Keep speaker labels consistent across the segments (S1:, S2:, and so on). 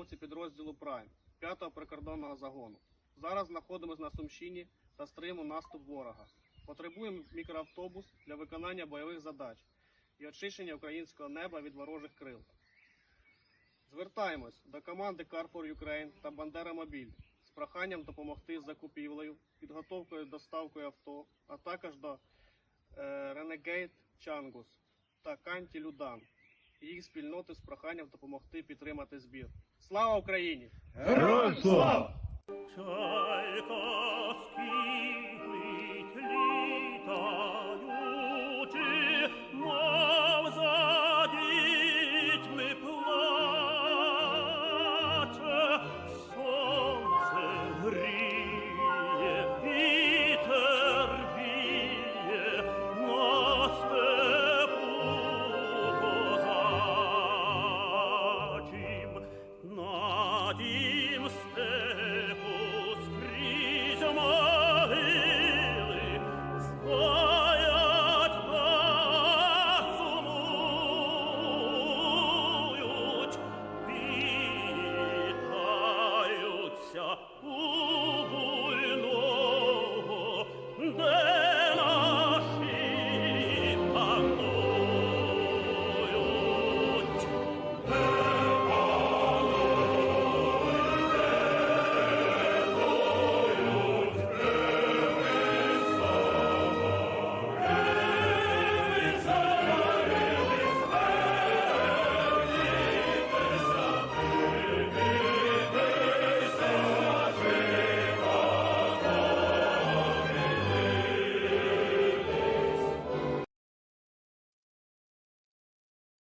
S1: військовослужбовці підрозділу Прайм 5-го прикордонного загону. Зараз знаходимося на Сумщині та стримуємо наступ ворога. Потребуємо мікроавтобус для виконання бойових задач і очищення українського неба від ворожих крил. Звертаємось до команди Car for Ukraine та Бандера Мобіль з проханням допомогти з закупівлею, підготовкою доставкою авто, а також до Renegade Changus та Канті Людан і їх спільноти з проханням допомогти підтримати збір. Слава Україні!
S2: Героям слава!
S3: Чайка скиглить, літаючи, мов за дітьми плаче, сонце гріє, вітер віє, на степу козачим, на дім степу скрізь могили стоять та сумують, вітаються у буйного, де наші панують.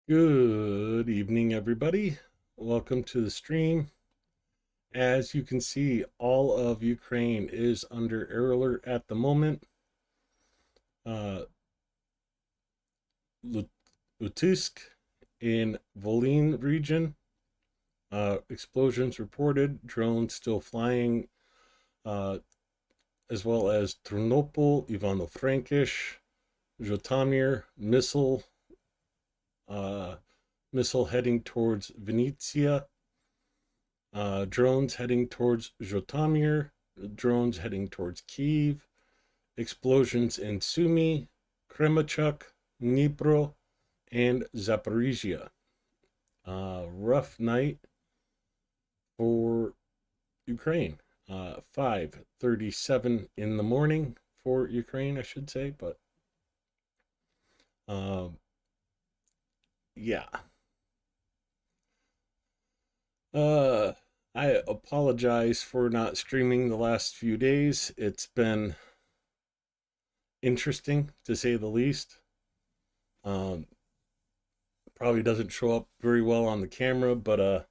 S2: Good evening, everybody. Welcome to the stream. As you can see, all of Ukraine is under air alert at the moment. Lutusk in Volyn region, explosions reported, drones still flying, as well as Ternopil, Ivano-Frankish, Zhytomyr, missile heading towards Vinnytsia, drones heading towards Zhytomyr, drones heading towards Kyiv, explosions in Sumy, Kremenchuk, Dnipro, and Zaporizhia. Rough night for Ukraine. 5:37 in the morning for Ukraine, I should say, but yeah. I apologize for not streaming the last few days. It's been interesting, to say the least. Probably doesn't show up very well on the camera, but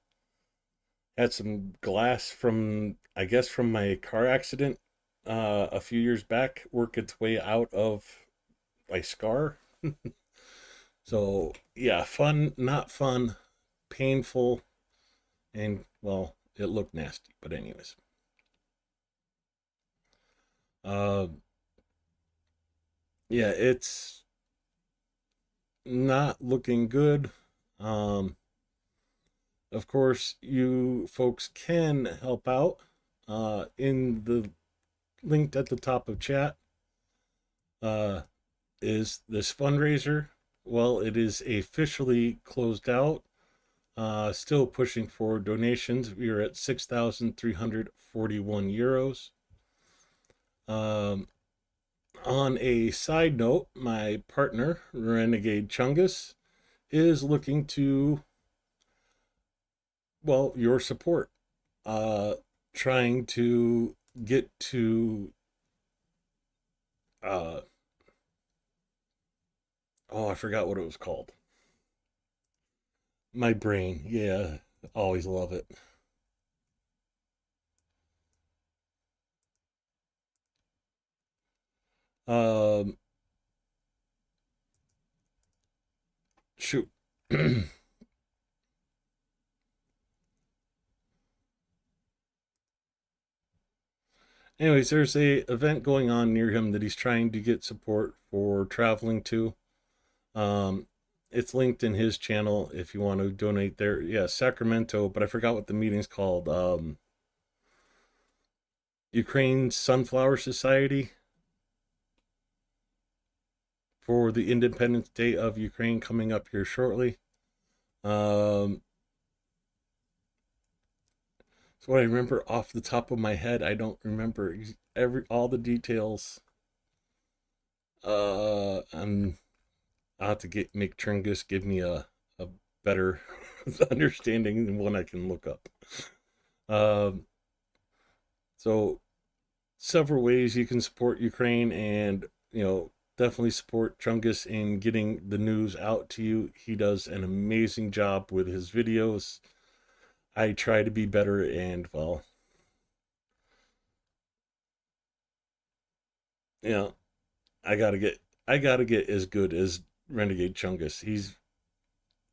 S2: had some glass from, I guess, from my car accident a few years back work its way out of my scar. So yeah, fun, not fun, painful, and well, it looked nasty, but anyways. Yeah, it's not looking good. Of course, you folks can help out in the linked at the top of chat is this fundraiser. Well, it is officially closed out. Still pushing for donations. We are at 6,341 euros. On a side note, my partner, Renegade Chungus, is looking to, well, your support. Trying to get to oh, I forgot what it was called. My brain, yeah, always love it. Shoot. Anyways, there's a event going on near him that he's trying to get support for traveling to. it's linked in his channel if you want to donate there. Yeah, Sacramento, but I forgot what the meeting's called. Ukraine Sunflower Society for the Independence Day of Ukraine coming up here shortly. So what I remember off the top of my head, I don't remember all the details. I'll have to make Chungus give me a better understanding than one I can look up. So several ways you can support Ukraine, and definitely support Chungus in getting the news out to you. He does an amazing job with his videos. I try to be better, and well, I gotta get as good as Renegade Chungus.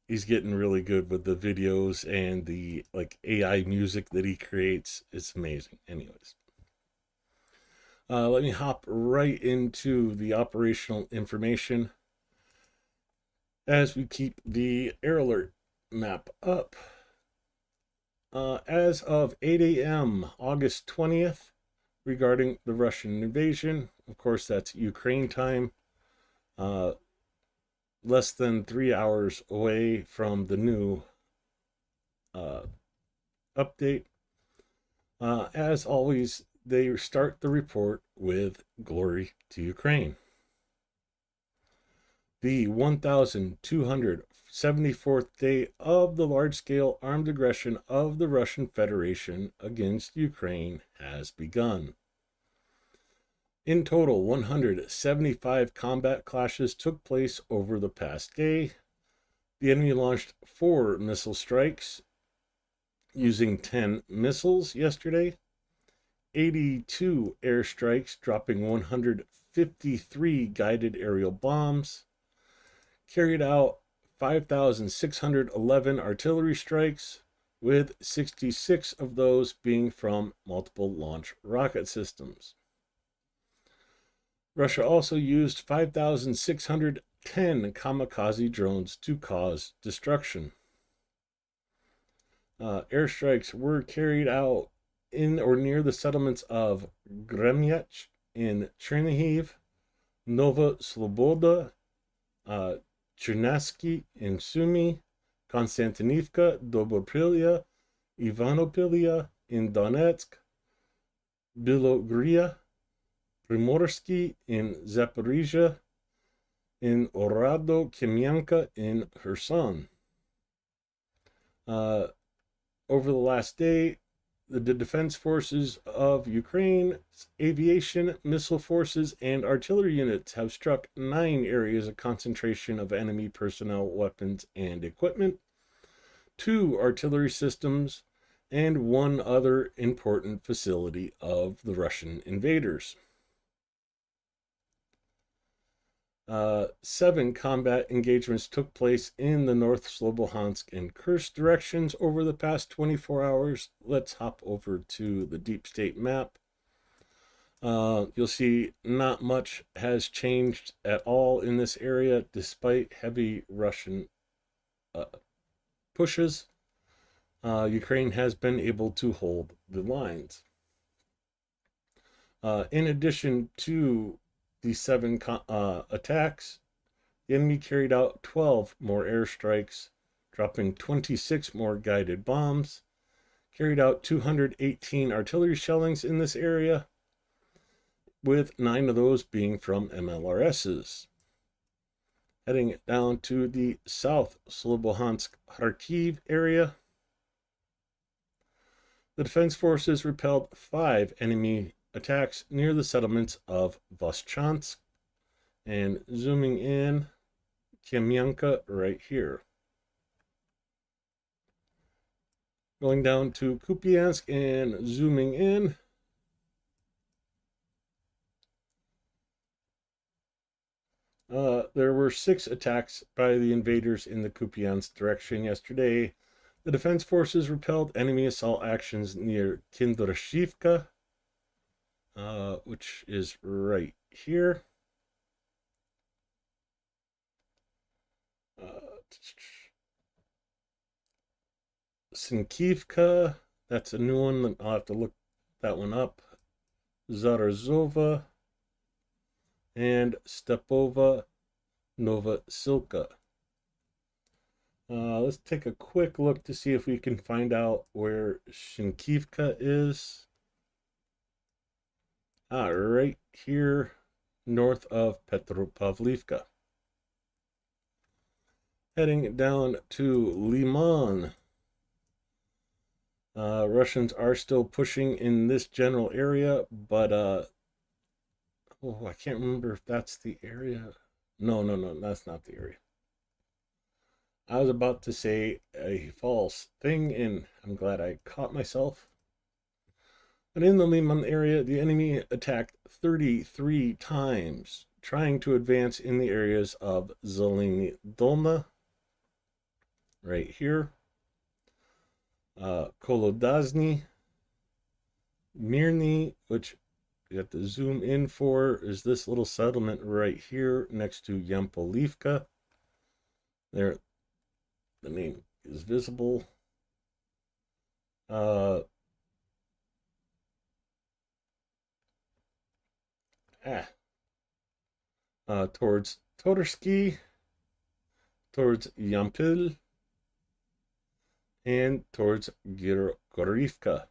S2: He's getting really good with the videos and the AI music that he creates. It's amazing. Anyways, let me hop right into the operational information as we keep the air alert map up. As of 8 a.m. August 20th, regarding the Russian invasion, of course that's Ukraine time, less than 3 hours away from the new update. As always, they start the report with "Glory to Ukraine." The 1,274th day of the large-scale armed aggression of the Russian Federation against Ukraine has begun. In total, 175 combat clashes took place over the past day. The enemy launched 4 missile strikes using 10 missiles yesterday, 82 airstrikes dropping 153 guided aerial bombs, carried out 5,611 artillery strikes, with 66 of those being from multiple launch rocket systems. Russia also used 5,610 kamikaze drones to cause destruction. Airstrikes were carried out in or near the settlements of Gremyach in Chernihiv, Nova Sloboda, Chernasky in Sumy, Konstantinivka, Dobropilya, Ivanopilya in Donetsk, Bilogria, Primorsky in Zaporizhia, in Orado Kemianka in Kherson. Over the last day, the defense forces of Ukraine, aviation, missile forces, and artillery units have struck 9 areas of concentration of enemy personnel, weapons, and equipment, 2 artillery systems, and 1 other important facility of the Russian invaders. 7 combat engagements took place in the North Slobodansk and Kursk directions over the past 24 hours. Let's hop over to the deep state map. You'll see not much has changed at all in this area, despite heavy Russian pushes. Ukraine has been able to hold the lines. In addition to the 7 attacks, the enemy carried out 12 more airstrikes, dropping 26 more guided bombs, carried out 218 artillery shellings in this area, with 9 of those being from MLRSs. Heading down to the South Slobodansk Kharkiv area, the defense forces repelled 5 enemy attacks near the settlements of Voschansk, and zooming in, Kemianka right here. Going down to Kupiansk and zooming in, there were 6 attacks by the invaders in the Kupiansk direction yesterday. The defense forces repelled enemy assault actions near Kindrashivka, which is right here. Sinkivka, that's a new one. I'll have to look that one up. Zarazova and Stepova Novosilka. Let's take a quick look to see if we can find out where Shinkivka is. Right here, north of Petropavlivka. Heading down to Liman. Russians are still pushing in this general area, but I can't remember if that's the area. No, that's not the area. I was about to say a false thing, and I'm glad I caught myself. But in the Liman area, the enemy attacked 33 times, trying to advance in the areas of Zeleny Dolna, right here, Kolodazny, Mirny, which you have to zoom in for, is this little settlement right here next to Yampolivka. There, the name is visible. Towards Todorsky, towards Yampil, and towards Gorivka.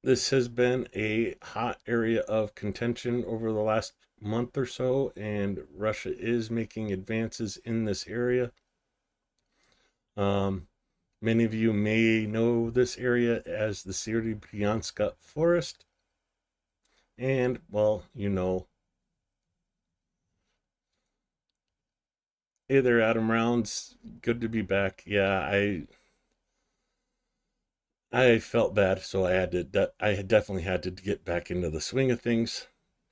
S2: This has been a hot area of contention over the last month or so, and Russia is making advances in this area. Many of you may know this area as the Serebryanska Forest. And, well, you know. Hey there, Adam Rounds. Good to be back. Yeah, I felt bad, so I definitely had to get back into the swing of things.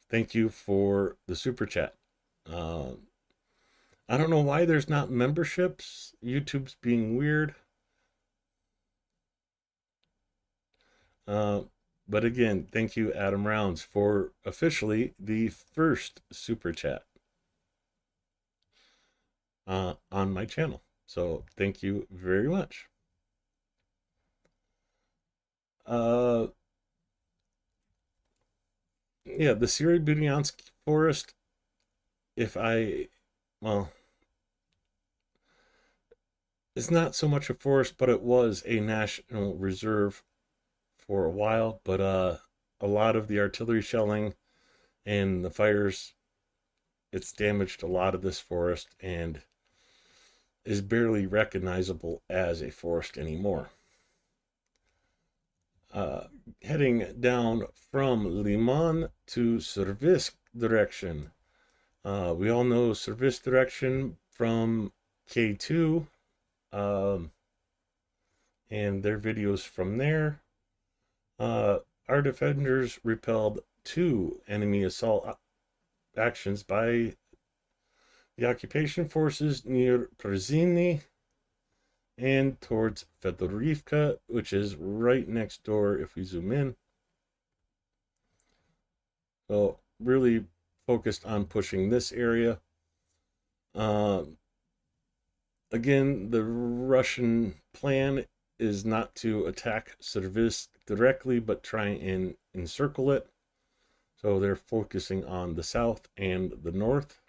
S2: Thank you for the super chat. I don't know why there's not memberships. YouTube's being weird. But again, thank you, Adam Rounds, for officially the first super chat on my channel. So thank you very much. Yeah, the Serebryansk Forest, it's not so much a forest, but it was a national reserve for a while, but a lot of the artillery shelling and the fires, it's damaged a lot of this forest and is barely recognizable as a forest anymore. Heading down from Liman to Servisk direction. We all know Servisk direction from K2 and their videos from there. Our defenders repelled 2 enemy assault actions by the occupation forces near Prziny and towards Fedorivka, which is right next door if we zoom in. So really focused on pushing this area. Again, the Russian plan is not to attack Servisk directly, but try and encircle it. So they're focusing on the south and the north.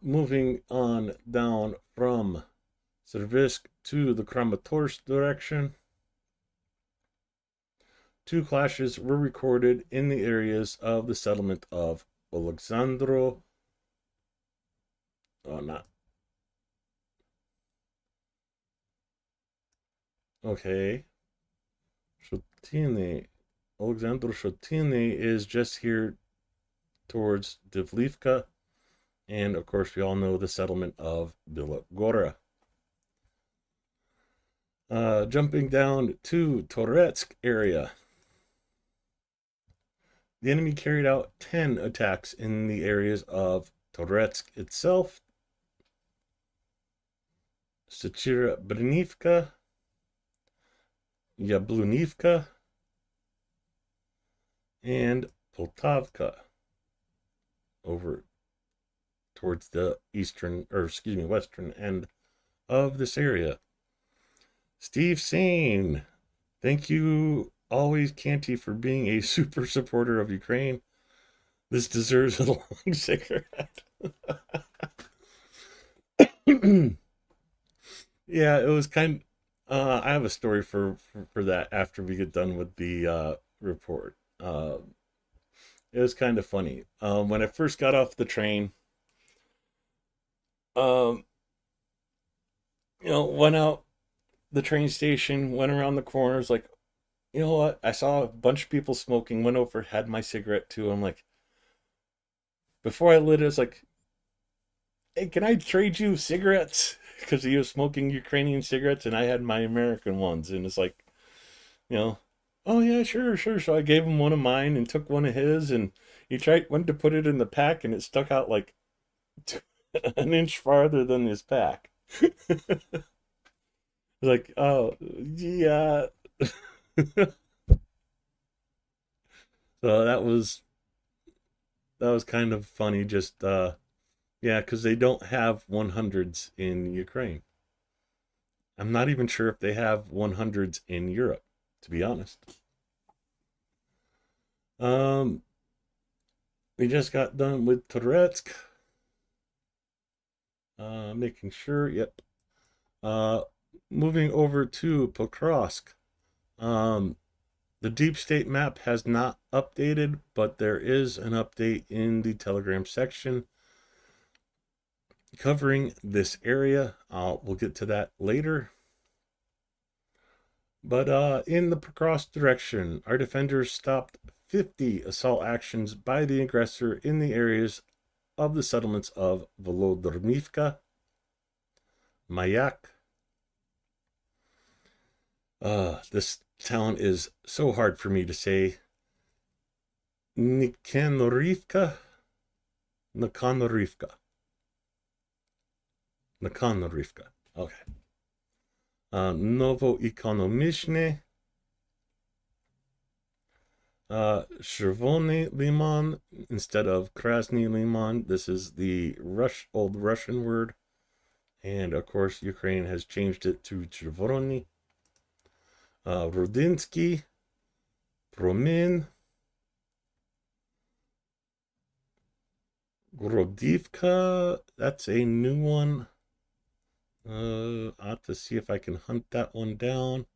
S2: Moving on down from Servisk to the Kramatorsk direction. 2 clashes were recorded in the areas of the settlement of Oleksandro. Oh, not. Okay. Shotiny. Oleksandro Shotiny is just here towards Divlivka. And of course, we all know the settlement of Bilogora. Jumping down to Toretsk area. The enemy carried out 10 attacks in the areas of Toretsk itself, Serebryanivka, Yablunivka, and Poltavka over towards the western end of this area. Steve Sane, thank you always, Canty, for being a super supporter of Ukraine. This deserves a long cigarette. Yeah, it was I have a story for that after we get done with the report. It was kind of funny. When I first got off the train, um, went out the train station, went around the corners, like, you know what? I saw a bunch of people smoking, went over, had my cigarette too. I'm like, before I lit it, I was like, hey, can I trade you cigarettes? Because he was smoking Ukrainian cigarettes and I had my American ones. And it's like, you know, oh yeah, sure, sure. So I gave him one of mine and took one of his, and he went to put it in the pack and it stuck out like an inch farther than his pack. Like, oh yeah. So that was kind of funny. Just yeah, because they don't have 100s in Ukraine. I'm not even sure if they have 100s in Europe, to be honest. We just got done with Toretsk. Making sure, yep. Moving over to Pokrovsk. The deep state map has not updated, but there is an update in the Telegram section covering this area. We'll get to that later. But in the Pokrovsk direction, our defenders stopped 50 assault actions by the aggressor in the areas of the settlements of Volodymyvka, Mayak. This town is so hard for me to say. Nikonorivka. Okay. Novoekonomishne. Chervony Liman instead of Krasny Liman. This is the old Russian word. And of course, Ukraine has changed it to Chervony. Rudinsky, Promin, Grodivka, that's a new one. I'll have to see if I can hunt that one down.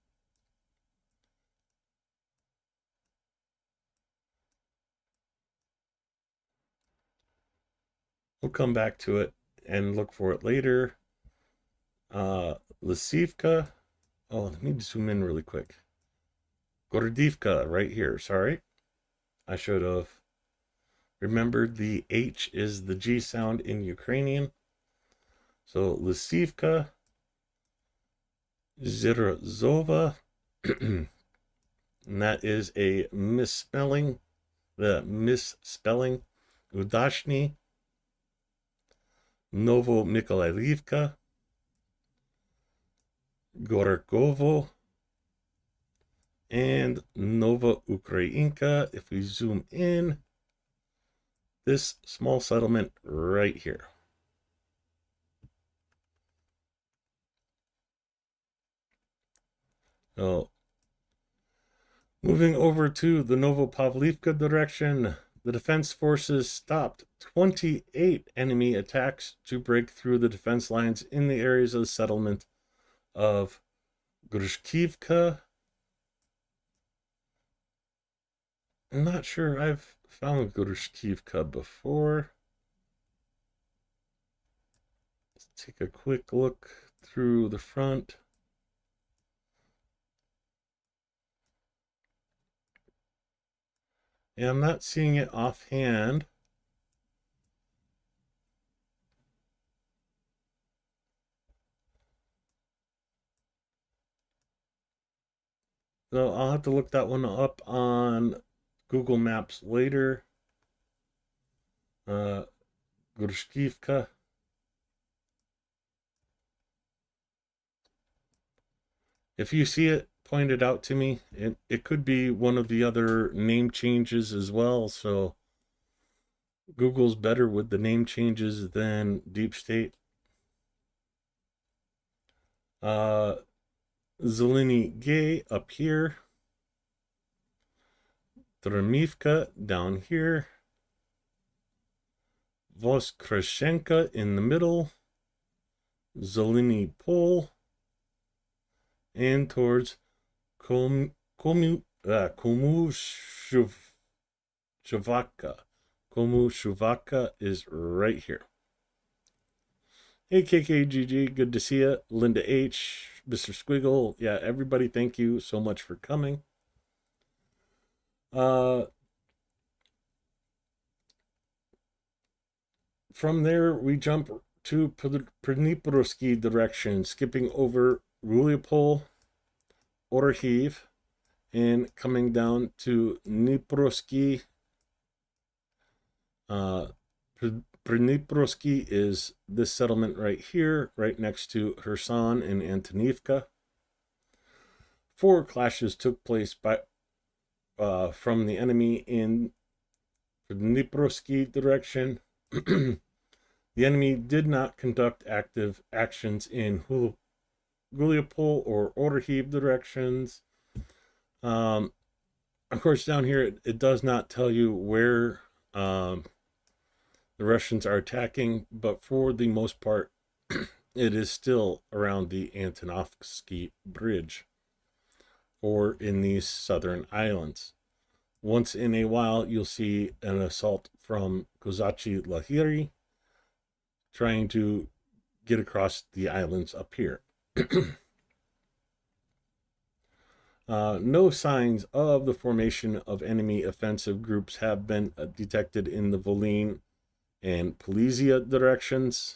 S2: We'll come back to it and look for it later. Lisivka. Oh, let me zoom in really quick. Gordivka right here. Sorry. I should have remembered the H is the G sound in Ukrainian. So Lisivka, Zirozova, and that is a misspelling. Udashny, Novomykolaivka, Gorkovo, and Nova Ukrainka. If we zoom in, this small settlement right here. So, moving over to the Novopavlivka direction, the defense forces stopped 28 enemy attacks to break through the defense lines in the areas of the settlement of Grushkivka. I'm not sure I've found Grushkivka before. Let's take a quick look through the front. Yeah, I'm not seeing it offhand. So I'll have to look that one up on Google Maps later. Grushkivka. If you see it, pointed out to me. It could be one of the other name changes as well. So Google's better with the name changes than Deep State. Zeleny Gay up here. Dramivka down here. Voskreshenka in the middle. Zeleny Pol. And towards Komushuvaka. Komushuvaka is right here. Hey, KKGG, good to see you. Linda H, Mr. Squiggle. Yeah, everybody, thank you so much for coming. From there, we jump to Prdniprovsky direction, skipping over Ruliopol, Orhiv, and coming down to Dniprovsky. Prdniprovsky is this settlement right here, right next to Kherson and Antonivka. 4 clashes took place from the enemy in Prdniprovsky direction. The enemy did not conduct active actions in Guliopol or Orhiv directions. Of course, down here, it does not tell you where the Russians are attacking, but for the most part, it is still around the Antonovsky Bridge or in these southern islands. Once in a while, you'll see an assault from Kozachi Lahiri trying to get across the islands up here. No signs of the formation of enemy offensive groups have been detected in the Volyn and Polizia directions.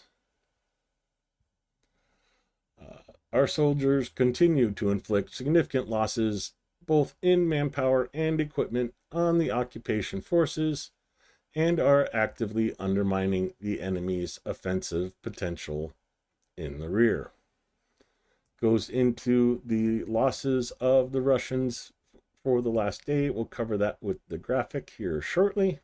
S2: Our soldiers continue to inflict significant losses both in manpower and equipment on the occupation forces and are actively undermining the enemy's offensive potential in the rear. Goes into the losses of the Russians for the last day. We'll cover that with the graphic here shortly.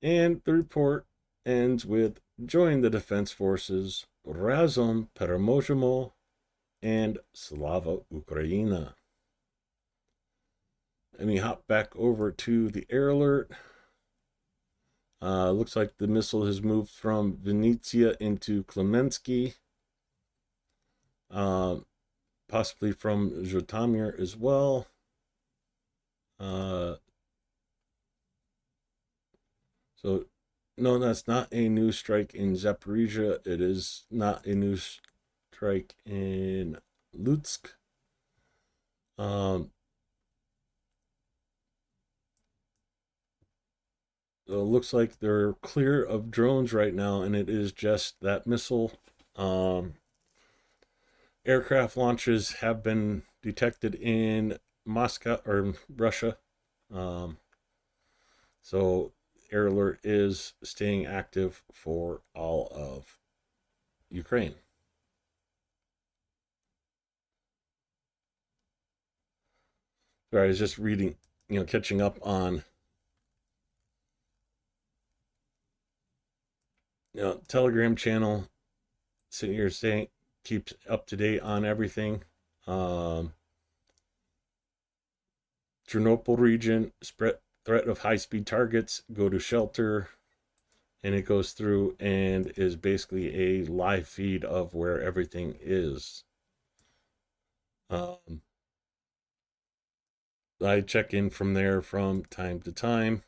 S2: And the report ends with join the defense forces, Razom Peremozhemo, and Slava Ukraina. Let me hop back over to the air alert. Looks like the missile has moved from Vinnytsia into Klemensky. Possibly from Zhytomyr as well. So, no, that's not a new strike in Zaporizhia. It is not a new strike in Lutsk. It looks like they're clear of drones right now, and it is just that missile. Aircraft launches have been detected in Moscow or Russia. So air alert is staying active for all of Ukraine. Sorry, I was just reading, catching up on Telegram channel, sitting here saying keeps up to date on everything. Ternopil region, threat of high-speed targets, go to shelter, and it goes through and is basically a live feed of where everything is. I check in from there from time to time.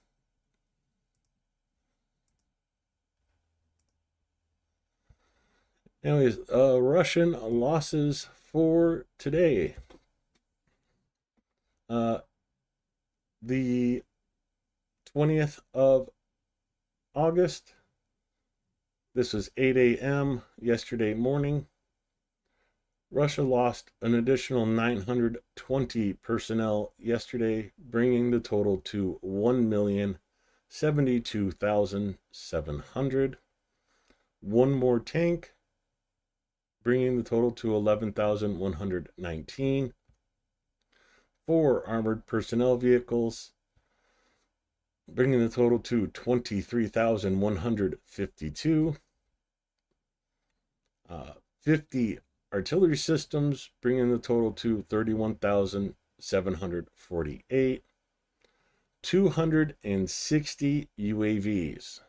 S2: Anyways, Russian losses for today. The 20th of August. This was 8 a.m. yesterday morning. Russia lost an additional 920 personnel yesterday, bringing the total to 1,072,700. One more tank, bringing the total to 11,119. 4 armored personnel vehicles, bringing the total to 23,152. 50 artillery systems, bringing the total to 31,748. 260 UAVs,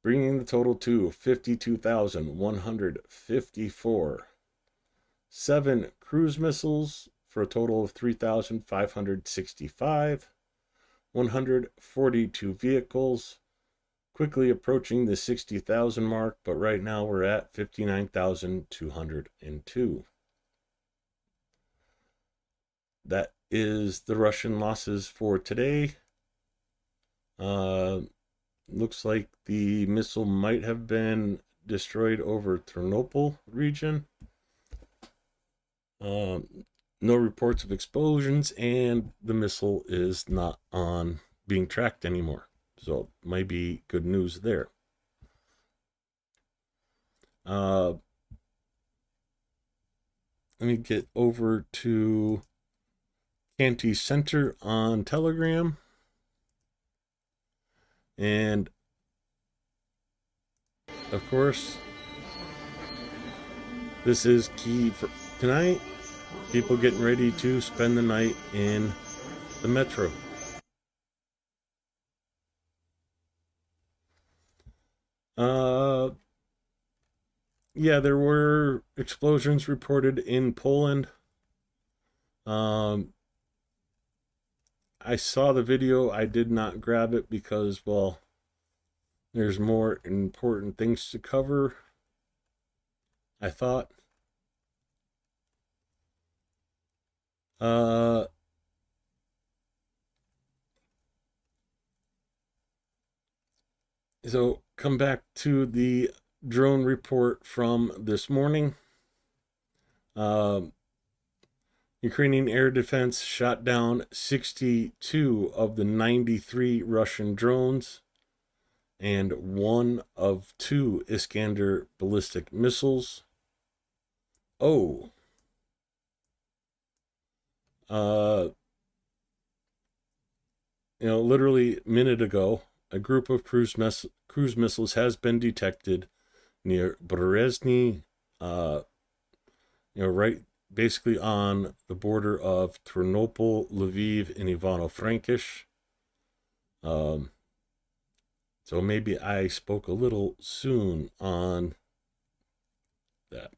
S2: bringing the total to 52,154. 7 cruise missiles for a total of 3,565. 142 vehicles, quickly approaching the 60,000 mark, but right now we're at 59,202. That is the Russian losses for today. Looks like the missile might have been destroyed over Ternopil region. No reports of explosions, and the missile is not on being tracked anymore. So might be good news there. Let me get over to Canty Center on Telegram. And of course, this is key for tonight. People getting ready to spend the night in the metro. Yeah, there were explosions reported in Poland. I saw the video. I did not grab it because, well, there's more important things to cover, I thought. So come back to the drone report from this morning. Ukrainian air defense shot down 62 of the 93 Russian drones and 1 of 2 Iskander ballistic missiles. Oh. Literally a minute ago, a group of cruise missiles has been detected near Berezny, right basically on the border of Ternopil, Lviv, and Ivano-Frankish. So maybe I spoke a little soon on that.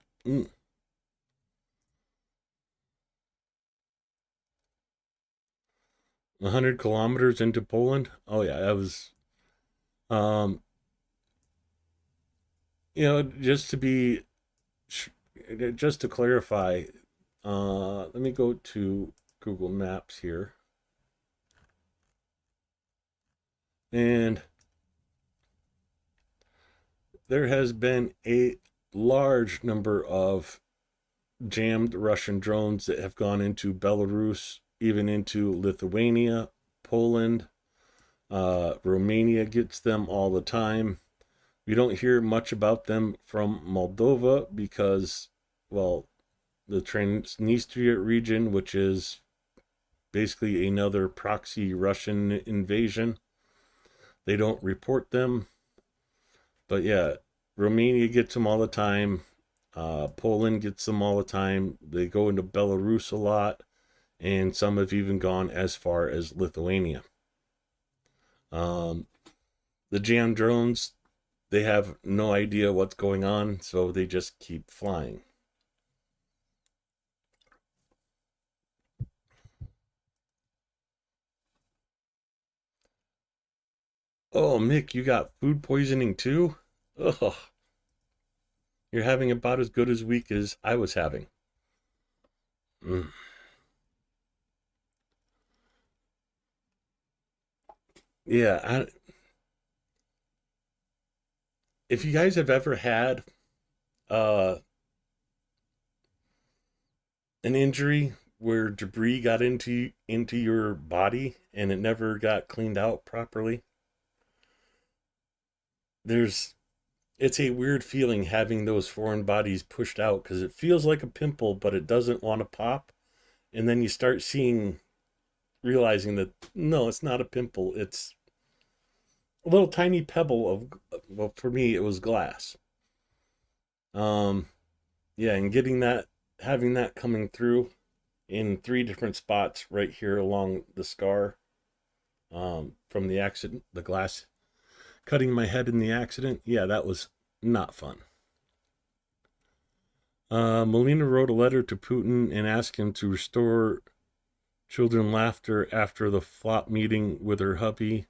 S2: 100 kilometers into Poland. Oh yeah, that was, just to clarify, let me go to Google Maps here. And there has been a large number of jammed Russian drones that have gone into Belarus, even into Lithuania, Poland. Romania gets them all the time. We don't hear much about them from Moldova because, well, the Transnistria region, which is basically another proxy Russian invasion, they don't report them. But yeah, Romania gets them all the time. Poland gets them all the time. They go into Belarus a lot, and some have even gone as far as Lithuania. The jam drones, they have no idea what's going on, so they just keep flying. Oh, Mick, you got food poisoning too? Ugh. You're having about as good a week as I was having. Yeah, if you guys have ever had an injury where debris got into your body and it never got cleaned out properly, it's a weird feeling having those foreign bodies pushed out because it feels like a pimple, but it doesn't want to pop. and then you start realizing that no, it's not a pimple. It's a little tiny pebble of, well, for me, it was glass. Yeah, and having that coming through in 3 different spots right here along the scar, from the accident, the glass cutting my head in the accident. Yeah, that was not fun. Melina wrote a letter to Putin and asked him to restore children laughter after the flop meeting with her hubby.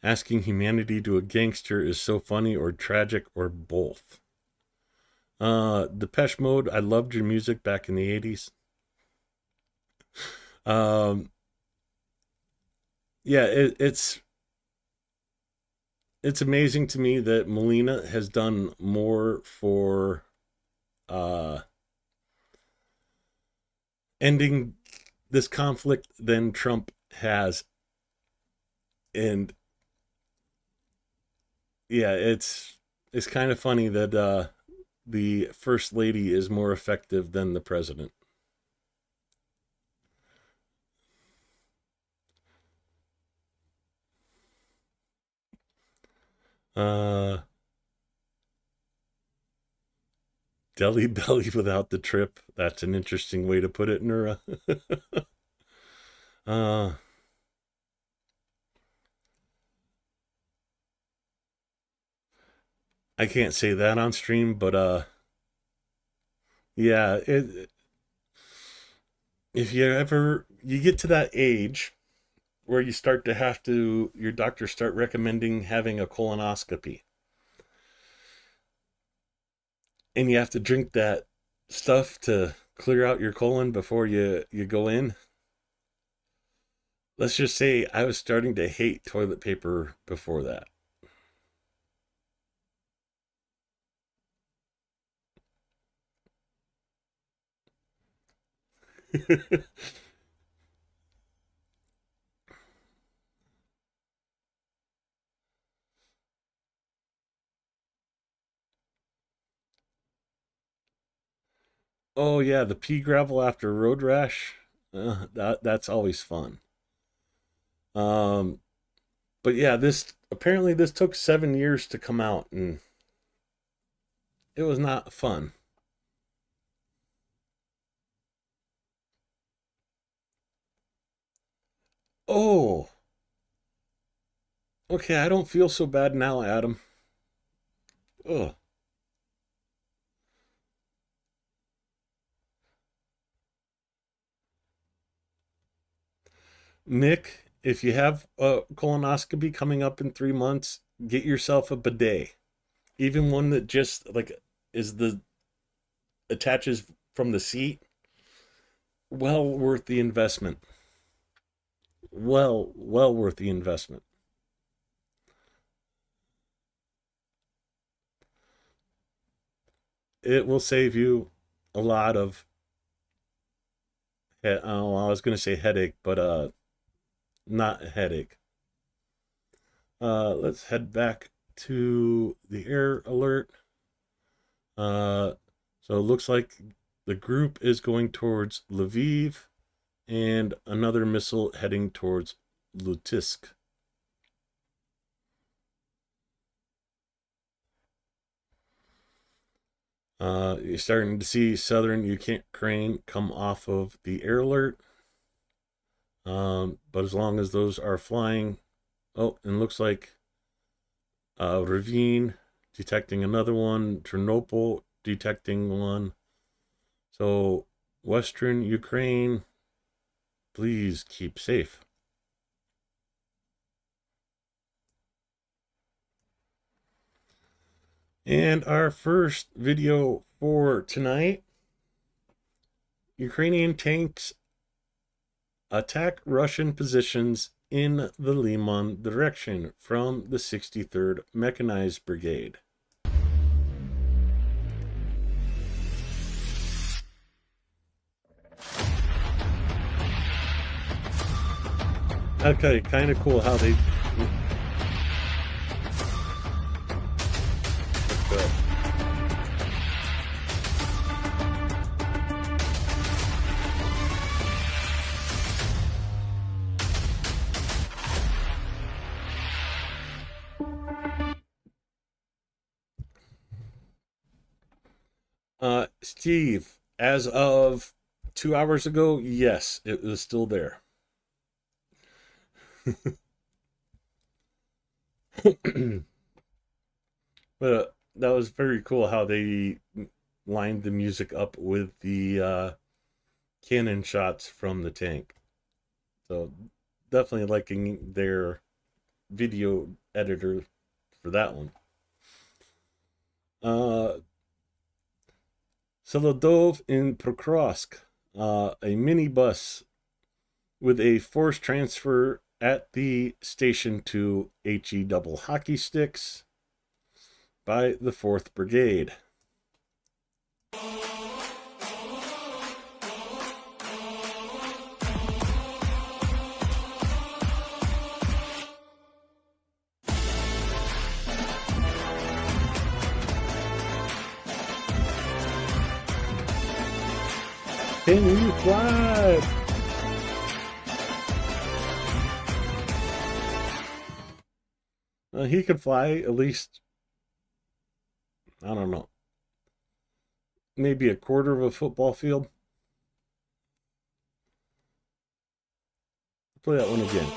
S2: Asking humanity to a gangster is so funny or tragic or both. Depeche Mode, I loved your music back in the 80s. Yeah, it's amazing to me that Melina has done more for ending this conflict than Trump has. And yeah, it's kind of funny that the first lady is more effective than the president. Deli belly without the trip. That's an interesting way to put it, Nura. I can't say that on stream, but yeah, if you get to that age where you start to have to, your doctors start recommending having a colonoscopy, and you have to drink that stuff to clear out your colon before you go in. Let's just say I was starting to hate toilet paper before that. Oh yeah, the pea gravel after road rash. That's always fun. But yeah, this took 7 years to come out, and it was not fun. Oh, okay, I don't feel so bad now, Adam. Ugh. Nick, if you have a colonoscopy coming up in 3 months, get yourself a bidet. Even one that just like attaches from the seat. Well worth the investment. Well worth the investment. It will save you a lot of I was going to say headache, but not a headache. Let's head back to the air alert. So it looks like the group is going towards Lviv and another missile heading towards Lutisk. You're starting to see southern Ukraine come off of the air alert. But as long as those are flying, oh, and looks like Ravine detecting another one, Ternopil detecting one. So Western Ukraine, please keep safe. And our first video for tonight, Ukrainian tanks attack Russian positions in the Liman direction from the 63rd Mechanized Brigade. Okay, kind of cool how they... Let's go. Steve, as of 2 hours ago, yes, it was still there. But that was very cool how they lined the music up with the cannon shots from the tank. So definitely liking their video editor for that one. Solodov in Prokrovsk, a minibus with a forced transfer at the station to HE double hockey sticks by the 4th Brigade. Can you fly? He could fly at least, I don't know, maybe a quarter of a football field. Play that one again.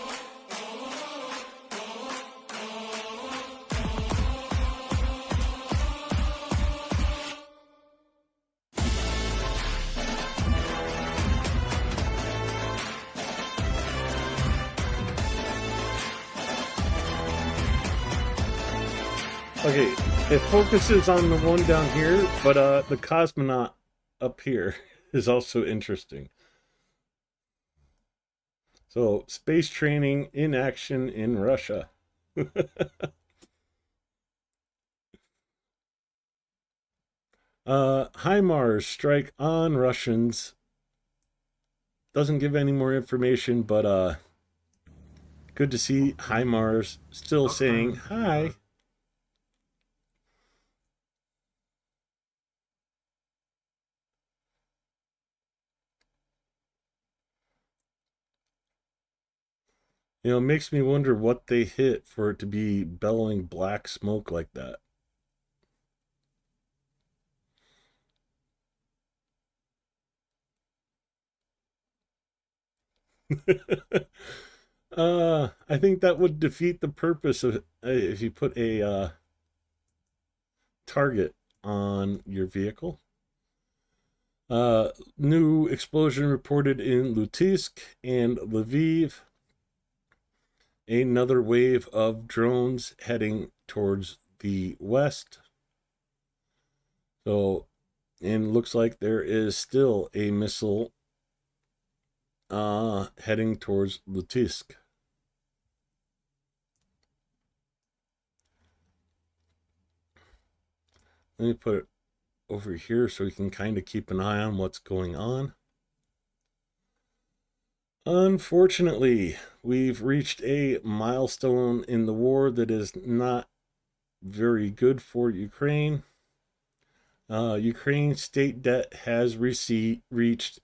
S2: Okay, it focuses on the one down here, but the cosmonaut up here is also interesting. So, space training in action in Russia. HIMARS strike on Russians. Doesn't give any more information, but good to see HIMARS still saying hi. You know, it makes me wonder what they hit for it to be bellowing black smoke like that. I think that would defeat the purpose of if you put a target on your vehicle. New explosion reported in Luhansk and Lviv. Another wave of drones heading towards the west. So, and looks like there is still a missile heading towards Luhansk. Let me put it over here so we can kind of keep an eye on what's going on. Unfortunately, we've reached a milestone in the war that is not very good for Ukraine. Ukraine's state debt has reached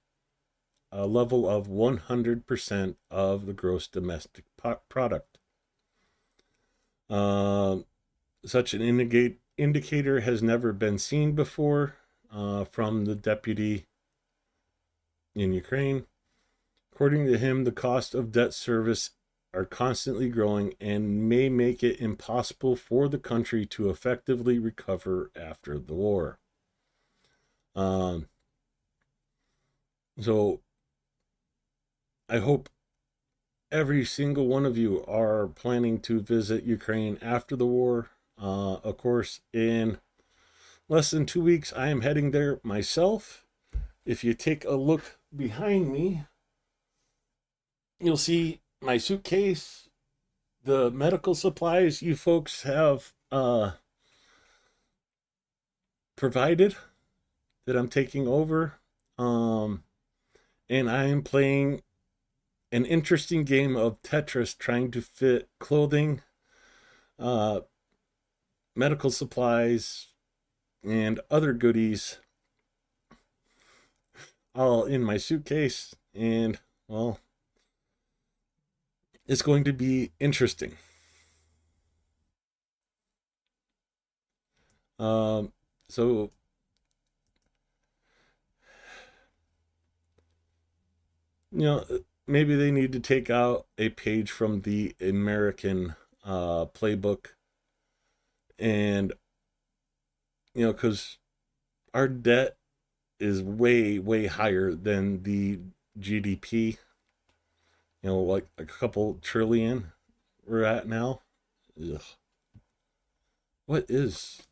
S2: a level of 100% of the gross domestic product. Such an indicator has never been seen before from the deputy in Ukraine. According to him, the cost of debt service are constantly growing and may make it impossible for the country to effectively recover after the war. So I hope every single one of you are planning to visit Ukraine after the war. Of course, in less than 2 weeks, I am heading there myself. If you take a look behind me, you'll see my suitcase, the medical supplies you folks have provided that I'm taking over. And I am playing an interesting game of Tetris, trying to fit clothing, medical supplies, and other goodies all in my suitcase. And, well, it's going to be interesting. So You know, maybe they need to take out a page from the American playbook, and because our debt is way, way higher than the GDP. Like a couple trillion we're at now. Ugh. What is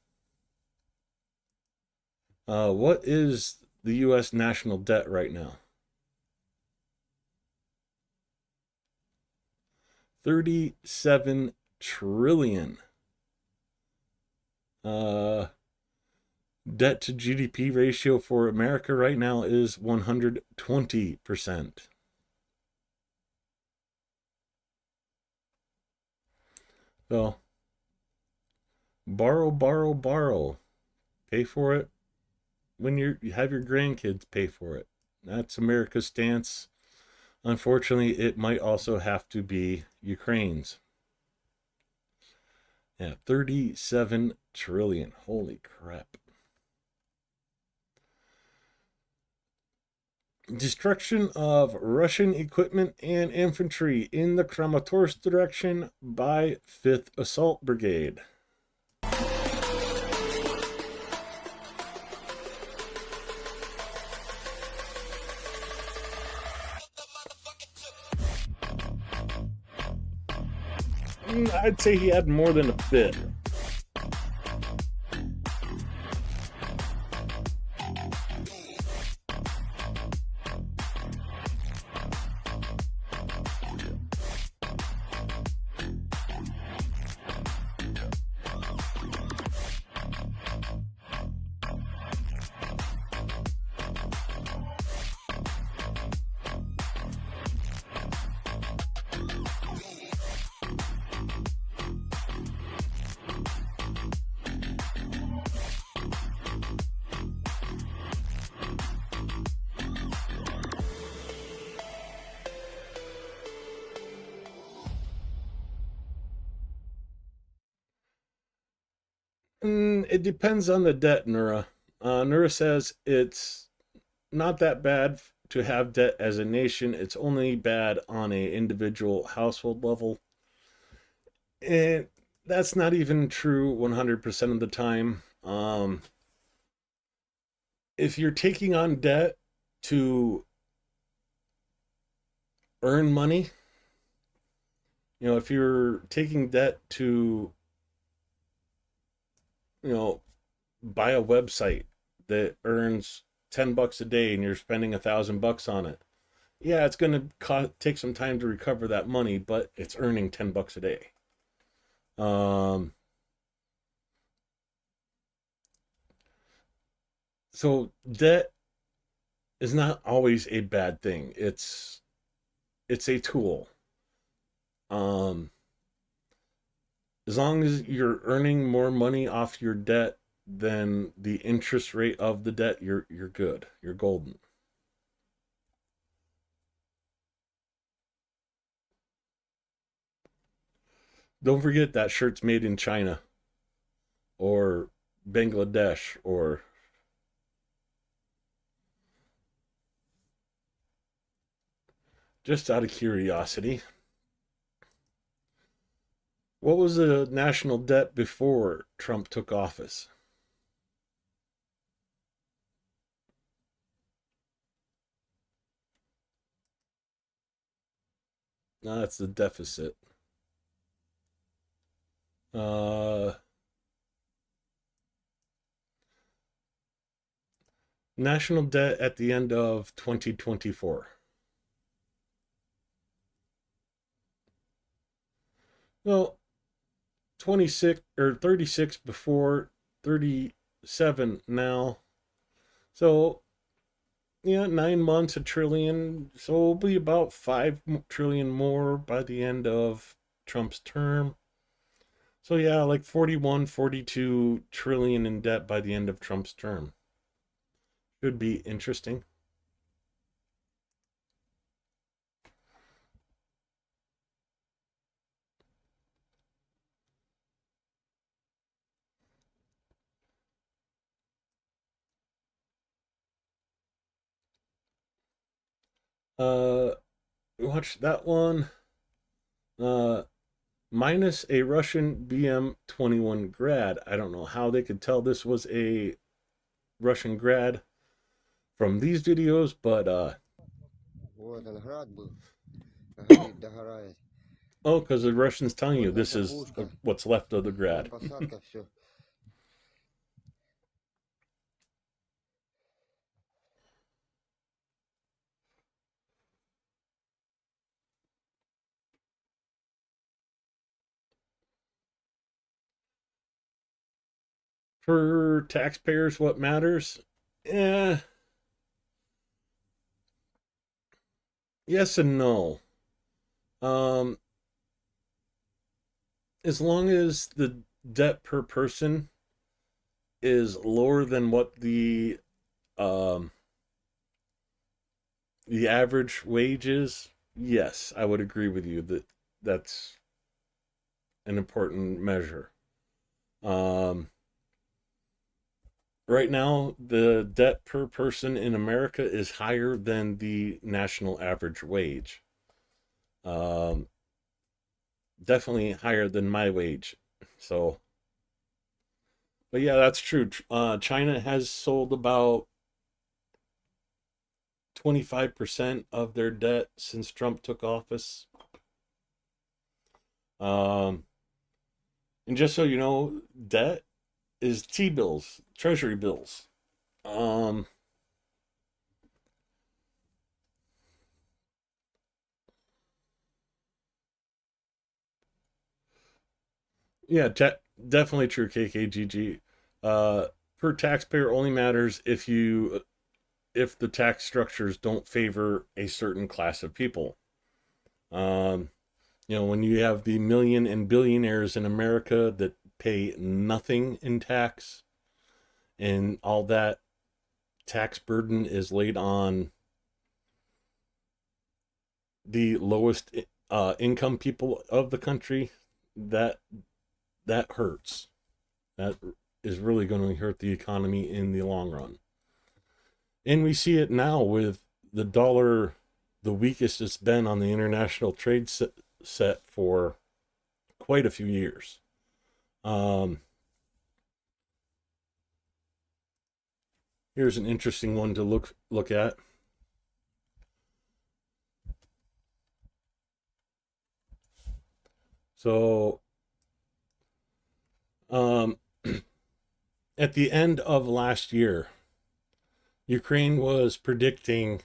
S2: the U.S. national debt right now? 37 trillion. Debt to GDP ratio for America right now is 120%. So, borrow, borrow, borrow. Pay for it when you have your grandkids pay for it. That's America's stance. Unfortunately, it might also have to be Ukraine's. Yeah, 37 trillion. Holy crap. Destruction of Russian equipment and infantry in the Kramatorsk direction by 5th Assault Brigade. I'd say he had more than a bit. It depends on the debt, Nura. Nura says it's not that bad to have debt as a nation. It's only bad on a individual household level. And that's not even true 100% of the time. If you're taking on debt to earn money, if you're taking debt to, buy a website that earns $10 a day and you're spending $1,000 on it, yeah, it's going to take some time to recover that money, but it's earning $10 a day. So debt is not always a bad thing. It's a tool. As long as you're earning more money off your debt than the interest rate of the debt, you're good. You're golden. Don't forget that shirt's made in China or Bangladesh or just out of curiosity. What was the national debt before Trump took office? No, that's the deficit. National debt at the end of 2024. Well, 26 or 36 before, 37 now. So, yeah, 9 months, $1 trillion. So it'll be about $5 trillion more by the end of Trump's term. So yeah, like 41, 42 trillion in debt by the end of Trump's term. Should be interesting. We watched that one. Minus a Russian BM-21 grad. I don't know how they could tell this was a Russian grad from these videos, but
S4: Вот он град был. Горит, догорает.
S2: oh, because the Russians telling you
S4: Вот
S2: this
S4: наша
S2: is
S4: пушка.
S2: what's left of the
S4: Вот
S2: grad.
S4: посадка, все.
S2: For taxpayers, what matters? Eh, yes and no. Um, as long as the debt per person is lower than what um the average wage is, yes, I would agree with you that that's an important measure. Right now, the debt per person in America is higher than the national average wage. Um, Definitely higher than my wage. So, but yeah, that's true. China has sold about 25% of their debt since Trump took office. Um, and just so you know, debt is T-bills, treasury bills. Um, yeah, definitely true, KKGG. Per taxpayer only matters if the tax structures don't favor a certain class of people. When you have the million and billionaires in America that pay nothing in tax, and all that tax burden is laid on the lowest income people of the country, that hurts. That is really going to hurt the economy in the long run. And we see it now with the dollar, the weakest it's been on the international trade set for quite a few years. Here's an interesting one to look at. So, at the end of last year, Ukraine was predicting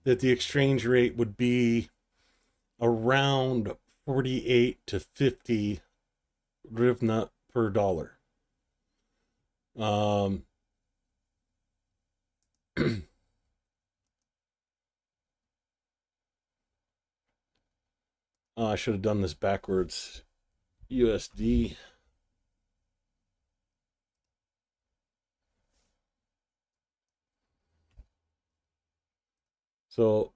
S2: that the exchange rate would be around 48 to 50 hryvnia per dollar. I should have done this backwards. USD. So,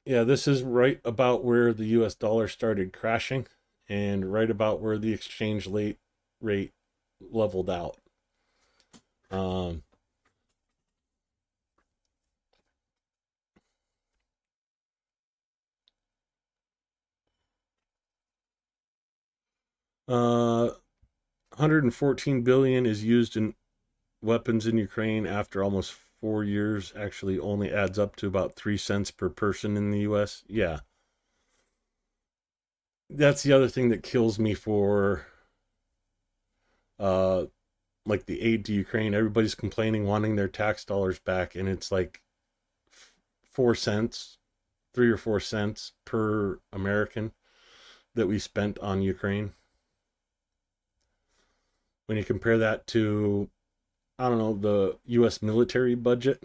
S2: yeah, this is right about where the US dollar started crashing and right about where the exchange rate leveled out. Uh, 114 billion is used in weapons in Ukraine after almost 4 years. Actually, only adds up to about 3 cents per person in the U.S. Yeah, that's the other thing that kills me for like the aid to Ukraine. Everybody's complaining, wanting their tax dollars back, and it's like 4 cents, 3 or 4 cents per American that we spent on Ukraine. When you compare that to, I don't know, the U.S. military budget.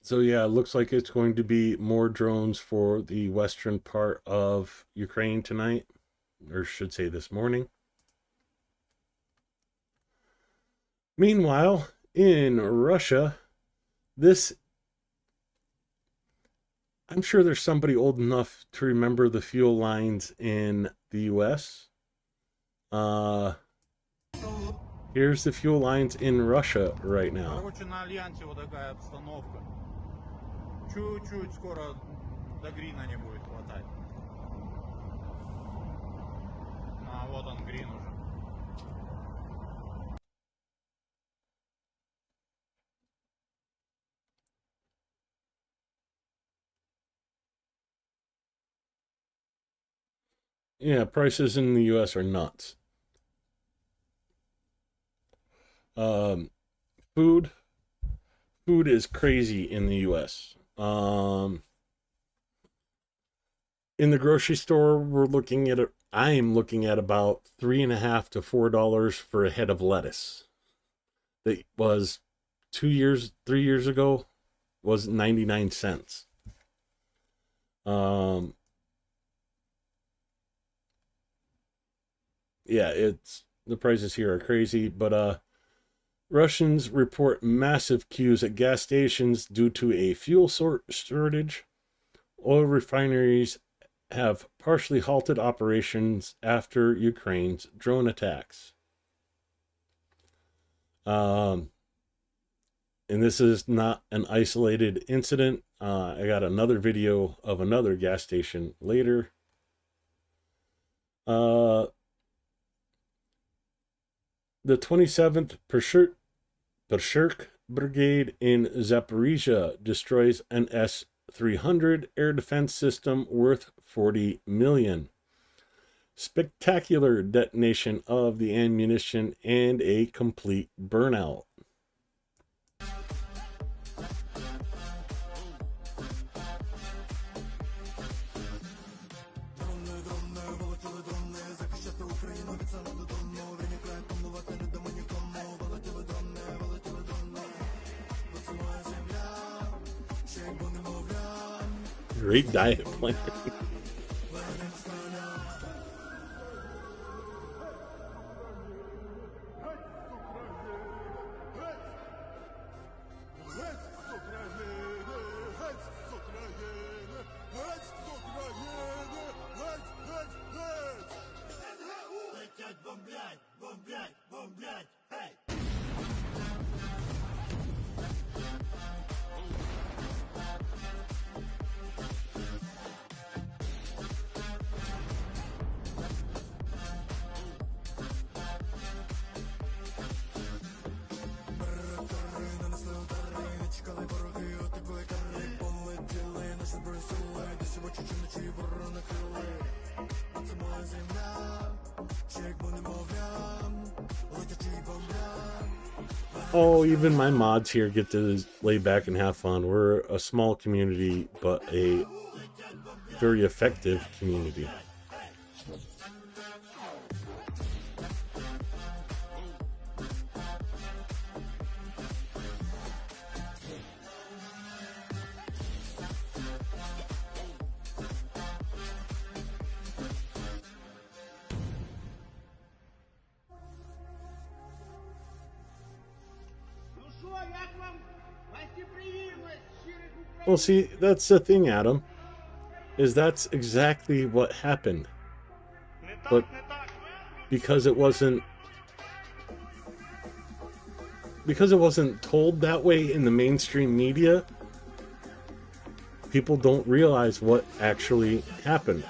S2: So yeah, it looks like it's going to be more drones for the western part of Ukraine tonight, or should say this morning. Meanwhile, in Russia, I'm sure there's somebody old enough to remember the fuel lines in the US. Here's the fuel lines in Russia right now.
S5: Короче, на Альянсе вот такая обстановка. Чуть-чуть скоро до грина не будет хватать. А вот он грин уже.
S2: Yeah, prices in the US are nuts. Food is crazy in the US. In the grocery store, I'm looking at about $3.50 to $4 for a head of lettuce. That was 3 years ago, was 99 cents. Yeah, the prices here are crazy, but Russians report massive queues at gas stations due to a fuel shortage. Oil refineries have partially halted operations after Ukraine's drone attacks. And this is not an isolated incident. I got another video of another gas station later. The 27th Bershirk Brigade in Zaporizhia destroys an S-300 air defense system worth $40 million. Spectacular detonation of the ammunition and a complete burnout. Great diet plan. Oh, even my mods here get to lay back and have fun. We're a small community, but a very effective community. Well, see, that's the thing, Adam, is that's exactly what happened. But because it wasn't told that way in the mainstream media, people don't realize what actually happened.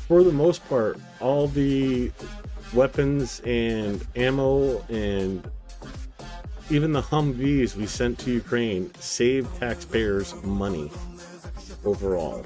S2: For the most part, all the weapons and ammo and even the Humvees we sent to Ukraine saved taxpayers money overall.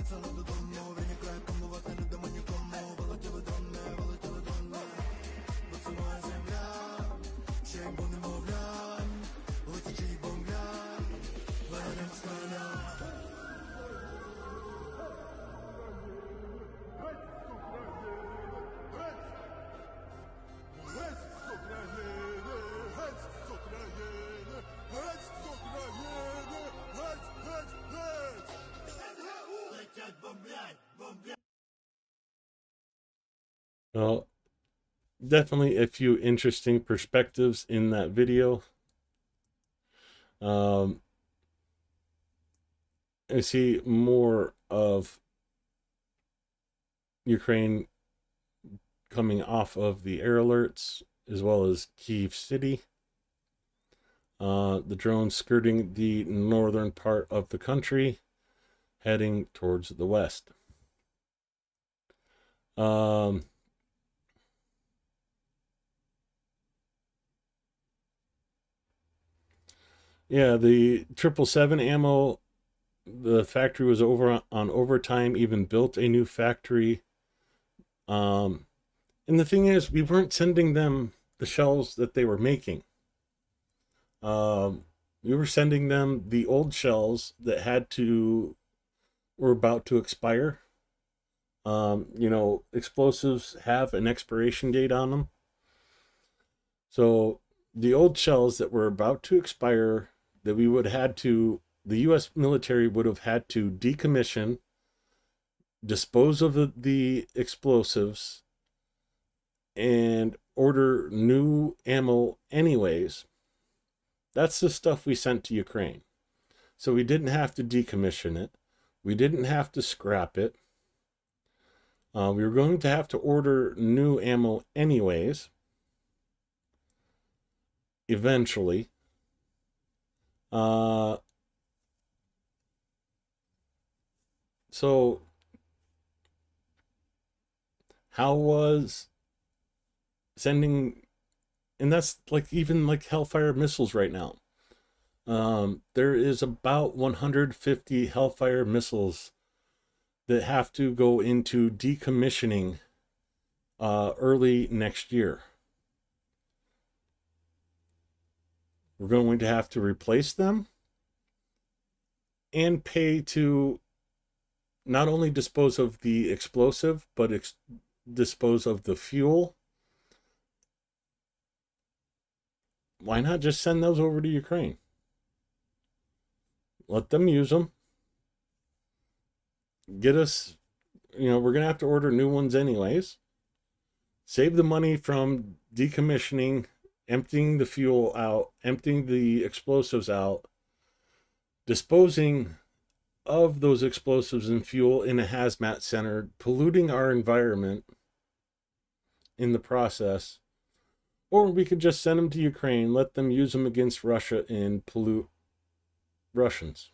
S2: Well, definitely a few interesting perspectives in that video. I see more of Ukraine coming off of the air alerts, as well as Kyiv City. The drones skirting the northern part of the country, heading towards the west. Yeah, the 777 ammo, the factory was over on overtime, even built a new factory. And the thing is, we weren't sending them the shells that they were making. We were sending them the old shells that were about to expire. Explosives have an expiration date on them. So the old shells that were about to expire, that the U.S. military would have had to decommission, dispose of the explosives, and order new ammo anyways. That's the stuff we sent to Ukraine. So we didn't have to decommission it. We didn't have to scrap it. We were going to have to order new ammo anyways, eventually. So how was sending, and that's like even like Hellfire missiles right now. There is about 150 Hellfire missiles that have to go into decommissioning early next year. We're going to have to replace them and pay to not only dispose of the explosive, but dispose of the fuel. Why not just send those over to Ukraine? Let them use them. Get us, we're going to have to order new ones anyways. Save the money from decommissioning, emptying the fuel out, emptying the explosives out, disposing of those explosives and fuel in a hazmat center, polluting our environment in the process. Or we could just send them to Ukraine, let them use them against Russia and pollute Russians.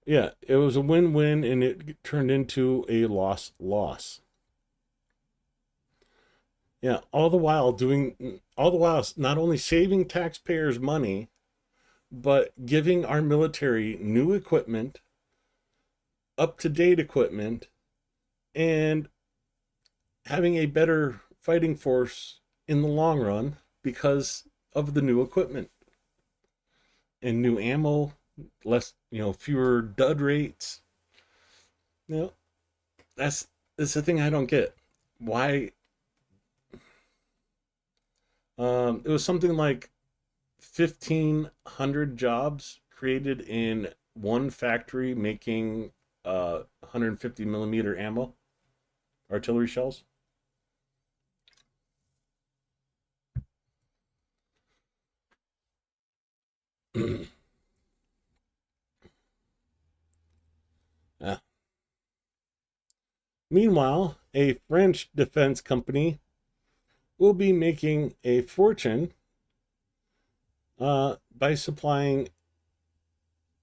S2: Yeah, it was a win-win, and it turned into a loss-loss. Yeah, all the while not only saving taxpayers money, but giving our military new equipment, up-to-date equipment, and having a better fighting force in the long run because of the new equipment and new ammo, fewer dud rates. That's the thing I don't get. Why? It was something like 1,500 jobs created in one factory making 150 millimeter ammo, artillery shells. Meanwhile, a French defense company will be making a fortune by supplying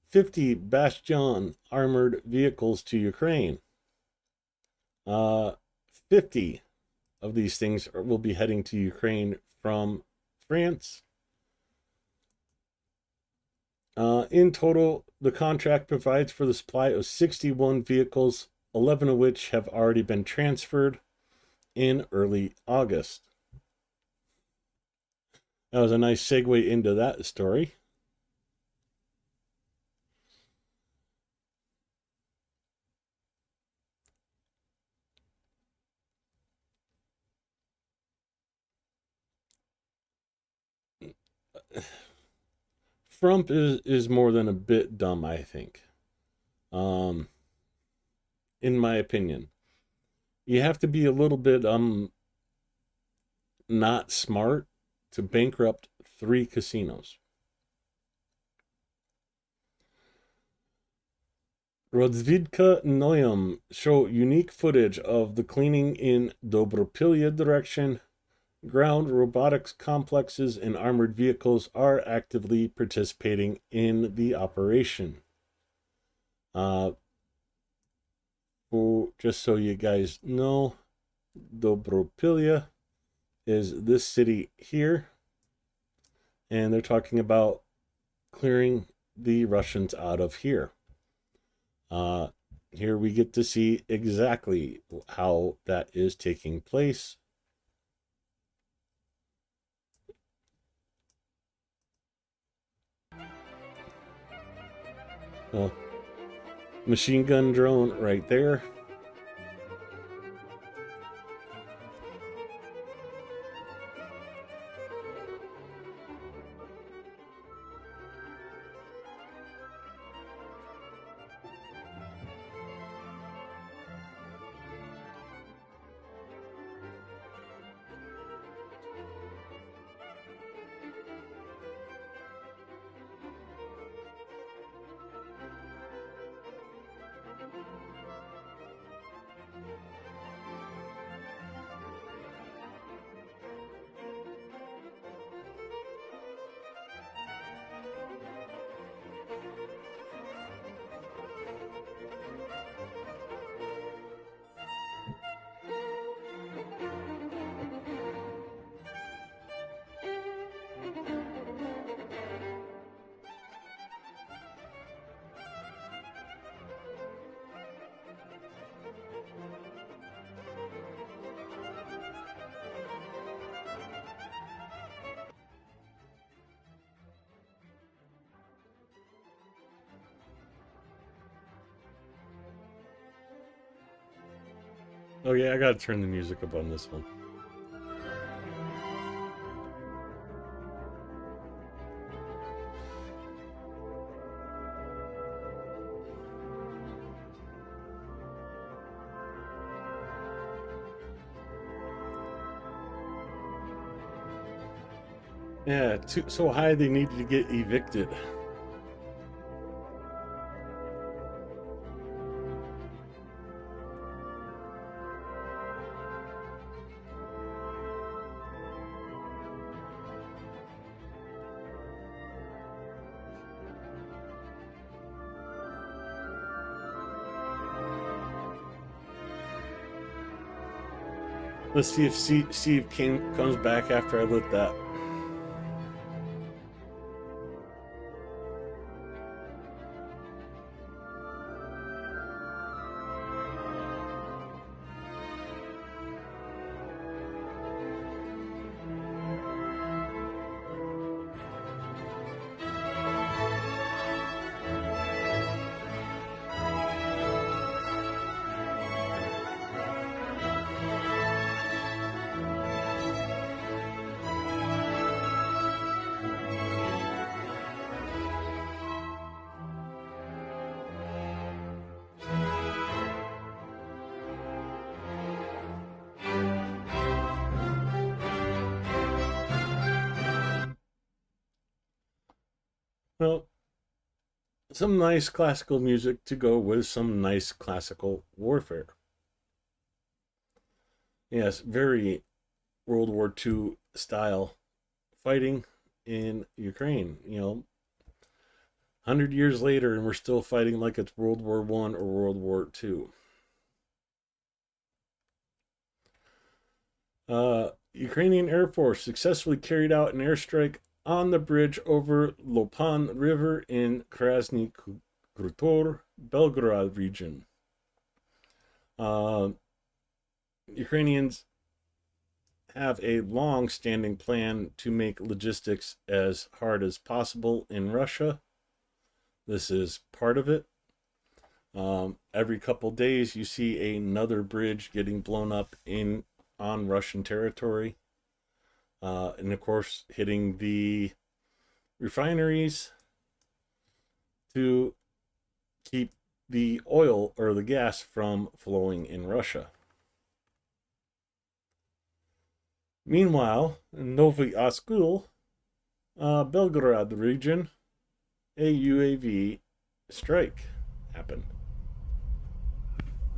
S2: 50 Bastion armored vehicles to Ukraine. 50 of these things will be heading to Ukraine from France. In total, the contract provides for the supply of 61 vehicles, 11 of which have already been transferred in early August. That was a nice segue into that story. Trump is more than a bit dumb, I think. In my opinion, you have to be a little bit not smart to bankrupt 3 casinos. Rodzvidka Noyam show unique footage of the cleaning in Dobropilya direction. Ground robotics complexes and armored vehicles are actively participating in the operation. Just so you guys know, Dobropilya is this city here, and they're talking about clearing the Russians out of here. Here we get to see exactly how that is taking place. Machine gun drone right there. Oh yeah, I gotta turn the music up on this one. Yeah, so high they needed to get evicted. Let's see if Steve comes back after I lit that. Well, some nice classical music to go with some nice classical warfare. Yes, very World War II style fighting in Ukraine. 100 years later, and we're still fighting like it's World War I or World War II. Ukrainian Air Force successfully carried out an airstrike on the bridge over Lopan River in Krasny Krutor, Belgorod region. Ukrainians have a long-standing plan to make logistics as hard as possible in Russia. This is part of it. Every couple days, you see another bridge getting blown up on Russian territory. And of course, hitting the refineries to keep the oil or the gas from flowing in Russia. Meanwhile, in Novi Oskul, Belgorod region, a UAV strike happened.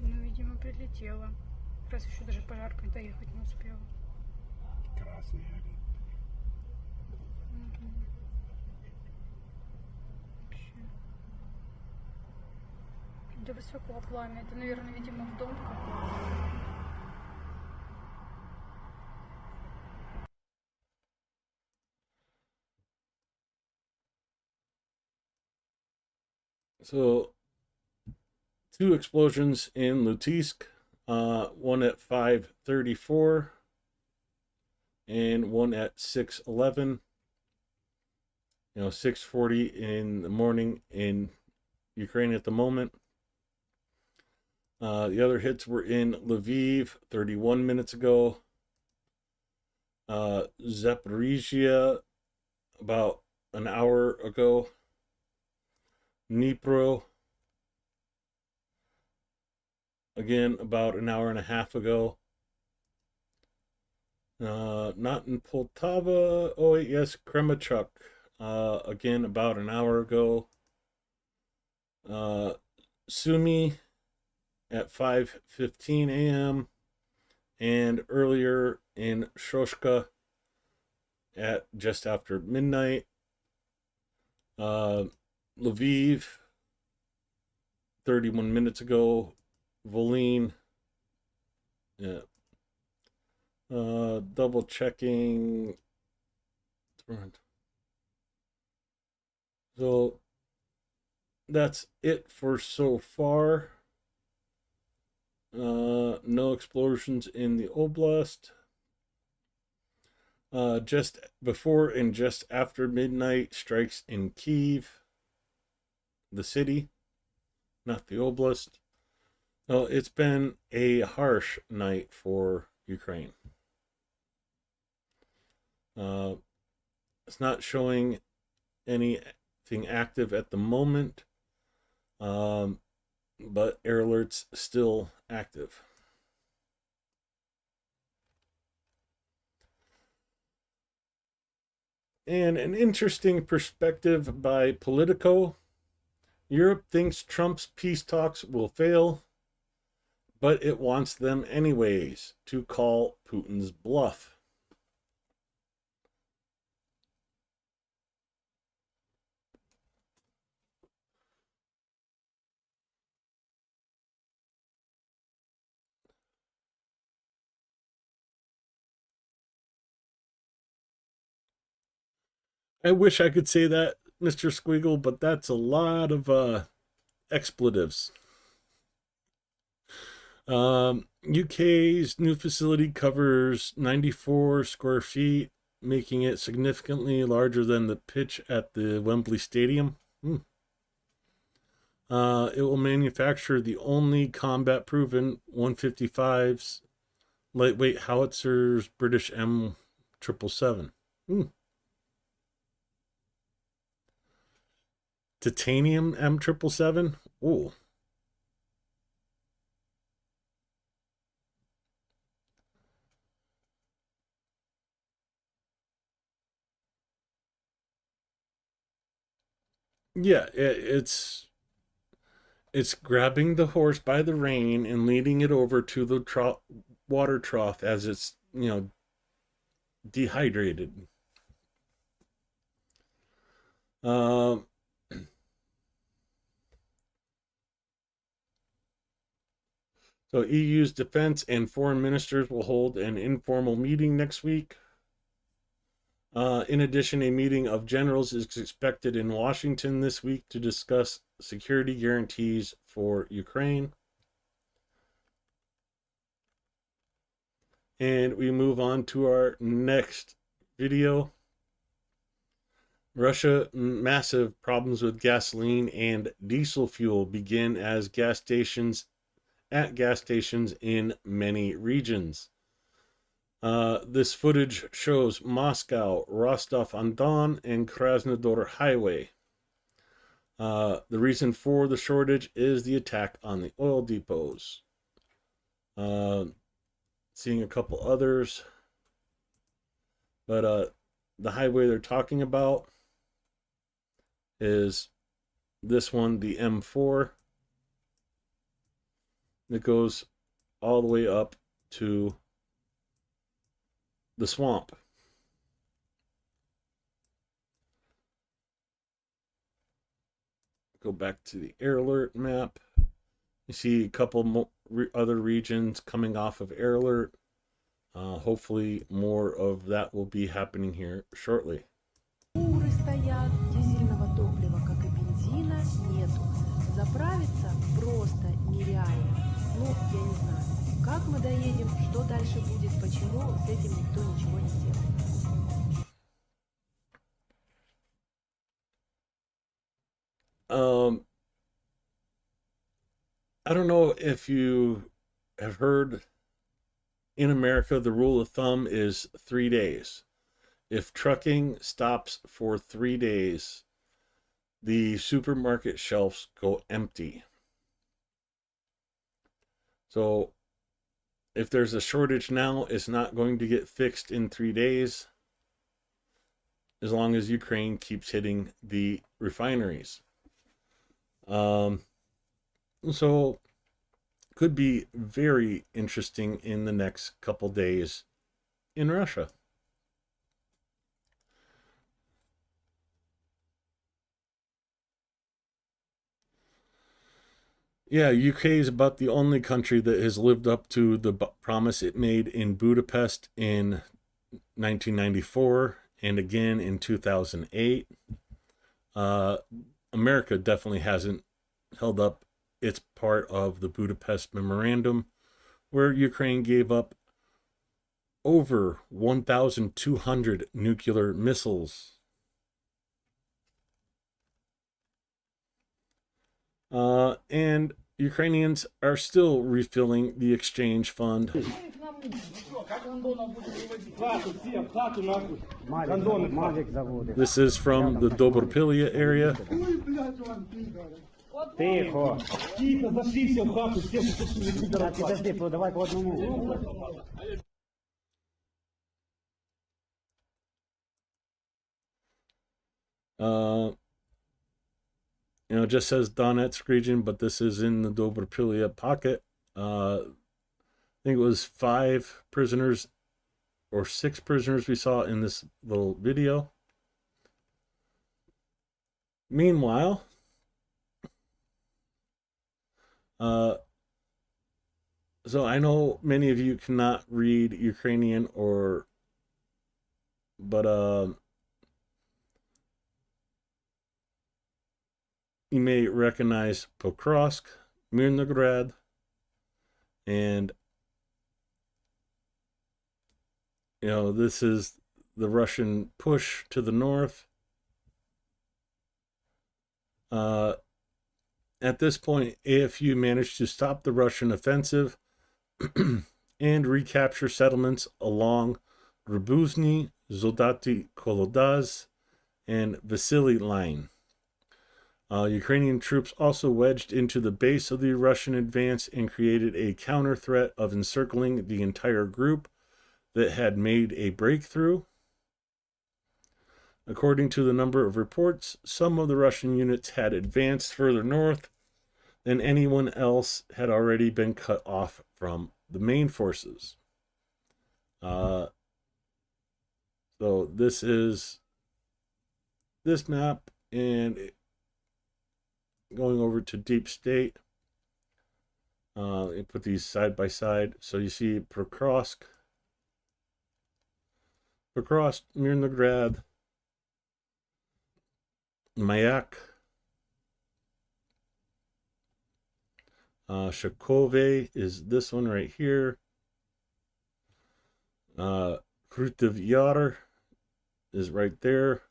S6: Ну, видимо, прилетела. Раз еще даже пожаркой доехать не успела.
S7: Красный горит.
S6: Вообще. До высокого пламя. Это, наверное, видимо, в дом какой-то.
S2: So, 2 explosions in Lutisk, one at 5:34 and one at 6:11. 6:40 in the morning in Ukraine at the moment. The other hits were in Lviv 31 minutes ago. Zaporizhia about an hour ago. Dnipro again about an hour and a half ago. Not in Poltava. Oh wait, yes, Kremachuk. Again about an hour ago. Sumy at 5:15 a.m. and earlier in Shoshka at just after midnight. Lviv 31 minutes ago. Volyn. Yeah. Double checking. So that's it for so far. No explosions in the oblast. Just before and just after midnight, strikes in Kyiv, the city, not the oblast. Well, it's been a harsh night for Ukraine. It's not showing anything active at the moment, but air alerts still active. And an interesting perspective by Politico. Europe thinks Trump's peace talks will fail, but it wants them anyways to call Putin's bluff. I wish I could say that, Mr. Squiggle, but that's a lot of expletives. UK's new facility covers 94 square feet, making it significantly larger than the pitch at the Wembley Stadium. It will manufacture the only combat-proven 155s, lightweight howitzers, British M777. Titanium M777? Ooh. Yeah, it's grabbing the horse by the rein and leading it over to the water trough as it's, dehydrated. So EU's defense and foreign ministers will hold an informal meeting next week. In addition, a meeting of generals is expected in Washington this week to discuss security guarantees for Ukraine. And we move on to our next video. Russia, massive problems with gasoline and diesel fuel begin as gas stations in many regions. This footage shows Moscow, Rostov-on-Don, and Krasnodar Highway. The reason for the shortage is the attack on the oil depots. Seeing a couple others, but the highway they're talking about is this one, the M4, that goes all the way up to the swamp. Go back to the air alert map. You see a couple other regions coming off of air alert. Hopefully more of that will be happening here shortly.
S8: Фуры стоят, дизельного топлива, как и бензина, нету. Заправиться просто нереально. Ну, я не знаю, как мы доедем, что дальше будет, почему с этим никто ничего не делает.
S2: I don't know if you have heard, in America, the rule of thumb is 3 days. If trucking stops for 3 days, the supermarket shelves go empty. So if there's a shortage now, it's not going to get fixed in 3 days, as long as Ukraine keeps hitting the refineries. So could be very interesting in the next couple days in Russia. Yeah, UK is about the only country that has lived up to the promise it made in Budapest in 1994 and again in 2008. America definitely hasn't held up its part of the Budapest Memorandum, where Ukraine gave up over 1,200 nuclear missiles. And Ukrainians are still refilling the exchange fund. This is from the Dobropilya area.
S9: Тихо. Тихо, зашився в хату, подожди, давай по одному.
S2: It just says Donetsk region, but this is in the Dobropilya pocket. I think it was 5 prisoners or 6 prisoners we saw in this little video. Meanwhile, so I know many of you cannot read Ukrainian but you may recognize Pokrovsk, Mirnograd, and this is the Russian push to the north. At this point, if you manage to stop the Russian offensive and recapture settlements along Rubuzny, Zoldaty Kolodaz, and Vasily line. Ukrainian troops also wedged into the base of the Russian advance and created a counter threat of encircling the entire group that had made a breakthrough. According to the number of reports, some of the Russian units had advanced further north than anyone else, had already been cut off from the main forces. So this is this map, and going over to deep state, and put these side by side. So you see Pokrovsk, Mirnograd, Mayak, Shakove is this one right here. Krutiv Yar is right there.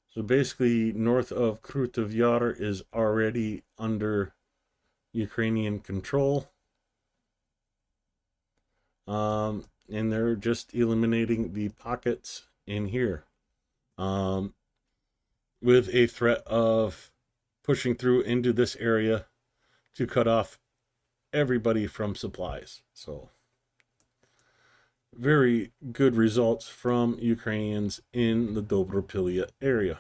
S2: So basically, north of Krutiv Yar is already under Ukrainian control. And they're just eliminating the pockets in here. With a threat of pushing through into this area to cut off everybody from supplies. So very good results from Ukrainians in the Dobropilya area.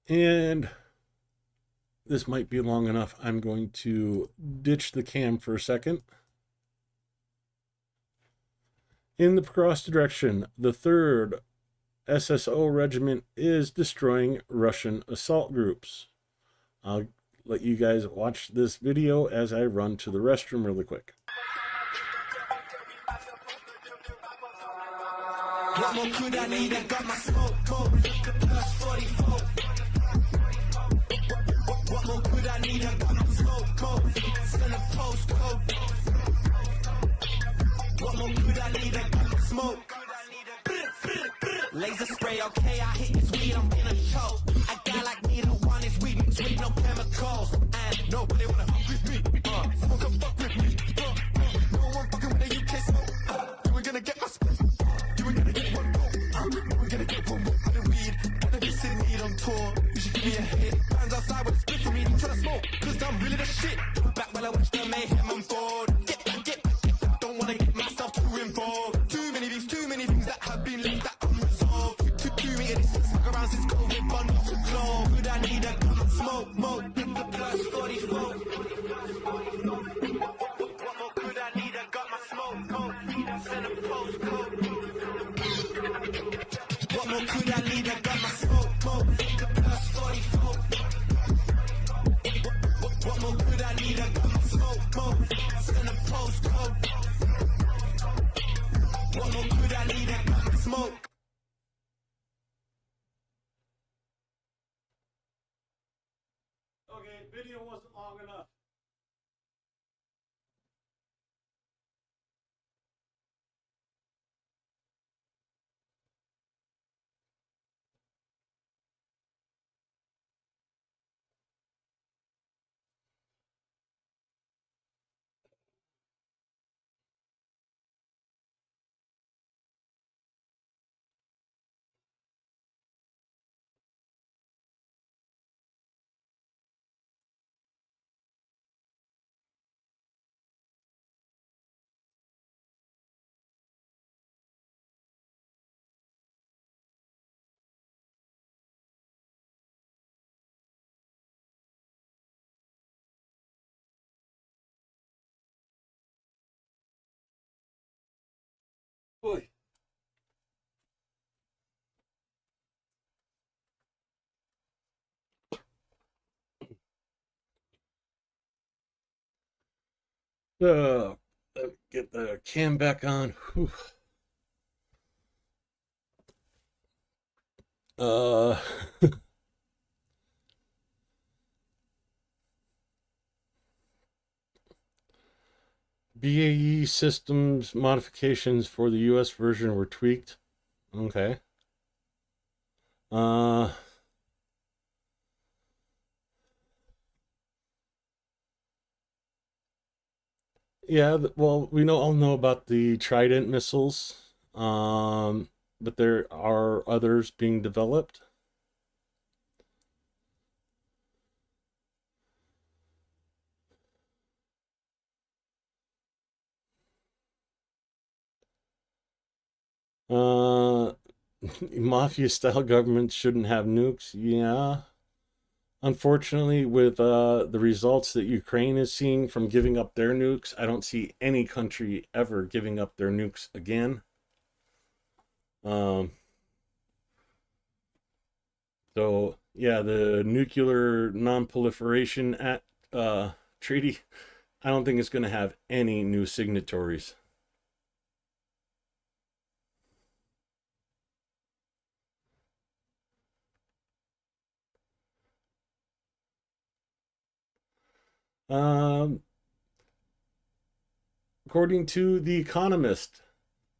S2: And this might be long enough. I'm going to ditch the cam for a second. In the cross direction, the 3rd SSO Regiment is destroying Russian assault groups. I'll let you guys watch this video as I run to the restroom really quick.
S10: What more could I need? I got my smoke mode. Plus 44. What more could I need? I got my smoke mode. Send a postcode. What more could I need? I got my smoke. Laser spray, okay, I hit this weed, I'm in a choke. A guy like me, the one is weed mixed with no chemicals. And nobody wanna fuck with me. Someone come fuck with me. No one fucking with the UK smoke. You ain't gonna get my split. You ain't gonna get one more. You ain't gonna get one more. I the weed, gotta be sitting weed on tour. You should give me a hit. Fans outside with a split for me, trying to smoke. Cause I'm really the shit. Back when I watched the mayhem unfold. Get back, get back, get back. Don't wanna get myself too involved. Too many beefs, too many things that have been left that unresolved. Too many of this stuck around since COVID, but not for long. Could I need a gun of smoke, mode, plus 44. What more could I need? I got my smoke code. Send a postcode. What more could I need? I got my smoke mode. Plus 44. What more could I need? I got my smoke mode. Send a postcode. What more could I need? I got my smoke.
S2: Okay, video wasn't long enough. Boy. Get the cam back on. Whew. Uh, BAE systems modifications for the US version were tweaked. Okay. Yeah, well, we all know about the Trident missiles. But there are others being developed. Mafia style governments shouldn't have nukes. Yeah. Unfortunately, with the results that Ukraine is seeing from giving up their nukes, I don't see any country ever giving up their nukes again. So yeah, the nuclear non-proliferation treaty, I don't think it's going to have any new signatories. According to The Economist,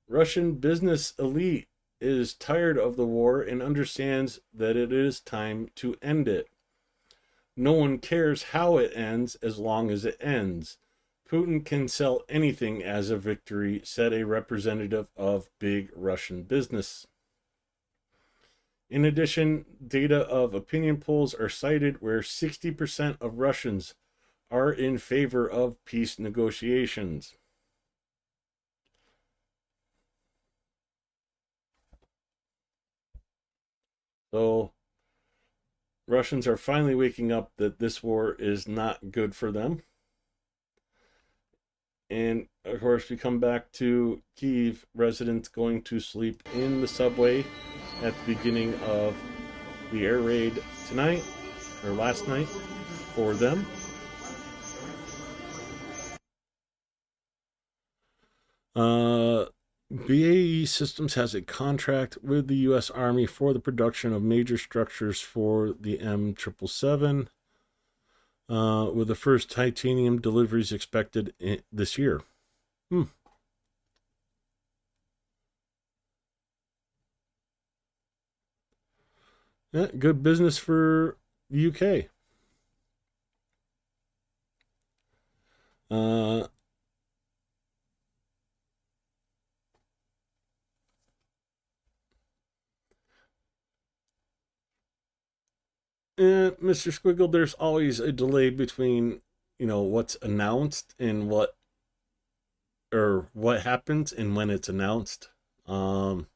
S2: Russian business elite is tired of the war and understands that it is time to end it. No one cares how it ends as long as it ends. Putin can sell anything as a victory, said a representative of big Russian business. In addition, data of opinion polls are cited where 60% of Russians are in favor of peace negotiations. So Russians are finally waking up that this war is not good for them. And of course, we come back to Kyiv residents going to sleep in the subway at the beginning of the air raid tonight, or last night, for them. BAE Systems has a contract with the U.S. Army for the production of major structures for the M777, with the first titanium deliveries expected this year. Yeah, good business for the UK. Mr. Squiggle, there's always a delay between, what's announced and what happens and when it's announced. So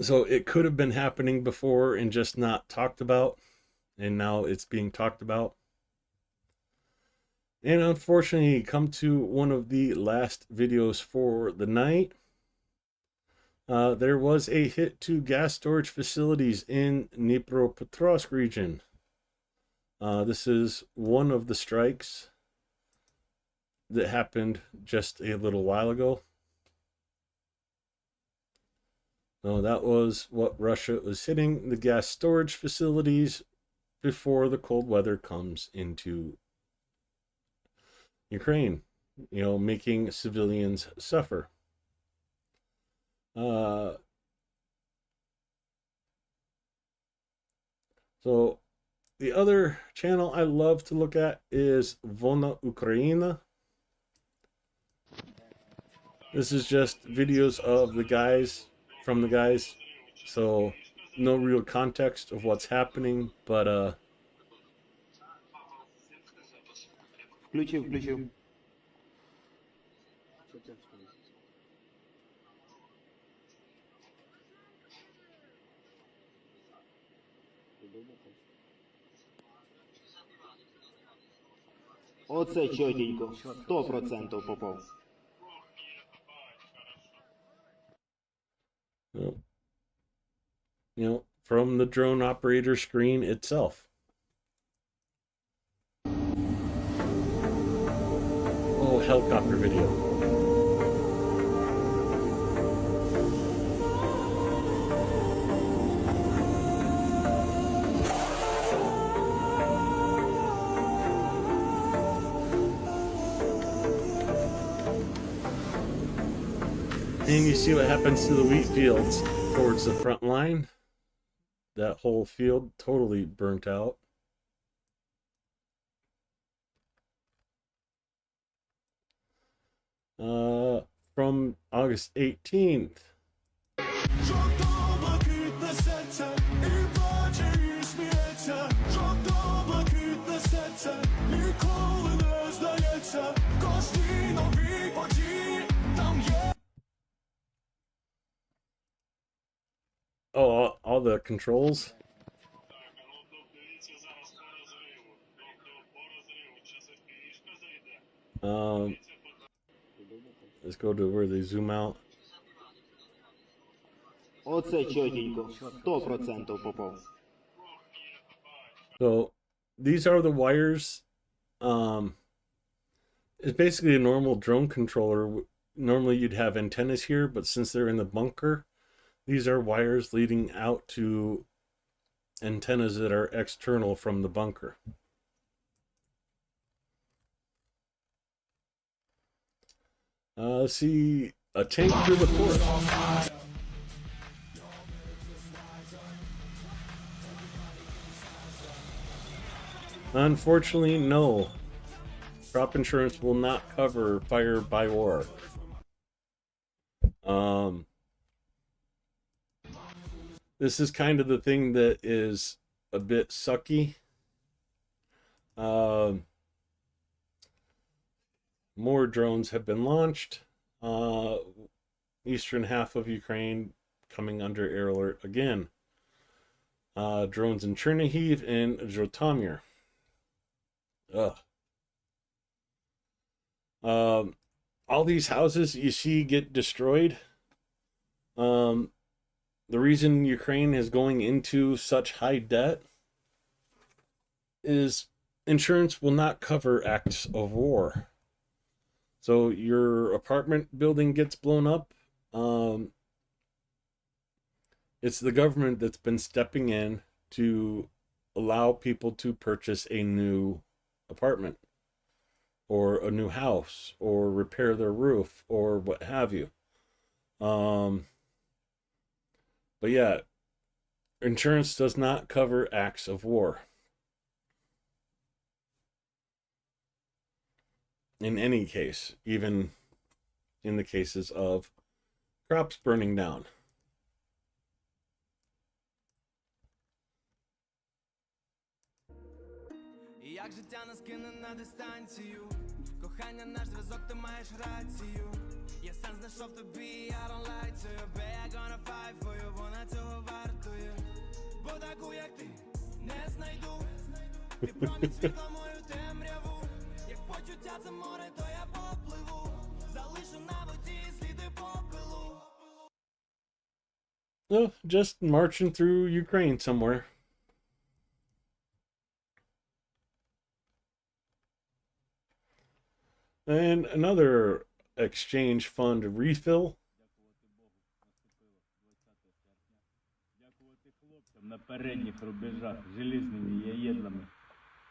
S2: it could have been happening before and just not talked about, and now it's being talked about. And unfortunately, come to one of the last videos for the night. There was a hit to gas storage facilities in Dnipropetrovsk region. This is one of the strikes that happened just a little while ago. So that was what Russia was hitting the gas storage facilities before the cold weather comes into Ukraine, making civilians suffer. So the other channel I love to look at is Volna Ukraina. This is just videos of the guys, from the guys, so no real context of what's happening, but
S9: Включив. Оце чотенько, 100% попав.
S2: From the drone operator screen itself. Oh, helicopter video. And you see what happens to the wheat fields towards the front line. That whole field totally burnt out. From August 18th. Oh, all the controls. Let's go to where they zoom out.
S9: Оце чотенько, 100% попав.
S2: So these are the wires. It's basically a normal drone controller. Normally you'd have antennas here, but since they're in the bunker, these are wires leading out to antennas that are external from the bunker. Let's see, a tank through the port. Unfortunately, no. Crop insurance will not cover fire by war. This is kind of the thing that is a bit sucky. More drones have been launched. Eastern half of Ukraine coming under air alert again. Drones in Chernihiv and Zhytomyr. Ugh. All these houses you see get destroyed. The reason Ukraine is going into such high debt is insurance will not cover acts of war. So your apartment building gets blown up. It's the government that's been stepping in to allow people to purchase a new apartment or a new house or repair their roof or what have you. But yeah, insurance does not cover acts of war. In any case, even in the cases of crops burning down.
S10: Як життя нас кине на дистанцію, кохання наш зв'язок, ти маєш рацію. Я сам знайшов тобі, I don't lie to you, babe, I gonna fight for you, вона цього вартує. Бо таку, як ти, не знайду. Ти промінь світла мою темряву. Як почуття це море, то я попливу. Залишу на воді сліди попелу.
S2: Oh, just marching through Ukraine somewhere. And another exchange fund refill.
S11: На передніх рубежах железними яєдлами.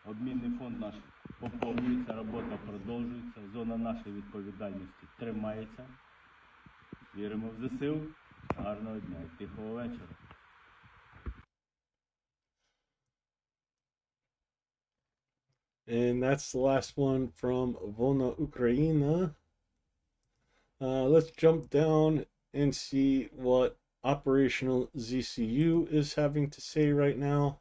S11: Обмінний фонд наш поповнюється, робота продовжується, зона нашої відповідальності тримається. Віримо в ЗСУ. Гарного дня і тихого вечора.
S2: And that's the last one from Volna Ukraina. Let's jump down and see what operational ZCU is having to say right now.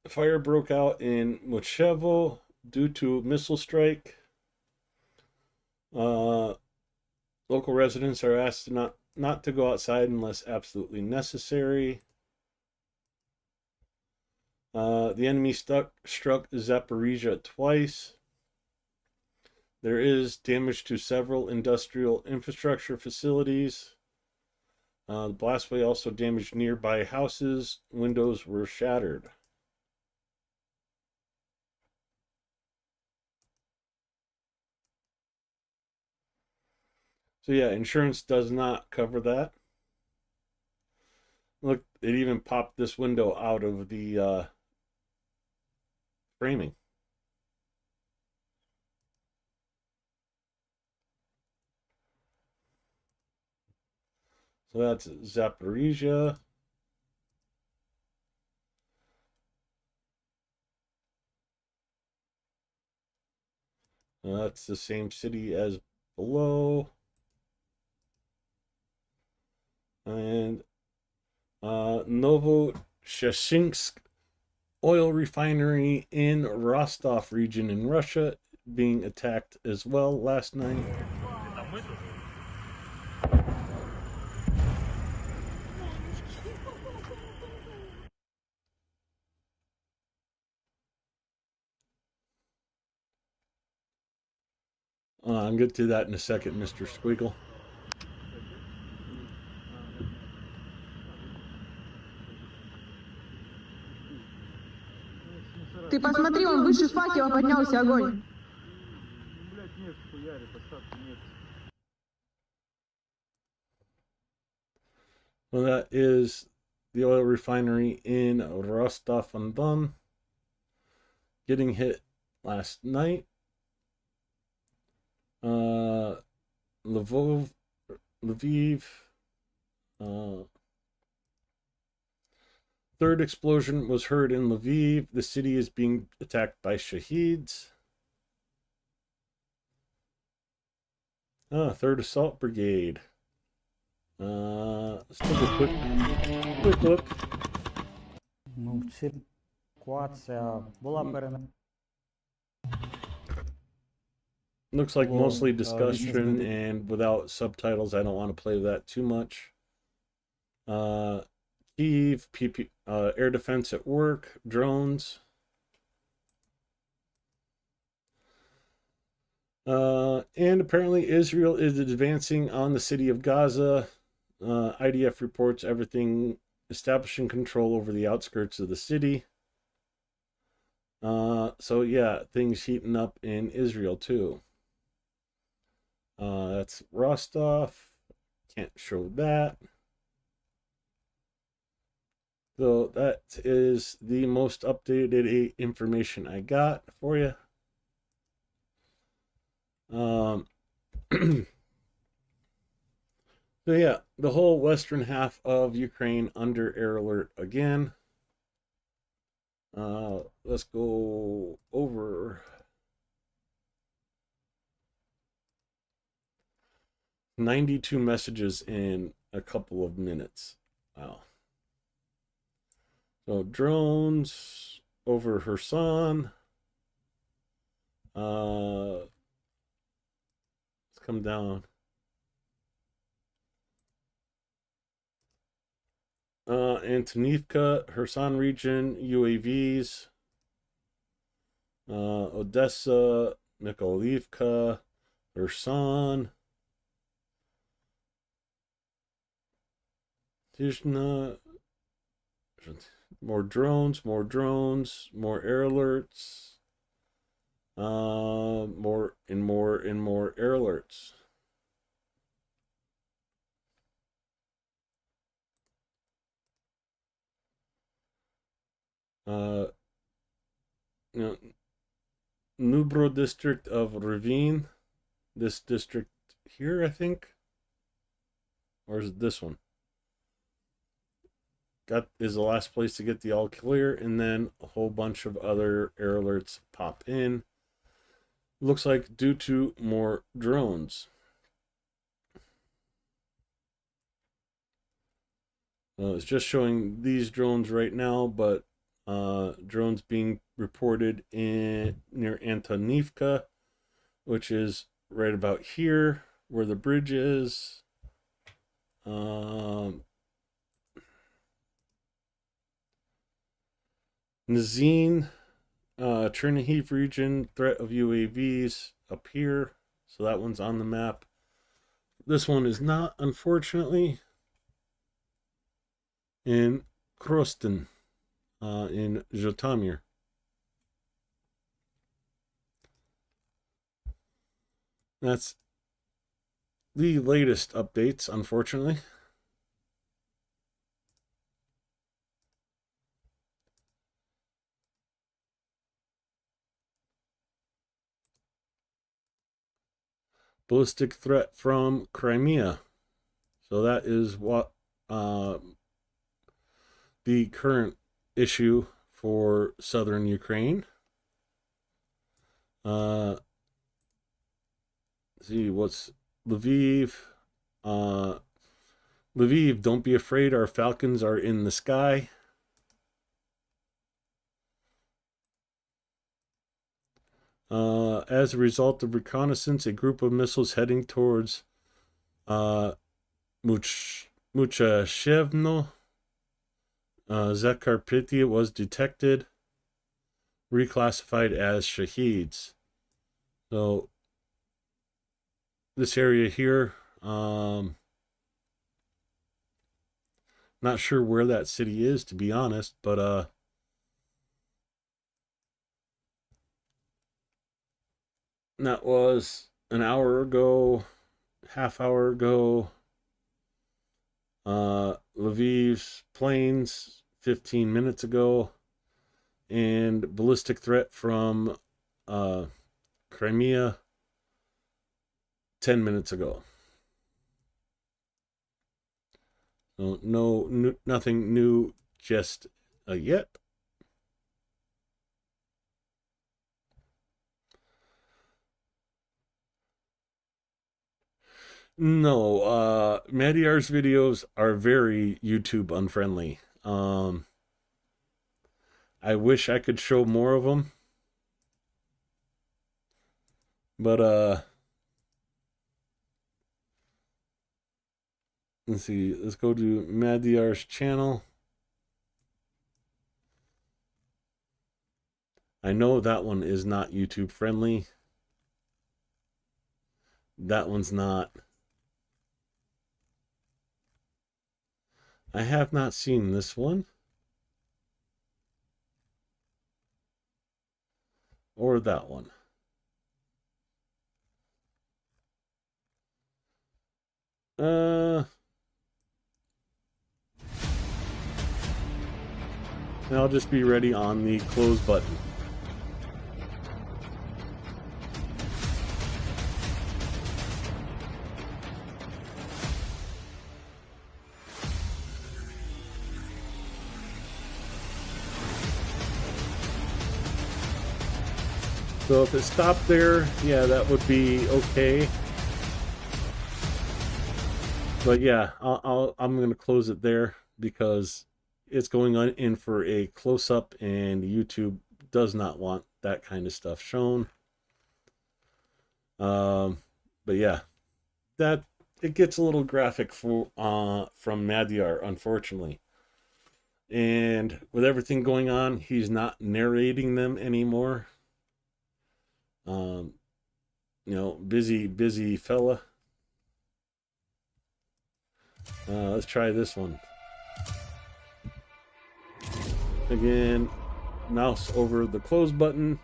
S2: Fire broke out in Mochevo due to missile strike. Local residents are asked not to go outside unless absolutely necessary. The enemy struck Zaporizhia twice. There is damage to several industrial infrastructure facilities. The blast wave also damaged nearby houses. Windows were shattered. So yeah, insurance does not cover that. Look, it even popped this window out of the framing. So that's Zaporizhia. That's the same city as below. And Novochechnysk oil refinery in Rostov region in Russia being attacked as well last night. I'll get to that in a second, Mr. Squiggle.
S12: Ты посмотри, он выше факела поднялся огонь.
S2: Well, that is the oil refinery in Rostov-on-Don getting hit last night. Lviv. Third explosion was heard in Lviv. The city is being attacked by Shaheeds. 3rd Assault Brigade. Let's take a quick look.
S9: Ну, ситуація була
S2: Looks like
S9: Hello,
S2: mostly
S9: this
S2: discussion,
S9: is-
S2: and without subtitles, I don't want to play that too much. Kyiv, air defense at work, drones. And apparently Israel is advancing on the city of Gaza. IDF reports everything establishing control over the outskirts of the city. So yeah, things heating up in Israel too. That's Rostov. Can't show that. So that is the most updated information I got for you. So yeah, the whole western half of Ukraine under air alert again. Let's go over 92 messages in a couple of minutes. Wow. So drones over Kherson. Let's come down. Antonivka, Kherson region, UAVs. Odessa, Mykolivka, Kherson. Tizhna. More drones, more air alerts. More air alerts. Nubro district of Ravine. This district here, I think. Or is it this one? Is the last place to get the all clear, and then a whole bunch of other air alerts pop in. Looks like due to more drones. It's just showing these drones right now, but drones being reported in near Antonivka, which is right about here where the bridge is. Nazin, Chernihiv region, threat of UAVs up here. So that one's on the map. This one is not, unfortunately. In Krostin, in Zhytomyr. That's the latest updates, unfortunately. Ballistic threat from Crimea. So that is what the current issue for southern Ukraine. See what's Lviv. Lviv, don't be afraid, our Falcons are in the sky. As a result of reconnaissance, a group of missiles heading towards Muchashevno, Zakarpattia was detected, reclassified as Shaheeds. So this area here, not sure where that city is, to be honest, but that was an hour ago, half hour ago. Lviv's planes 15 minutes ago, and ballistic threat from Crimea 10 minutes ago. So nothing new just yet. No, Madiar's videos are very YouTube unfriendly. I wish I could show more of them. But, let's see. Let's go to Madiar's channel. I know that one is not YouTube friendly. That one's not. I have not seen this one. Or that one. And I'll just be ready on the close button. So if it stopped there, yeah, that would be okay. But yeah, I'm going to close it there because it's going on in for a close-up and YouTube does not want that kind of stuff shown. But yeah, that it gets a little graphic for from Madiar, unfortunately. And with everything going on, he's not narrating them anymore. You know, busy fella. Let's try this one. Again, mouse over the close button.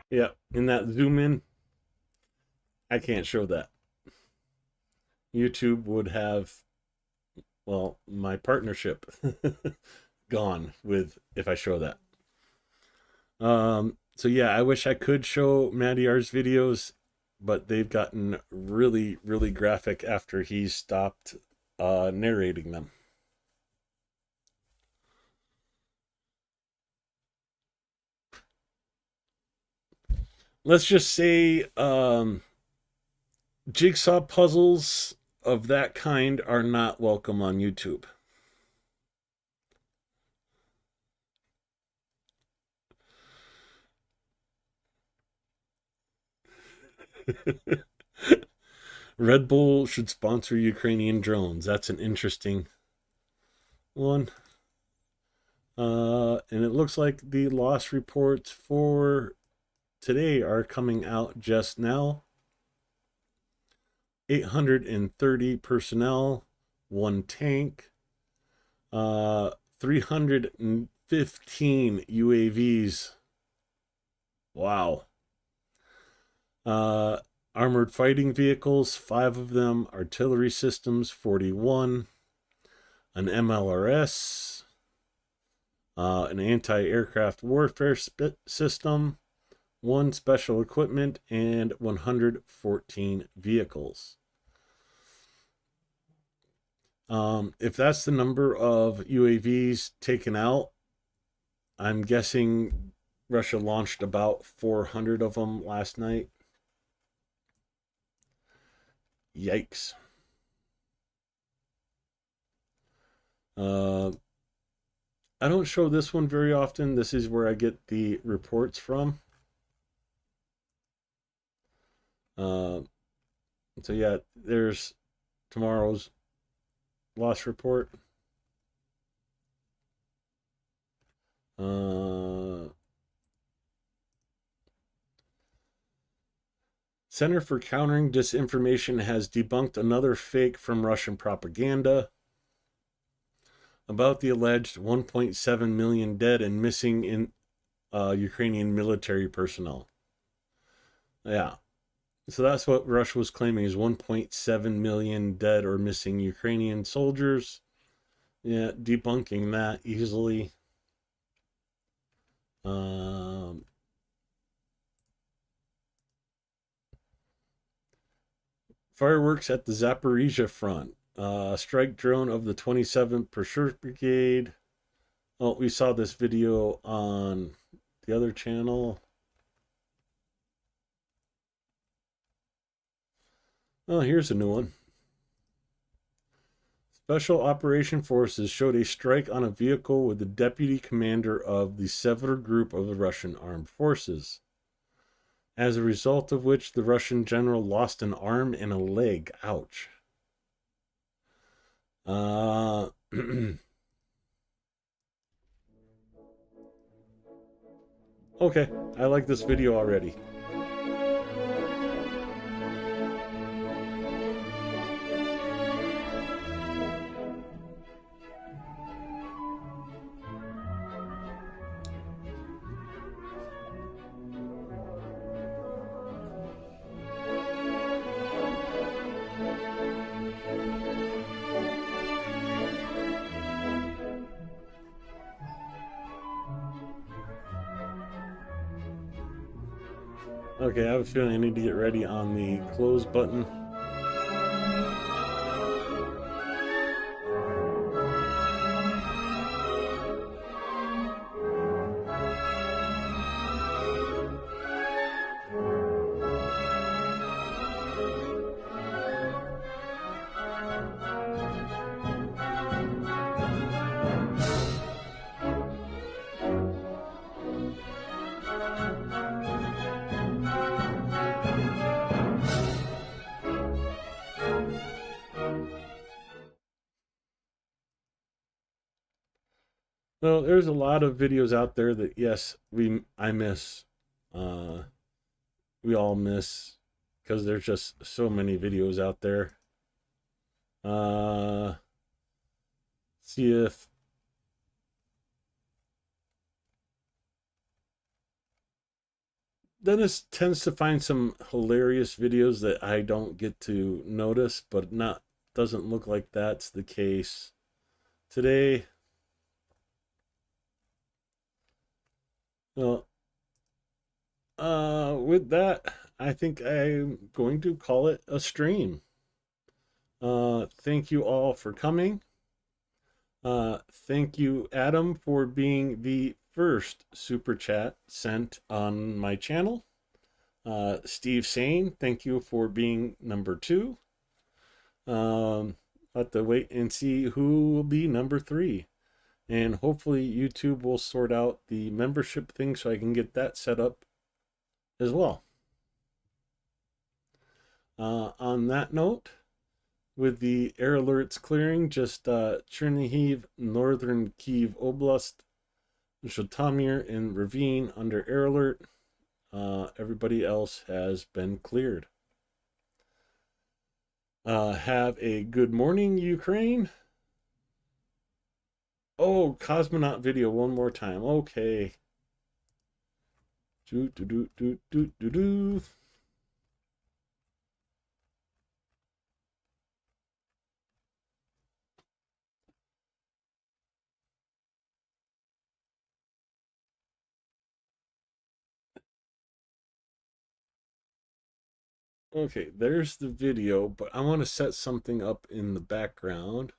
S2: Yeah, in that zoom in, I can't show that. YouTube would have, well, my partnership gone with if I show that. So yeah, I wish I could show Madiar's videos, but they've gotten really graphic after he stopped narrating them. Let's just say jigsaw puzzles of that kind are not welcome on YouTube. Red Bull should sponsor Ukrainian drones. That's an interesting one. And it looks like the loss reports for today are coming out just now. 830 personnel, 1 tank, 315 UAVs. Wow. Armored fighting vehicles, 5 of them. Artillery systems, 41. An MLRS. An anti-aircraft warfare system. 1 special equipment, and 114 vehicles. If that's the number of UAVs taken out, I'm guessing Russia launched about 400 of them last night. Yikes. I don't show this one very often. This is where I get the reports from. So yeah, there's tomorrow's loss report. Center for Countering Disinformation has debunked another fake from Russian propaganda about the alleged 1.7 million dead and missing in Ukrainian military personnel. Yeah. So that's what Russia was claiming is 1.7 million dead or missing Ukrainian soldiers. Yeah, debunking that easily. Fireworks at the Zaporizhia front. Strike drone of the 27th Pursuit Brigade. Oh, we saw this video on the other channel. Oh, here's a new one. Special Operation Forces showed a strike on a vehicle with the deputy commander of the Sever group of the Russian armed forces, as a result of which the Russian general lost an arm and a leg. Ouch. Okay, I like this video already. Okay, I have a feeling I need to get ready on the close button. Well, there's a lot of videos out there that, yes, I miss. We all miss, because there's just so many videos out there. See if Dennis tends to find some hilarious videos that I don't get to notice, but doesn't look like that's the case today. Well, with that, I think I'm going to call it a stream. Thank you all for coming. Thank you, Adam, for being the first super chat sent on my channel. Steve Sane, thank you for being number 2. I'll have to wait and see who will be number 3. And hopefully YouTube will sort out the membership thing so I can get that set up as well. On that note, with the air alerts clearing, just Chernihiv, Northern Kyiv Oblast, Zhytomyr, and Ravine under air alert. Everybody else has been cleared. Have a good morning, Ukraine. Oh, cosmonaut video one more time. Okay. Do do do do do do do. Okay, there's the video, but I want to set something up in the background.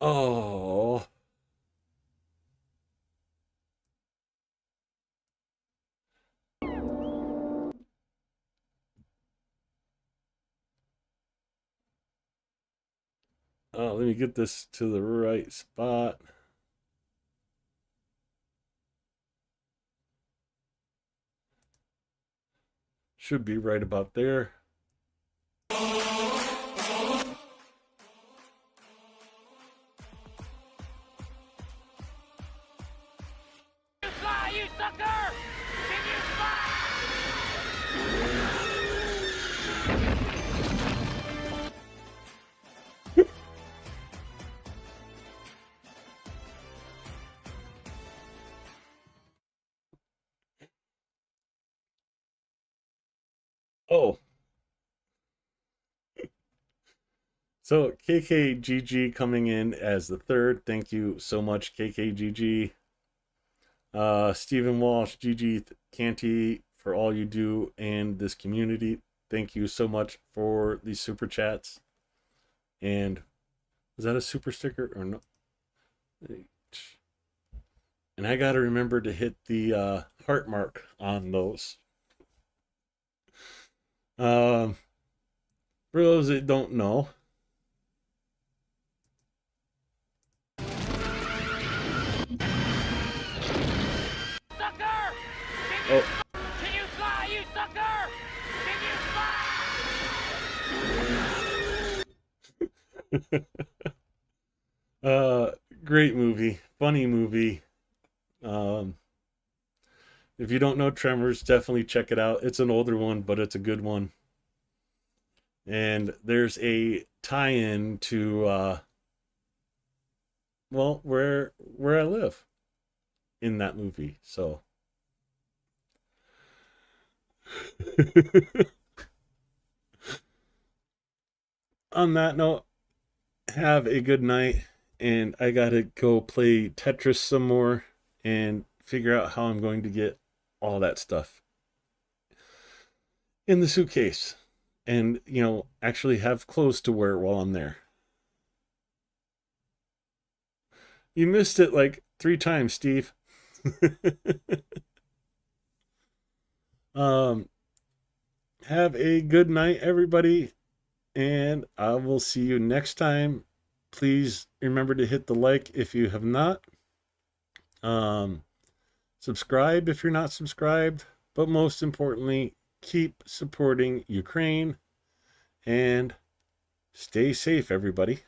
S2: Oh. Let me get this to the right spot. Should be right about there.
S3: Fly, you sucker! Can you fly?
S2: Oh, so KKGG coming in as the third. Thank you so much, KKGG. Stephen Walsh, GG Canty, for all you do in this community. Thank you so much for these super chats. And is that a super sticker or no? And I got to remember to hit the heart mark on those. For those that don't know,
S3: Sucker!
S2: oh,
S3: Can you fly, you sucker? Can you fly?
S2: great movie, funny movie. If you don't know Tremors, definitely check it out. It's an older one, but it's a good one. And there's a tie-in to well, where I live in that movie. So on that note, have a good night, and I gotta go play Tetris some more and figure out how I'm going to get all that stuff in the suitcase, and actually have clothes to wear while I'm there. You missed it like 3 times, Steve. Have a good night, everybody, and I will see you next time. Please remember to hit the like if you have not. Subscribe if you're not subscribed, but most importantly, keep supporting Ukraine and stay safe, everybody.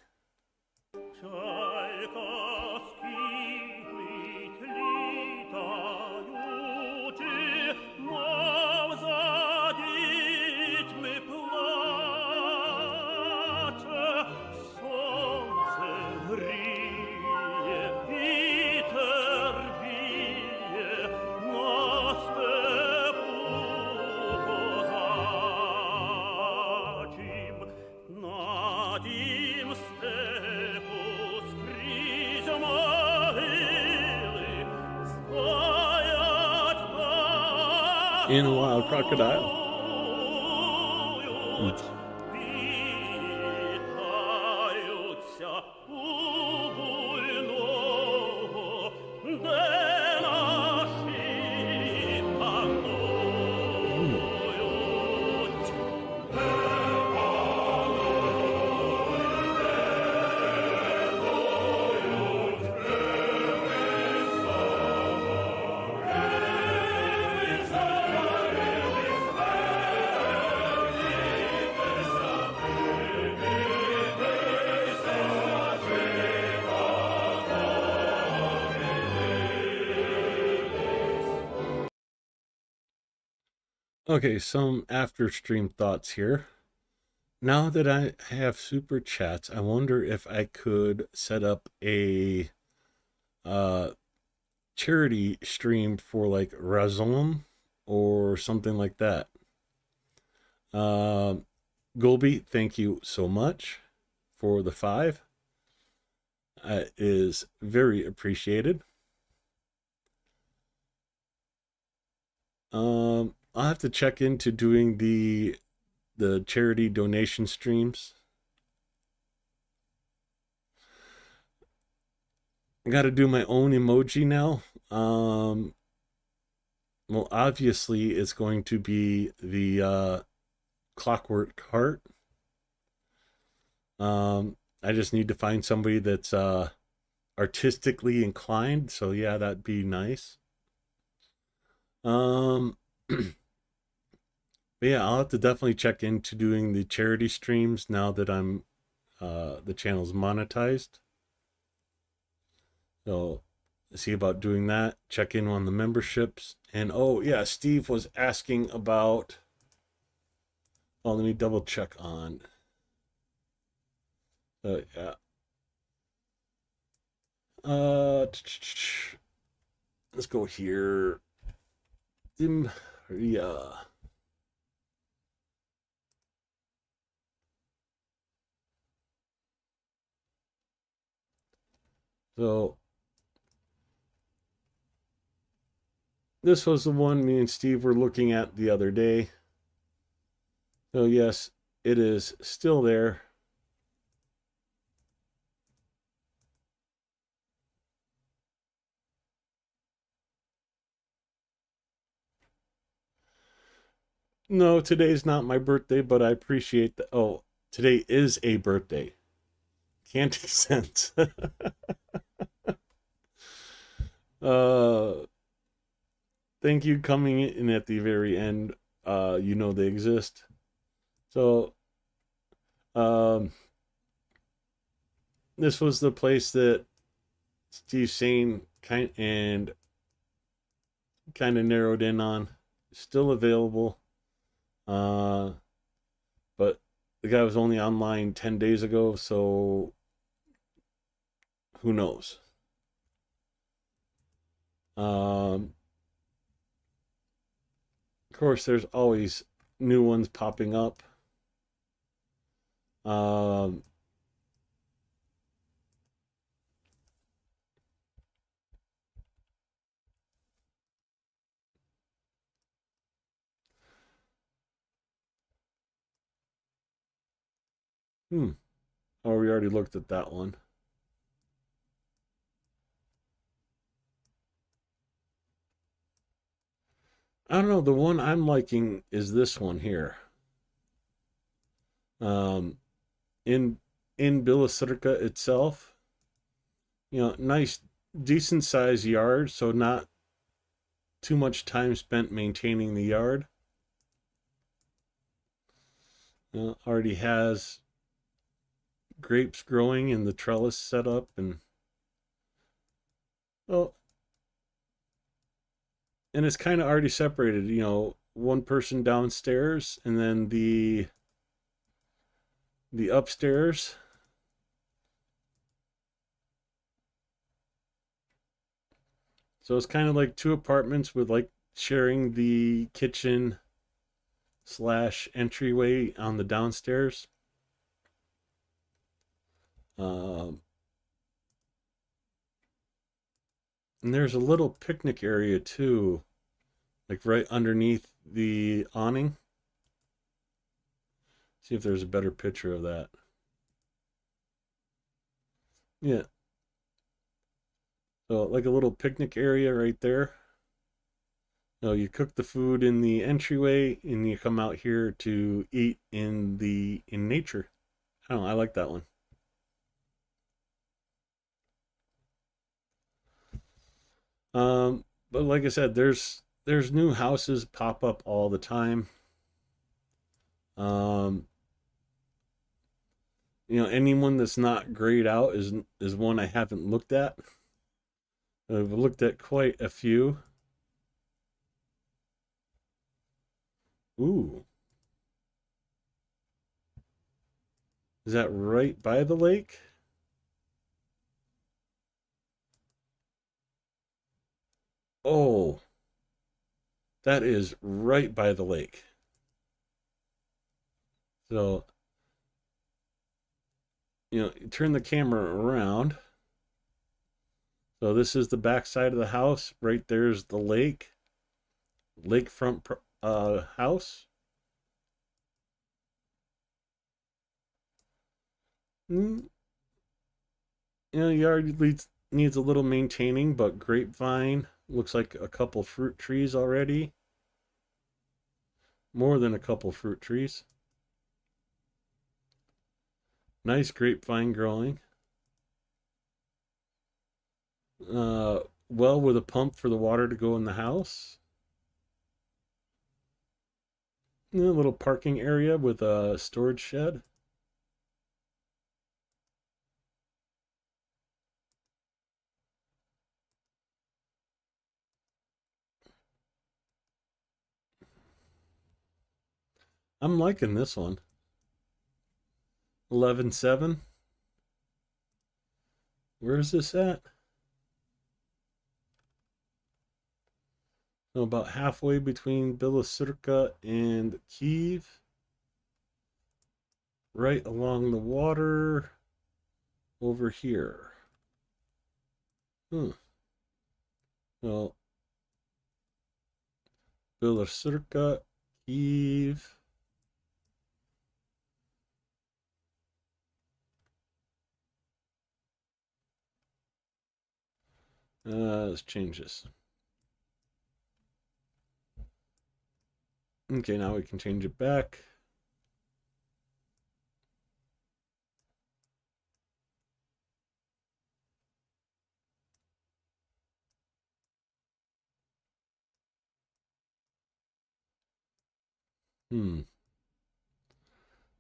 S2: In a wild crocodile. Okay, some after stream thoughts here. Now that I have super chats, I wonder if I could set up a charity stream for like Razon or something like that. Golby, thank you so much for the 5. It is very appreciated. I'll have to check into doing the charity donation streams. I got to do my own emoji now. Well, obviously it's going to be the clockwork heart. I just need to find somebody that's artistically inclined. So yeah, that'd be nice. But yeah, I'll have to definitely check into doing the charity streams now that I'm the channel's monetized. So see about doing that. Check in on the memberships. And oh yeah, Steve was asking about. Oh, let me double check on. Yeah. Let's go here. Yeah. So this was the one me and Steve were looking at the other day. So yes, it is still there. No, today's not my birthday, but I appreciate the. Oh, today is a birthday. Candy cents. Thank you coming in at the very end. You know they exist. So, this was the place that Steve Sane kind of narrowed in on. Still available. But the guy was only online 10 days ago, so who knows? Of course, there's always new ones popping up. Oh, we already looked at that one. I don't know. The one I'm liking is this one here. In Bilasirka itself, nice, decent sized yard, so not too much time spent maintaining the yard. Already has grapes growing and the trellis set up, and and it's kind of already separated. One person downstairs and then the upstairs. So it's kind of like two apartments with like sharing the kitchen / entryway on the downstairs. And there's a little picnic area too, like right underneath the awning. See if there's a better picture of that. Yeah. So like a little picnic area right there. You cook the food in the entryway and you come out here to eat in nature. I don't know, I like that one. But like I said, there's new houses pop up all the time. Anyone that's not grayed out is one I haven't looked at. I've looked at quite a few. Ooh. Is that right by the lake? Oh, that is right by the lake. So, you turn the camera around. So this is the back side of the house. Right there's the lake. Lakefront house. Yard needs a little maintaining, but grapevine. Looks like a couple fruit trees already. More than a couple fruit trees. Nice grapevine growing. Well with a pump for the water to go in the house. A little parking area with a storage shed. I'm liking this one. 11.7. Where is this at? So about halfway between Bilasirka and Kiev. Right along the water over here. Well, Billercirca, Kiev. Let's change this. Okay, now we can change it back.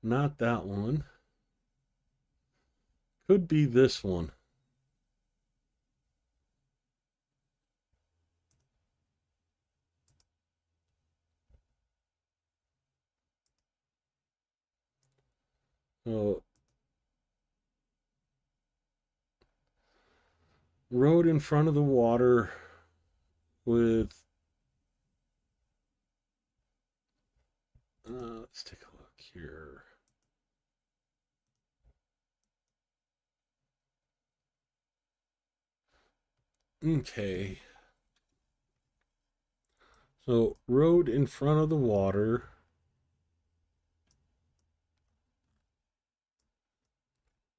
S2: Not that one. Could be this one. So, road in front of the water with let's take a look here. Okay. So, road in front of the water.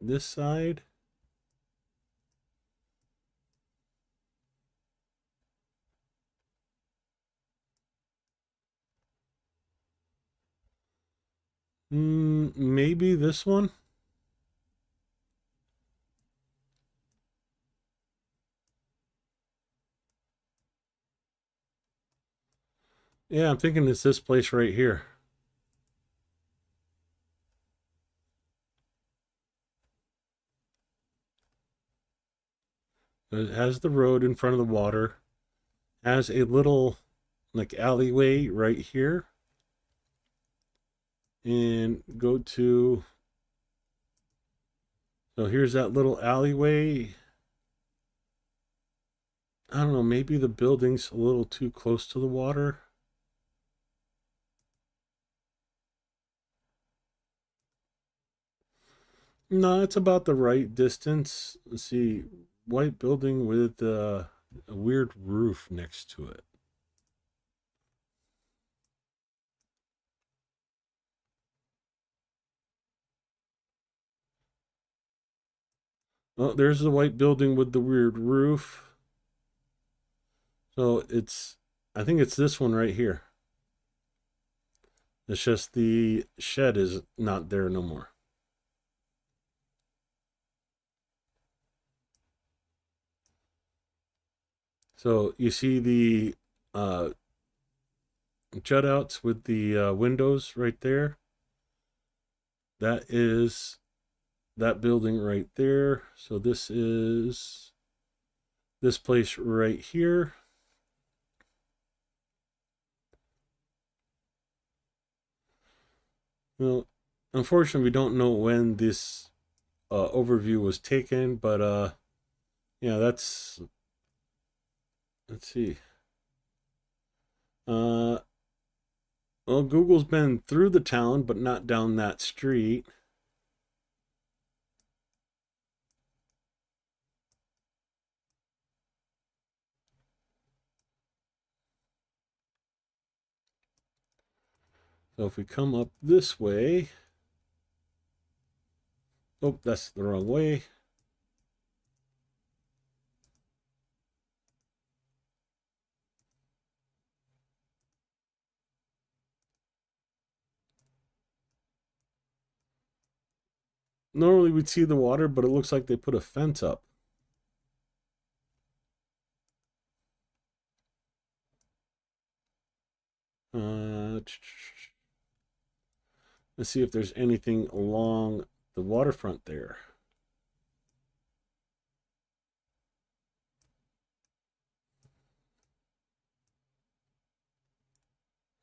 S2: This side. Maybe this one. Yeah, I'm thinking it's this place right here. It has the road in front of the water. Has a little like alleyway right here. And go to, so here's that little alleyway. I don't know, maybe the building's a little too close to the water. No, it's about the right distance. Let's see, white building with a weird roof next to it. Oh, there's the white building with the weird roof. So it's, I think it's this one right here. It's just the shed is not there no more. So you see the jut outs with the windows right there. That is that building right there. So this is this place right here. Well, unfortunately, we don't know when this overview was taken, but yeah, that's, let's see. Well, Google's been through the town, but not down that street. So if we come up this way, oh, that's the wrong way. Normally we'd see the water, but it looks like they put a fence up. Let's see if there's anything along the waterfront there.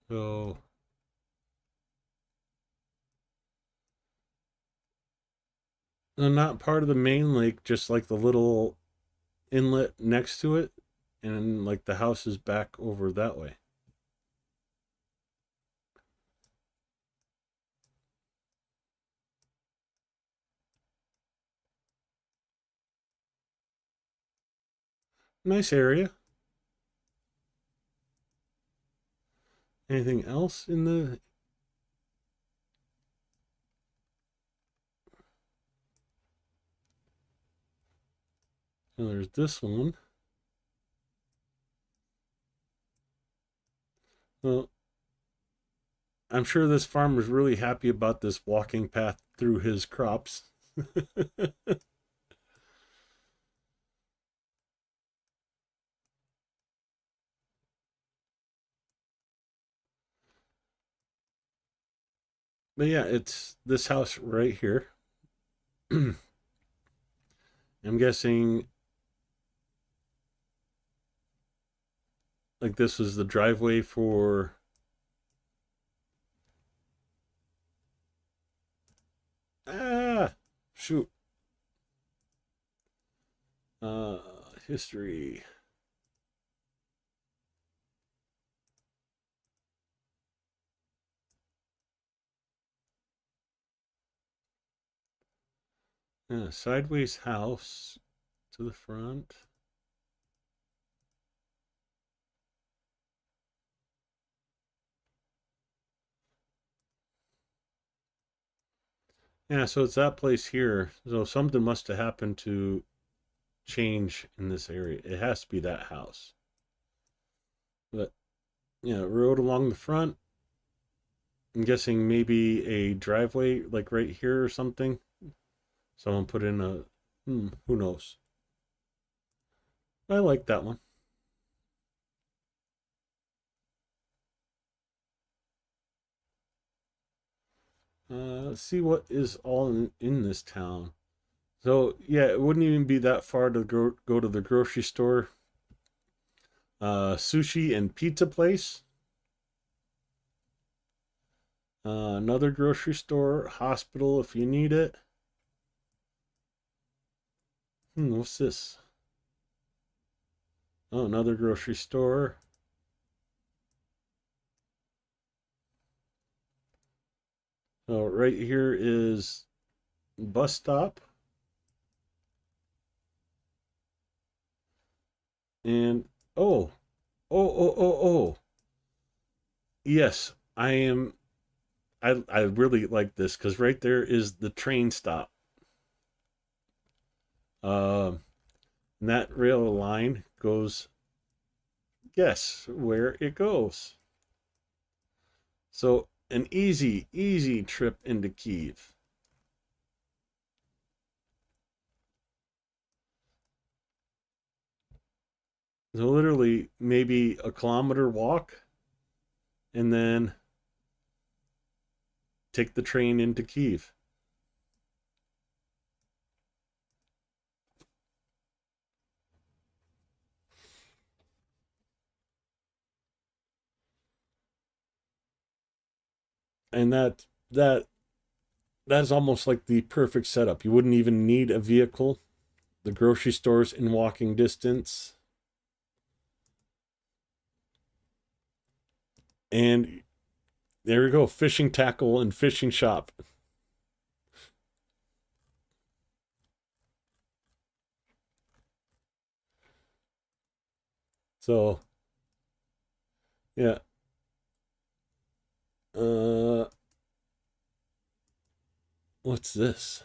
S2: So they're not part of the main lake, just like the little inlet next to it, and like the house is back over that way. Nice area. Anything else in the... Oh, there's this one. Well, I'm sure this farmer's really happy about this walking path through his crops. But yeah, it's this house right here. I'm guessing like this was the driveway for... Ah, shoot. History. Yeah, sideways house to the front. Yeah, so it's that place here. So something must have happened to change in this area. It has to be that house. But yeah, road along the front. I'm guessing maybe a driveway like right here or something. Someone put in a who knows. I like that one. Let's see what is all in this town. So yeah, it wouldn't even be that far to go to the grocery store. Sushi and pizza place. Another grocery store, hospital if you need it. What's this? Oh, another grocery store. So right here is bus stop. And oh. Yes, I really like this because right there is the train stop. And that rail line goes, guess where it goes. So an easy trip into Kyiv. So literally maybe a kilometer walk and then take the train into Kyiv. And that's almost like the perfect setup. You wouldn't even need a vehicle. The grocery store's in walking distance. And there we go, fishing tackle and fishing shop. So, yeah. What's this?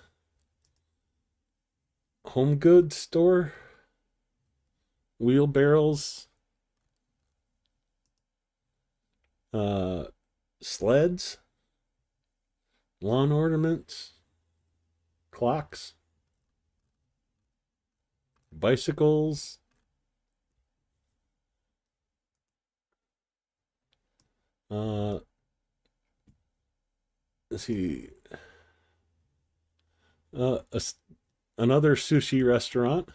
S2: Home goods store? Wheelbarrows? Sleds? Lawn ornaments? Clocks? Bicycles? Let's see. Another sushi restaurant.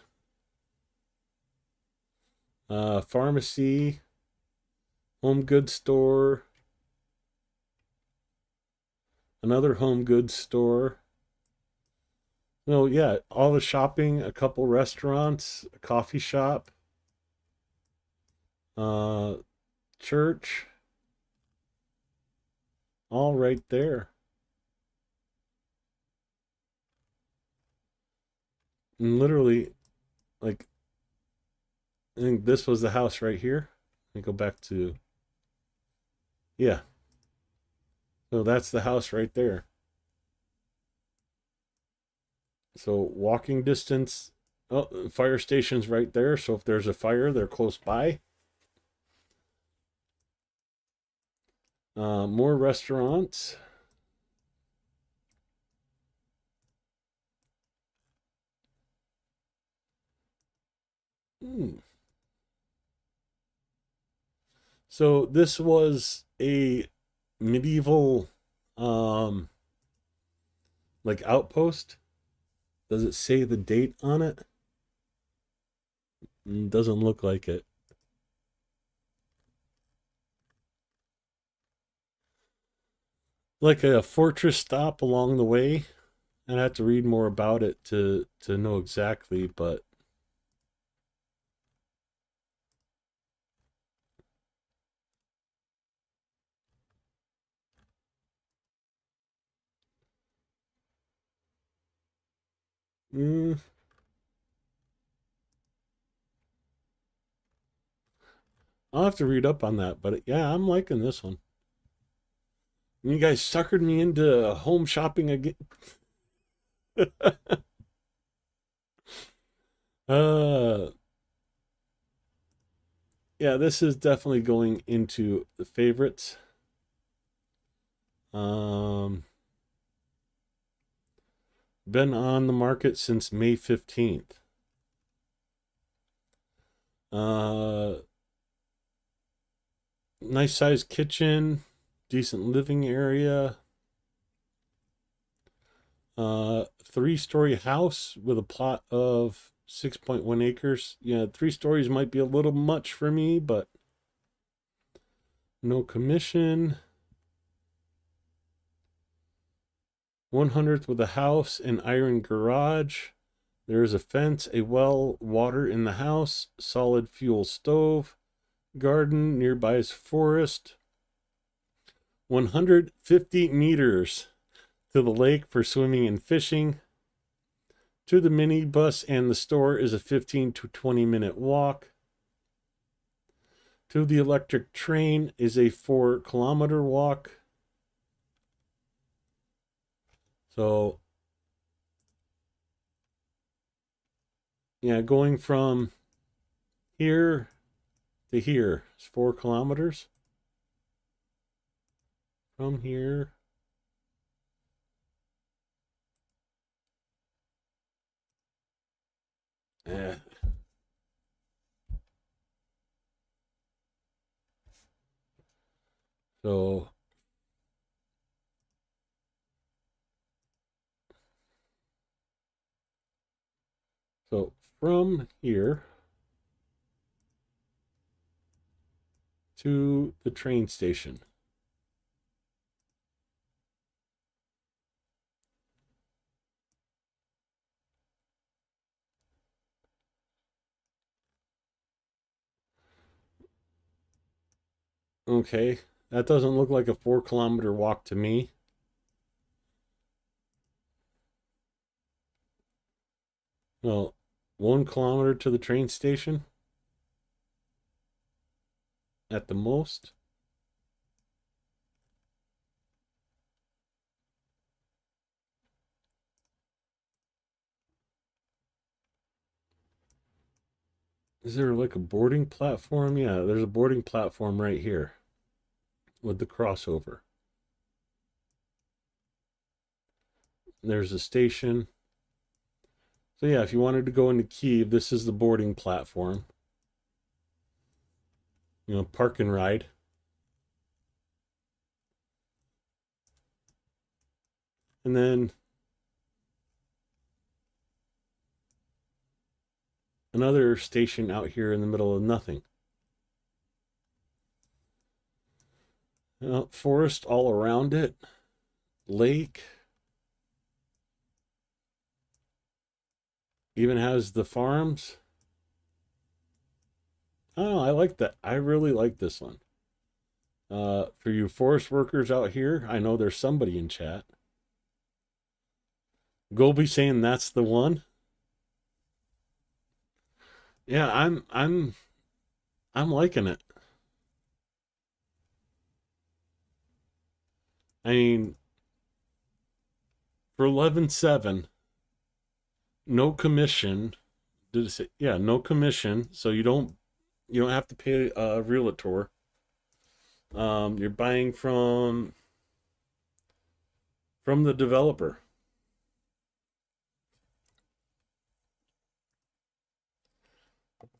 S2: Pharmacy. Home goods store. Another home goods store. No, yeah, all the shopping, a couple restaurants, a coffee shop, church, all right there. And literally, like, I think this was the house right here. Let me go back to, yeah. So that's the house right there. So walking distance. Oh, fire station's right there. So if there's a fire, they're close by. More restaurants. So this was a medieval like outpost. Does it say the date on it? Doesn't look like it. Like a fortress stop along the way. I'd have to read more about it to know exactly, but I'll have to read up on that. But yeah, I'm liking this one. You guys suckered me into home shopping again. Yeah, this is definitely going into the favorites. Been on the market since May 15th. Nice sized kitchen, decent living area. 3-story house with a plot of 6.1 acres. Yeah, 3 stories might be a little much for me, but no commission. 100th with a house, an iron garage. There is a fence, a well, water in the house, solid fuel stove, garden, nearby is forest. 150 meters to the lake for swimming and fishing. To the minibus and the store is a 15 to 20 minute walk. To the electric train is a 4-kilometer walk. So, yeah, going from here to here is 4 kilometers. From here. So from here to the train station. Okay, that doesn't look like a 4-kilometer walk to me. Well, 1 kilometer to the train station at the most. Is there like a boarding platform? Yeah, there's a boarding platform right here with the crossover. There's a station. So yeah, if you wanted to go into Kyiv, this is the boarding platform. You know, park and ride. And then another station out here in the middle of nothing. Forest all around it. Lake. Even has the farms. Oh, I like that. I really like this one. For you forest workers out here, I know there's somebody in chat. Gobi saying that's the one. Yeah, I'm liking it. I mean, for 11.7, no commission. Did it say? Yeah, no commission. So you don't have to pay a realtor. You're buying from the developer.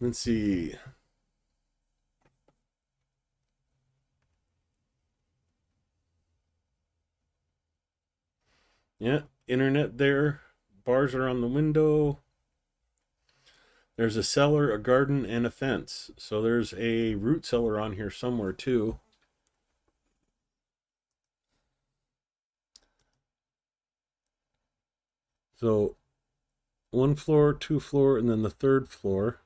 S2: Let's see. Yeah, internet there. Bars are on the window. There's a cellar, a garden, and a fence. So there's a root cellar on here somewhere too. So 1 floor, 2 floor, and then the 3rd floor.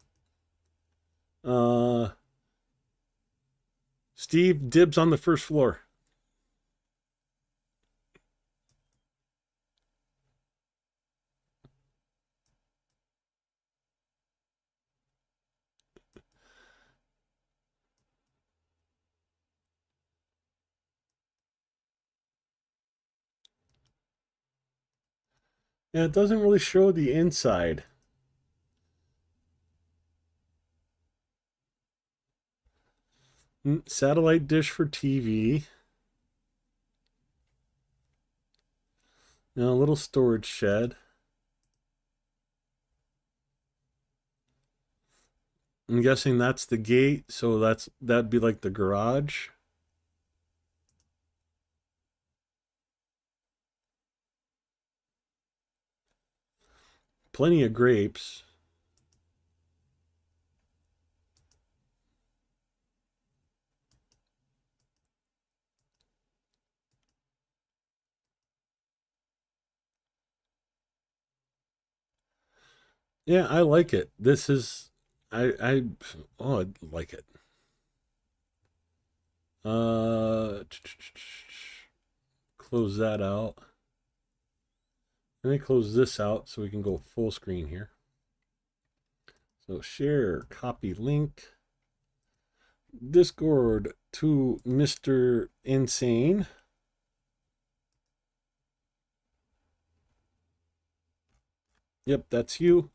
S2: Steve, dibs on the 1st floor. Yeah, it doesn't really show the inside. Satellite dish for TV. Now a little storage shed. I'm guessing that's the gate, so that'd be like the garage. Plenty of grapes. Yeah, I like it. This is I oh, I like it. Close that out. Let me close this out so we can go full screen here. So share, copy link. Discord to Mr. Insane. Yep, that's you.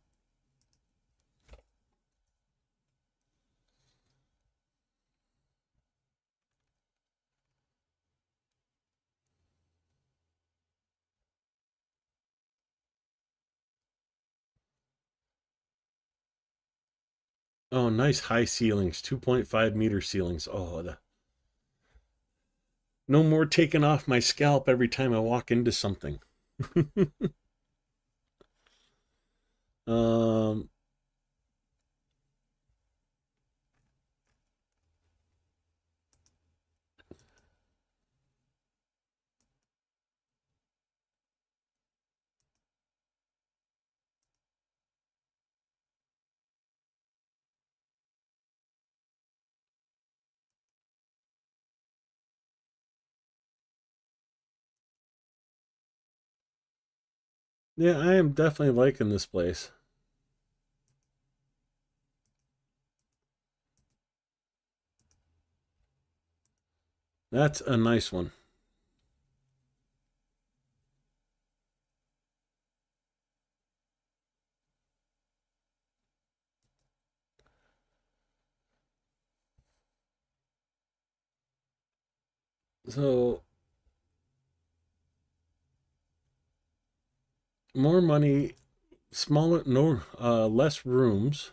S2: Oh, nice high ceilings, 2.5 meter ceilings. Oh, no more taking off my scalp every time I walk into something. um, yeah, I am definitely liking this place. That's a nice one. So more money, smaller, no, less rooms,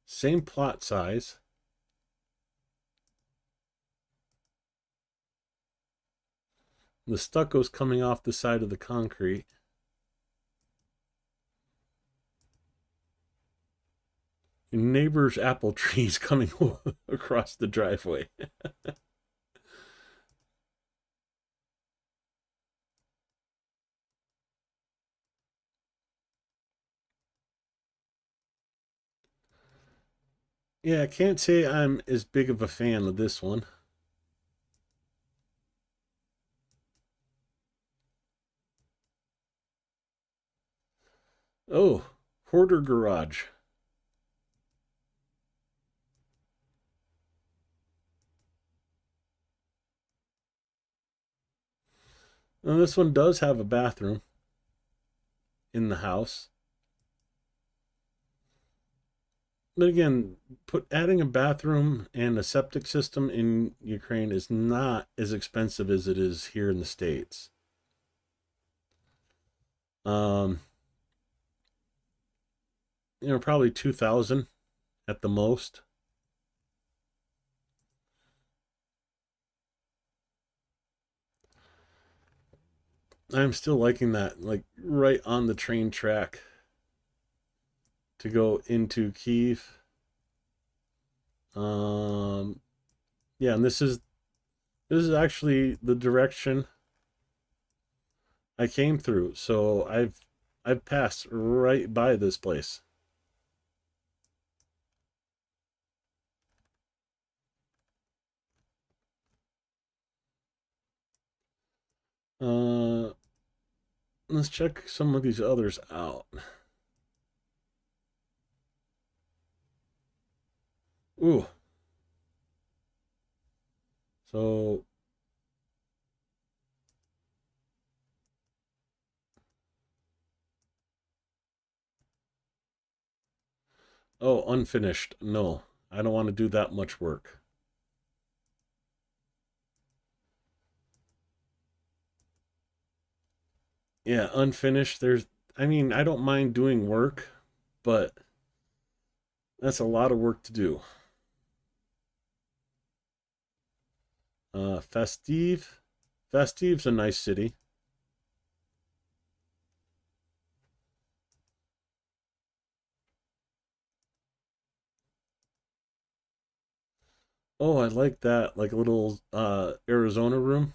S2: same plot size. The stucco's coming off the side of the concrete. Your neighbor's apple trees coming across the driveway. Yeah, I can't say I'm as big of a fan of this one. Oh, hoarder garage. Now, this one does have a bathroom in the house. But again, adding a bathroom and a septic system in Ukraine is not as expensive as it is here in the States. Probably 2,000 at the most. I'm still liking that, like right on the train track to go into Kyiv. Yeah, and this is actually the direction I came through. So I've passed right by this place. Let's check some of these others out. Ooh. So unfinished. No, I don't want to do that much work. Yeah, unfinished. I don't mind doing work, but that's a lot of work to do. Festive. Festive's a nice city. Oh, I like that. Like a little Arizona room.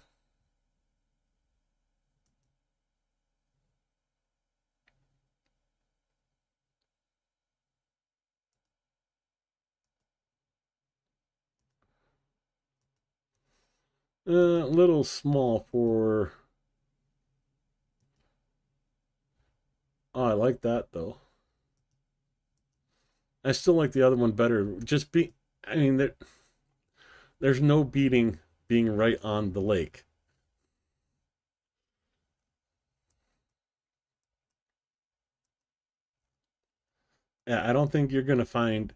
S2: A little small for... Oh, I like that though. I still like the other one better. There's no beating being right on the lake. Yeah, I don't think I'm gonna find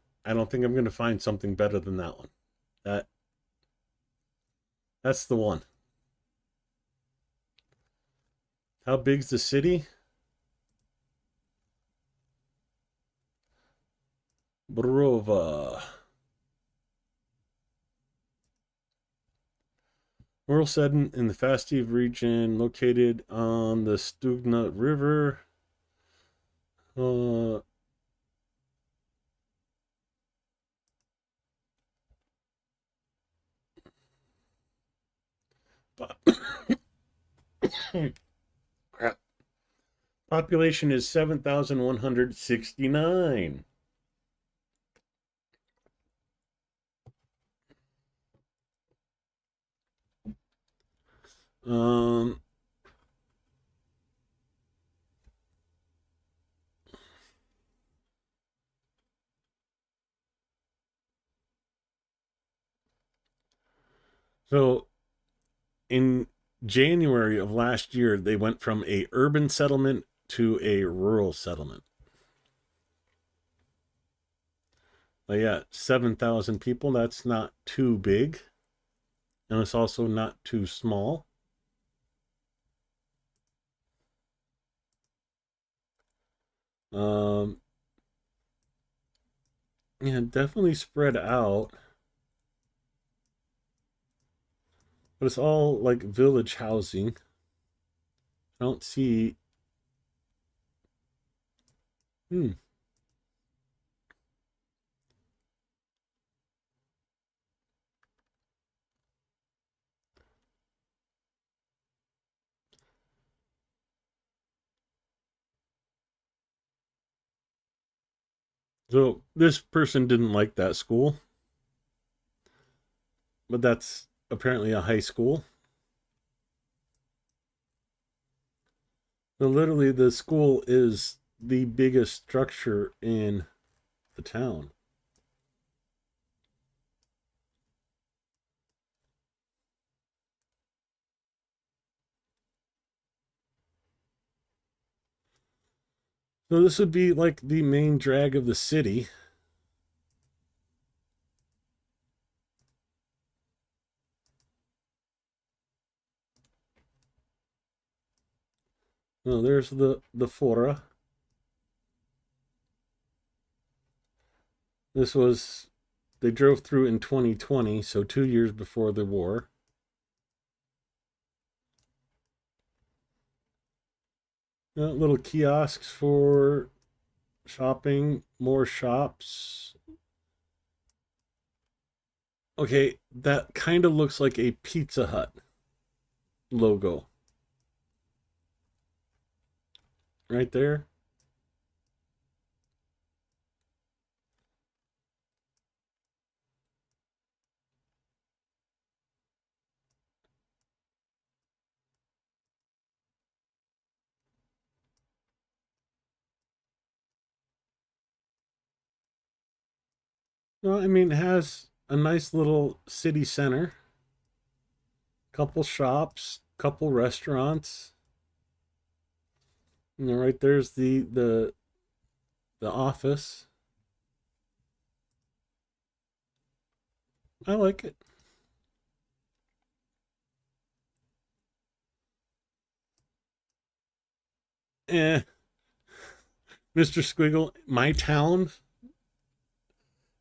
S2: something better than that one. That's the one. How big's the city? Brova. Worlsedden in the Fastive region, located on the Stugna River. Crap. Population is 7,169. So in January of last year, they went from a urban settlement to a rural settlement. But yeah, 7,000 people, that's not too big. And it's also not too small. Yeah, definitely spread out. But it's all like village housing. I don't see... So this person didn't like that school. But that's apparently a high school. So literally, the school is the biggest structure in the town. So this would be like the main drag of the city. Oh, there's the fora. This was, they drove through in 2020, so 2 years before the war. Little kiosks for shopping, more shops. Okay, that kind of looks like a Pizza Hut logo. Right there. No, I mean, it has a nice little city center, couple shops, couple restaurants. And then right there's the office. I like it. Eh, Mr. Squiggle, my town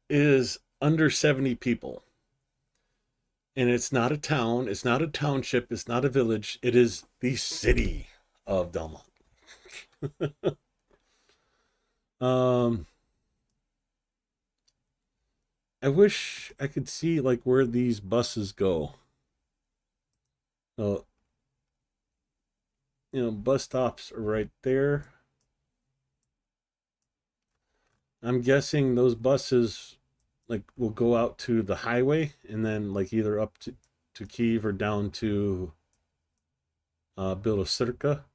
S2: is under 70 people. And it's not a town, it's not a township, it's not a village, it is the city of Delmont. um I wish I could see like where these buses go. So, bus stops are right there. I'm guessing those buses like will go out to the highway and then like either up to Kiev or down to Bilosirka.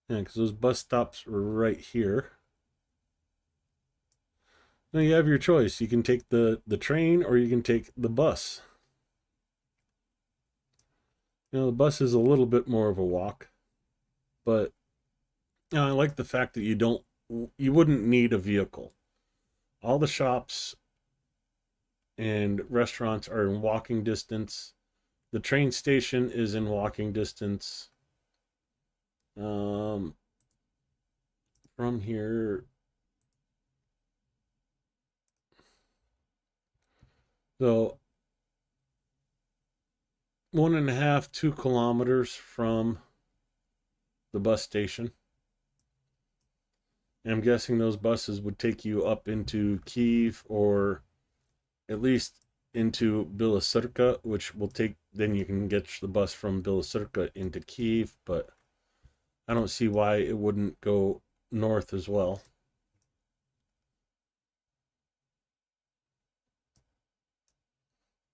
S2: Yeah, because those bus stops are right here. Now you have your choice. You can take the train or you can take the bus. The bus is a little bit more of a walk, but I like the fact that you wouldn't need a vehicle. All the shops and restaurants are in walking distance. The train station is in walking distance. From here, so 1.5, 2 kilometers from the bus station. And I'm guessing those buses would take you up into Kiev or at least into Bilosirka, which will then you can get the bus from Bilosirka into Kiev, but I don't see why it wouldn't go north as well.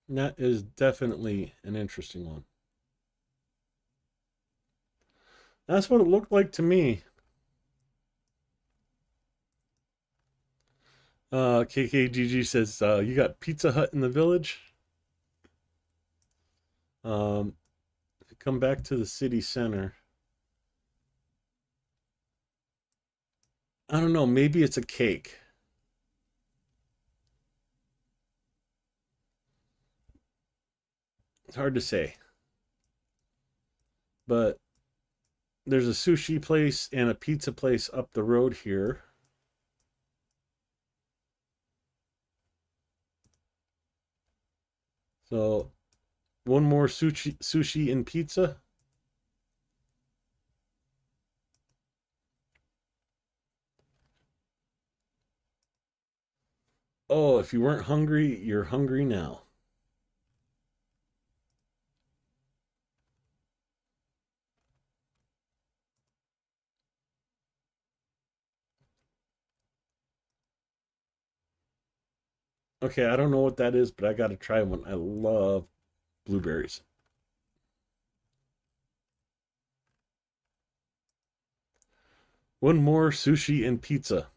S2: And that is definitely an interesting one. That's what it looked like to me. KKGG says, you got Pizza Hut in the village? Come back to the city center. I don't know, maybe it's a cake. It's hard to say. But there's a sushi place and a pizza place up the road here. So, one more sushi and pizza. Oh, if you weren't hungry, you're hungry now. Okay, I don't know what that is, but I got to try one. I love blueberries. One more sushi and pizza.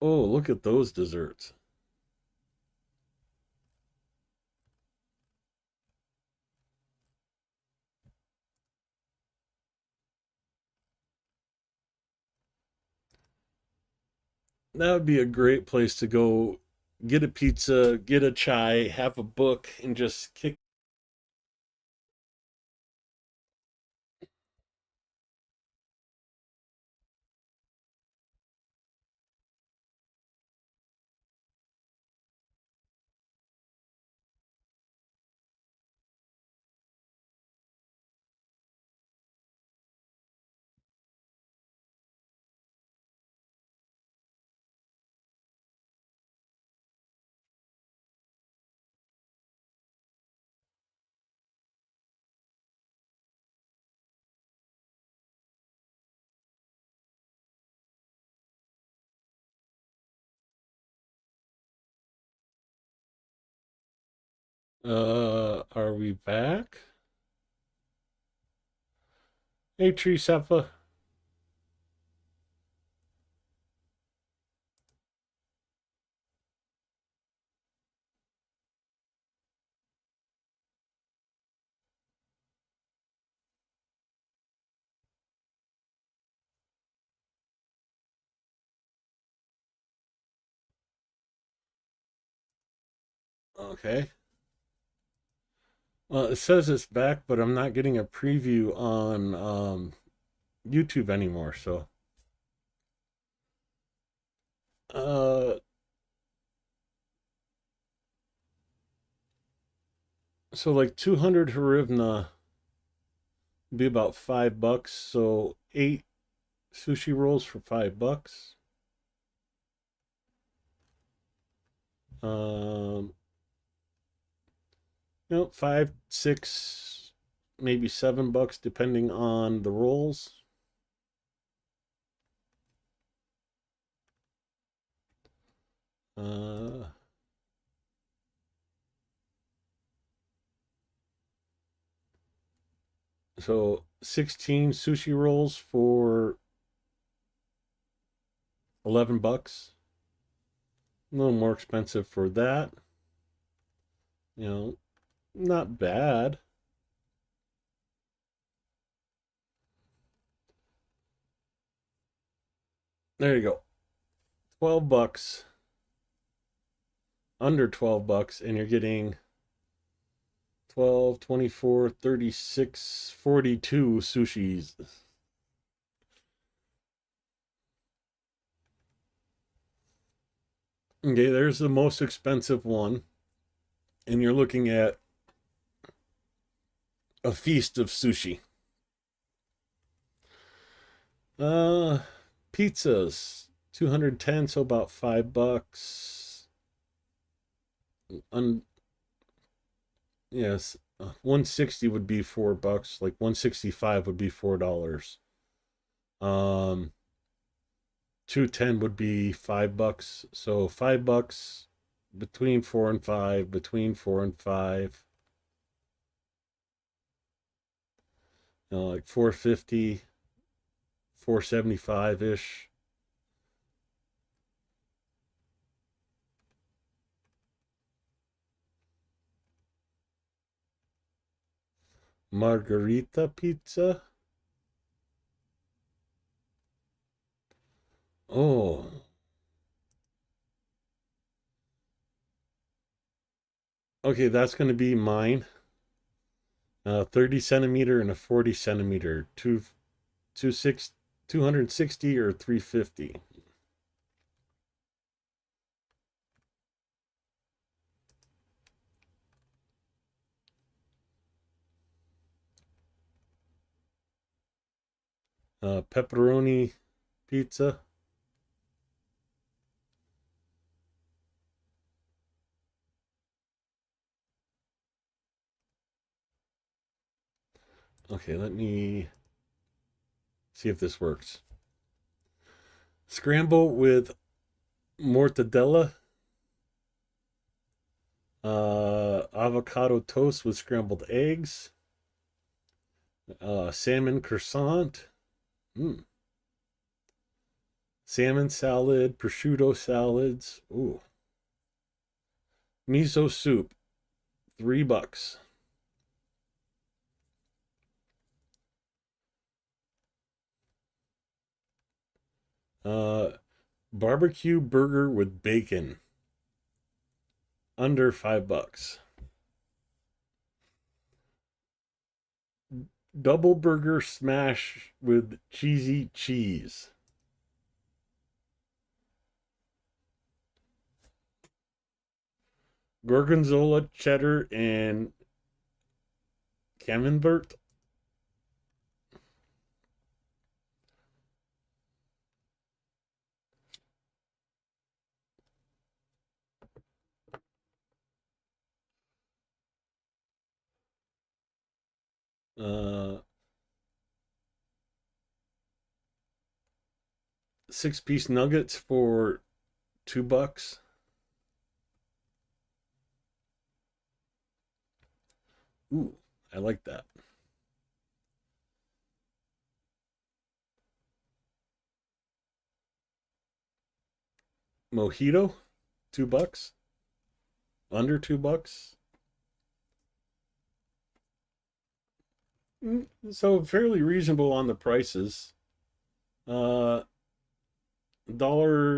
S2: Oh, look at those desserts. That would be a great place to go get a pizza, get a chai, have a book, and just kick. Are we back? Hey, Tree Seppa. Okay. Well, it says it's back, but I'm not getting a preview on YouTube anymore. Uh, so like 200 hryvnia would be about $5. So 8 sushi rolls for $5. Um, 5, 6, maybe $7 depending on the rolls. So 16 sushi rolls for $11. A little more expensive for that. Not bad. There you go. $12. Under $12, and you're getting 12, 24, 36, 42 sushis. Okay, there's the most expensive one. And you're looking at a feast of sushi. Pizzas, 210, so about $5. Yes, 160 would be $4. Like 165 would be $4. 210 would be $5. So $5 between 4 and 5, between 4 and 5. Like 450, 475 ish. Margarita pizza. Oh. Okay, that's going to be mine. 30 centimeter and a 40 centimeter. 260 or 350. Pepperoni pizza. Okay, let me see if this works. Scramble with mortadella. Avocado toast with scrambled eggs. Salmon croissant. Salmon salad, prosciutto salads. Ooh. Miso soup, $3. Barbecue burger with bacon. Under $5. Double burger smash with cheesy cheese. Gorgonzola, cheddar, and camembert. Uh, 6-piece nuggets for $2. Ooh, I like that. Mojito, $2. Under $2. So fairly reasonable on the prices. Dollar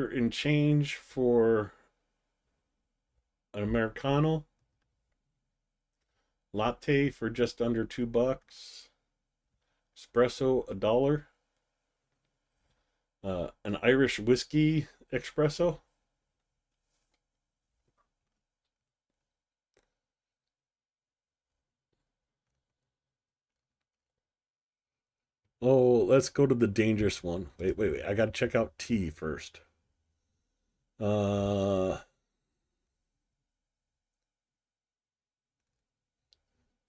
S2: and change for an Americano. Latte for just under $2. Espresso, $1. An Irish whiskey espresso. Oh, let's go to the dangerous one. Wait. I gotta check out tea first. No,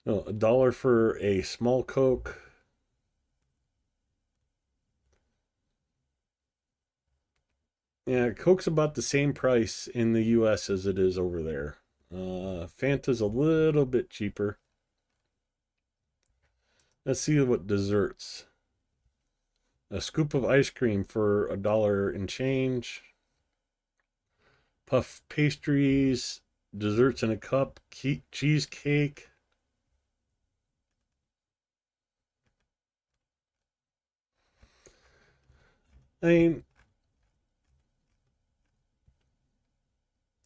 S2: $1 for a small Coke. Yeah, Coke's about the same price in the US as it is over there. Fanta's a little bit cheaper. Let's see what desserts. A scoop of ice cream for $1 and change. Puff pastries, desserts in a cup, cheesecake. I mean,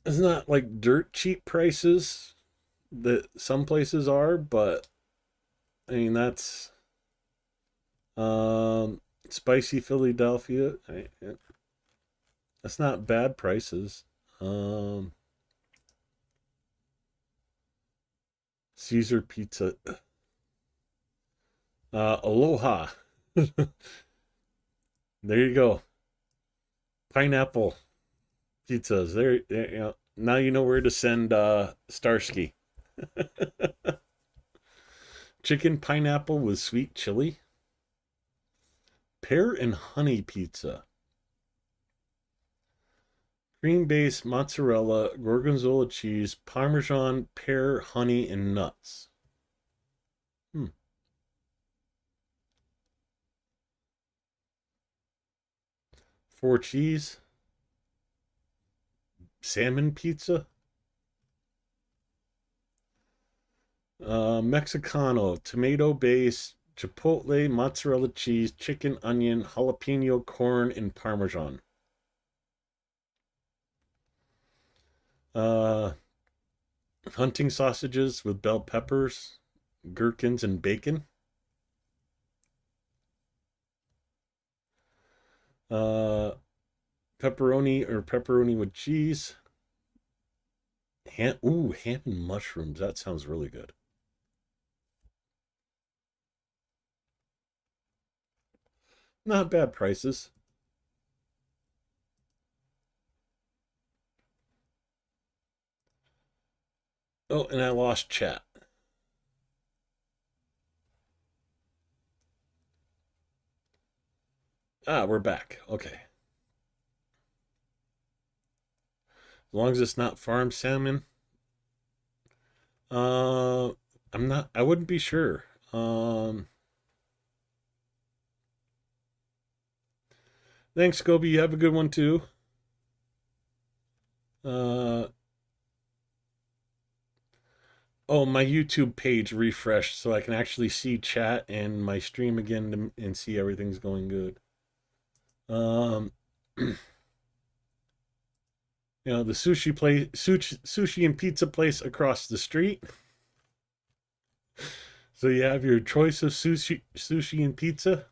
S2: it's not like dirt cheap prices that some places are, but I mean that's spicy Philadelphia. That's not bad prices. Caesar pizza. Aloha. There you go. Pineapple pizzas. There, you know, now you know where to send Starsky. Chicken pineapple with sweet chili. Pear and honey pizza. Cream base, mozzarella, gorgonzola cheese, parmesan, pear, honey, and nuts. 4 cheese. Salmon pizza. Mexicano, tomato base, chipotle, mozzarella cheese, chicken, onion, jalapeno, corn, and parmesan. Hunting sausages with bell peppers, gherkins, and bacon. Pepperoni or pepperoni with cheese. Ham and mushrooms. That sounds really good. Not bad prices. Oh, and I lost chat. We're back. Okay. As long as it's not farm salmon. I wouldn't be sure. Thanks, Scobie. You have a good one too. Oh, my YouTube page refreshed so I can actually see chat and my stream again and see everything's going good. You know, the sushi and pizza place across the street. So you have your choice of sushi and pizza.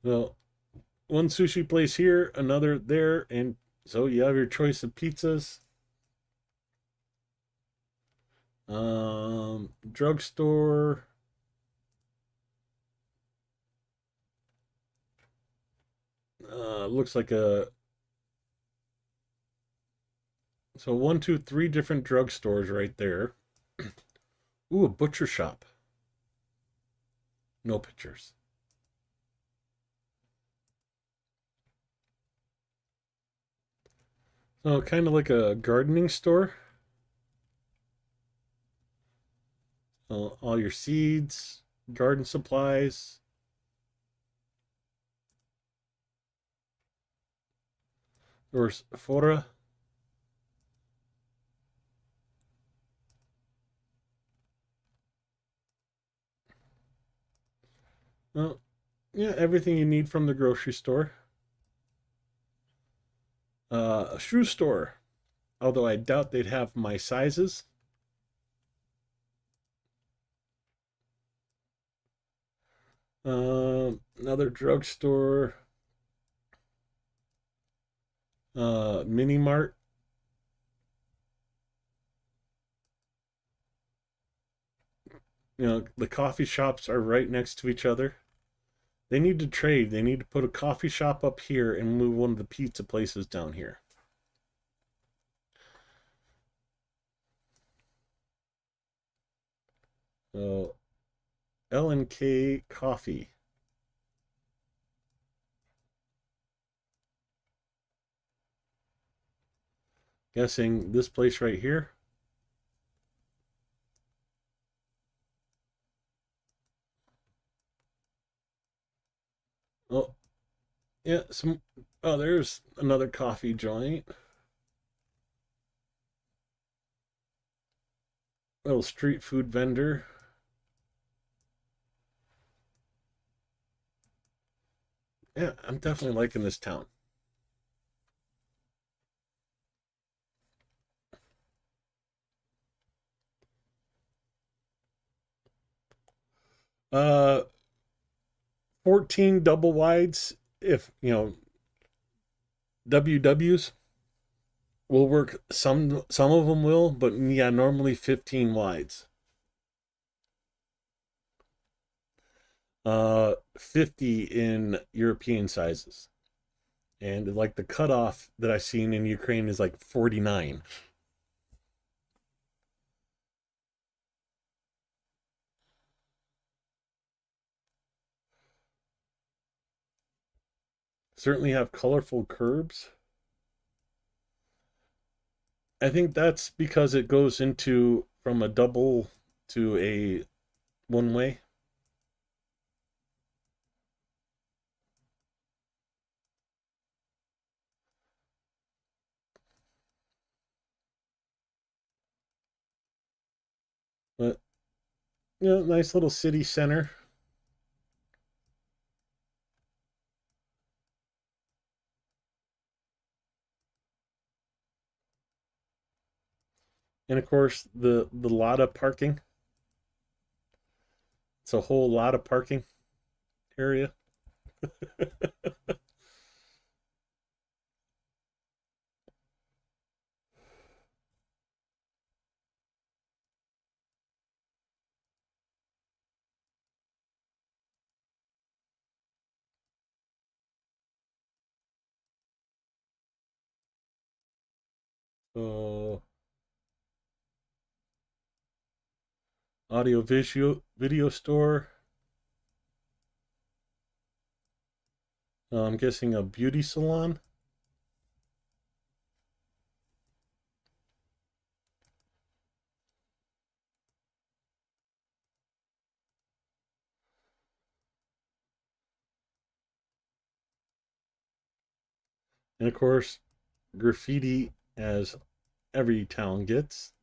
S2: Well, one sushi place here, another there, and so you have your choice of pizzas. Drugstore. Looks like a so 1, 2, 3 different drugstores right there. Ooh, a butcher shop. No pictures. So kind of like a gardening store. All your seeds, garden supplies. Or Fora. Well, yeah, everything you need from the grocery store. A shoe store, although I doubt they'd have my sizes. Another drugstore. Mini mart. You know, the coffee shops are right next to each other. They need to trade. They need to put a coffee shop up here and move one of the pizza places down here. So, L&K Coffee. Guessing this place right here. Oh, yeah, oh, there's another coffee joint. Little street food vendor. Yeah, I'm definitely liking this town. Uh, 14 double wides, if you know, WWs will work. Some of them will, but yeah, normally 15 wides. 50 in European sizes. And like the cutoff that I've seen in Ukraine is like 49. Certainly have colorful curbs. I think that's because it goes into from a double to a one way. But yeah, nice little city center. And of course the lot of parking. It's a whole lot of parking area. So audio visual video store. I'm guessing a beauty salon. And of course, graffiti, as every town gets.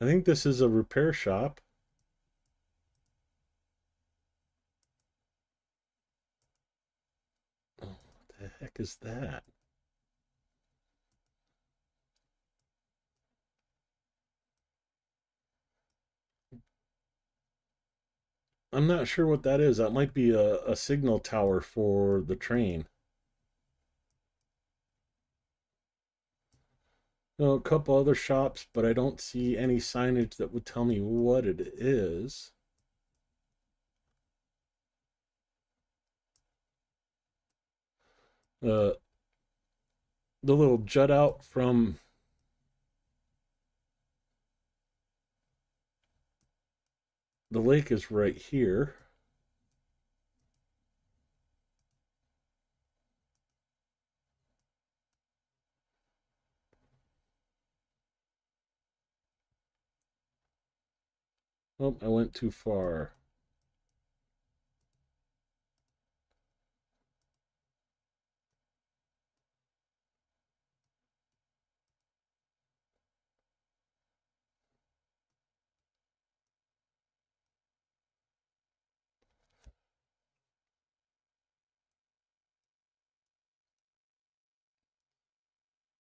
S2: I think this is a repair shop. Oh, what the heck is that? I'm not sure what that is. That might be a signal tower for the train. A couple other shops, but I don't see any signage that would tell me what it is. The little jut out from the lake is right here. Oh, I went too far.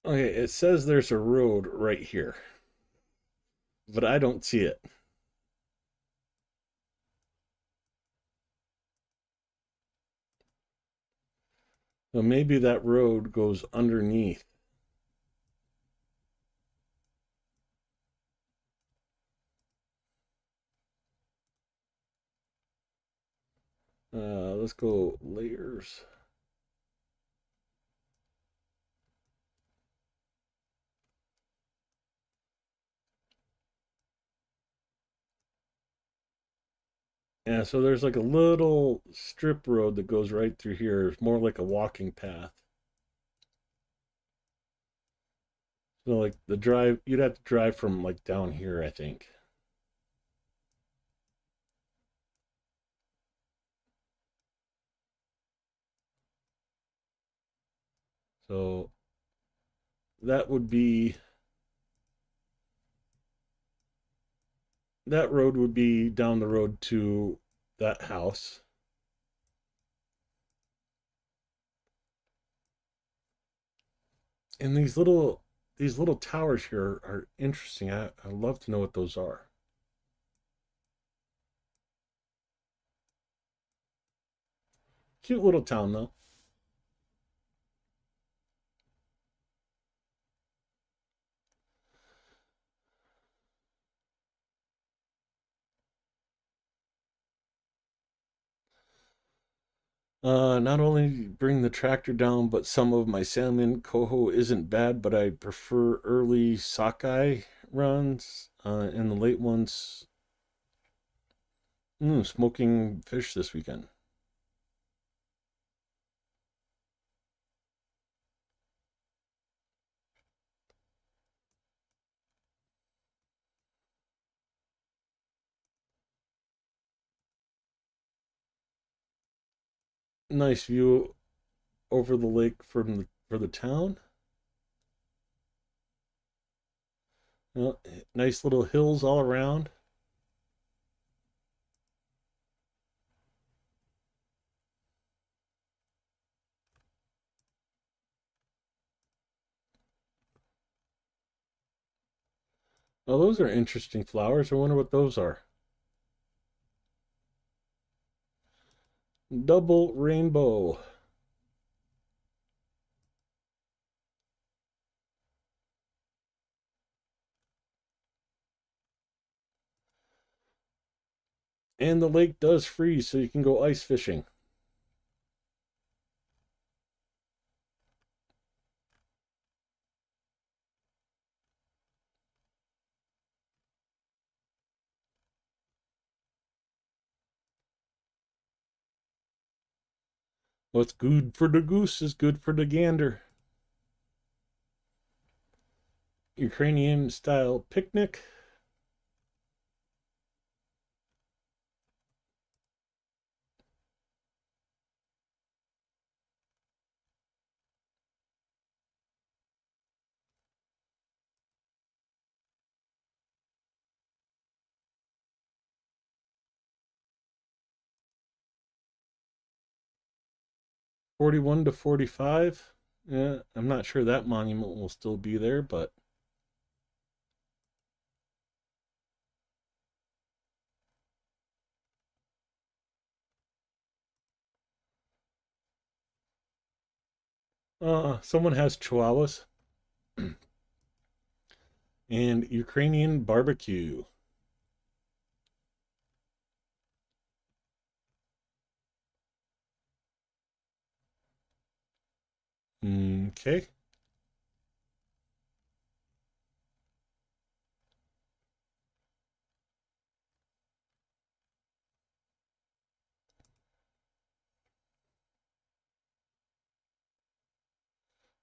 S2: Okay, it says there's a road right here, but I don't see it. So maybe that road goes underneath. Let's go layers. Yeah, so there's like a little strip road that goes right through here. It's more like a walking path. So like the drive, you'd have to drive from like down here, I think. So that would be, that road would be down the road to that house. And these little towers here are interesting. I'd love to know what those are. Cute little town though. Not only bring the tractor down, but some of my salmon coho isn't bad, but I prefer early sockeye runs. And the late ones, smoking fish this weekend. Nice view over the lake for the town. Nice little hills all around. Oh, those are interesting flowers. I wonder what those are. Double rainbow. And the lake does freeze, so you can go ice fishing. What's good for the goose is good for the gander. Ukrainian style picnic. 41 to 45. Yeah, I'm not sure that monument will still be there, but someone has chihuahuas and Ukrainian barbecue. Okay.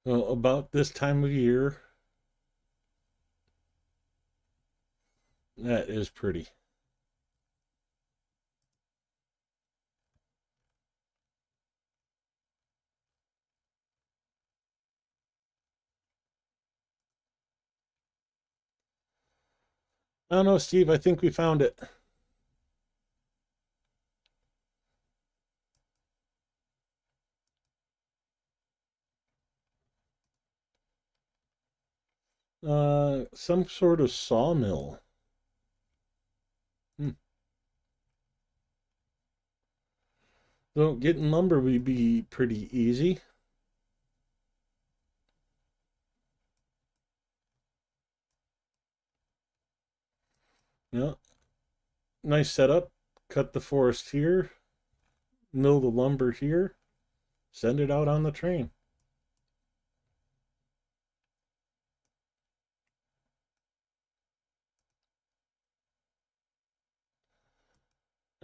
S2: Well, about this time of year, that is pretty. I don't know, Steve. I think we found it. Some sort of sawmill. So getting lumber would be pretty easy. Yeah. Nice setup. Cut the forest here, mill the lumber here, send it out on the train.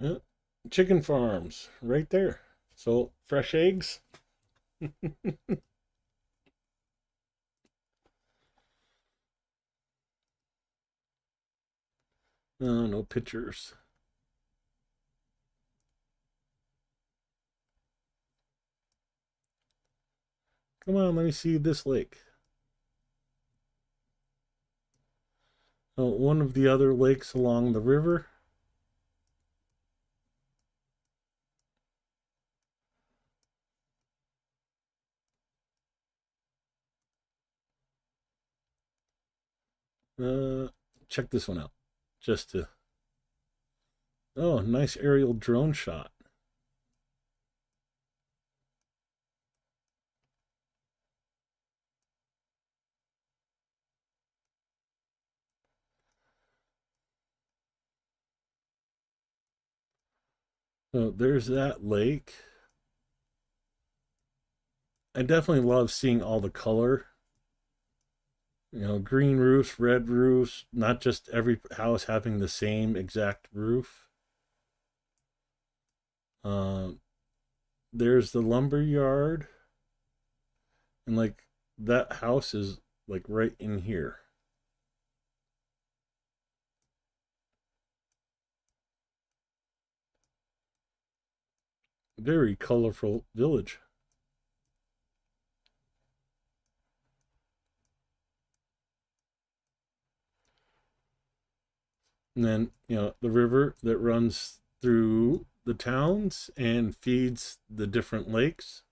S2: Yeah. Chicken farms right there. So fresh eggs. No pictures. Come on, let me see this lake. Oh, one of the other lakes along the river. Check this one out. Just to. Oh, nice aerial drone shot. So there's that lake. I definitely love seeing all the color. You know, green roofs, red roofs, not just every house having the same exact roof. There's the lumber yard. And like that house is like right in here. Very colorful village. And then, you know, the river that runs through the towns and feeds the different lakes.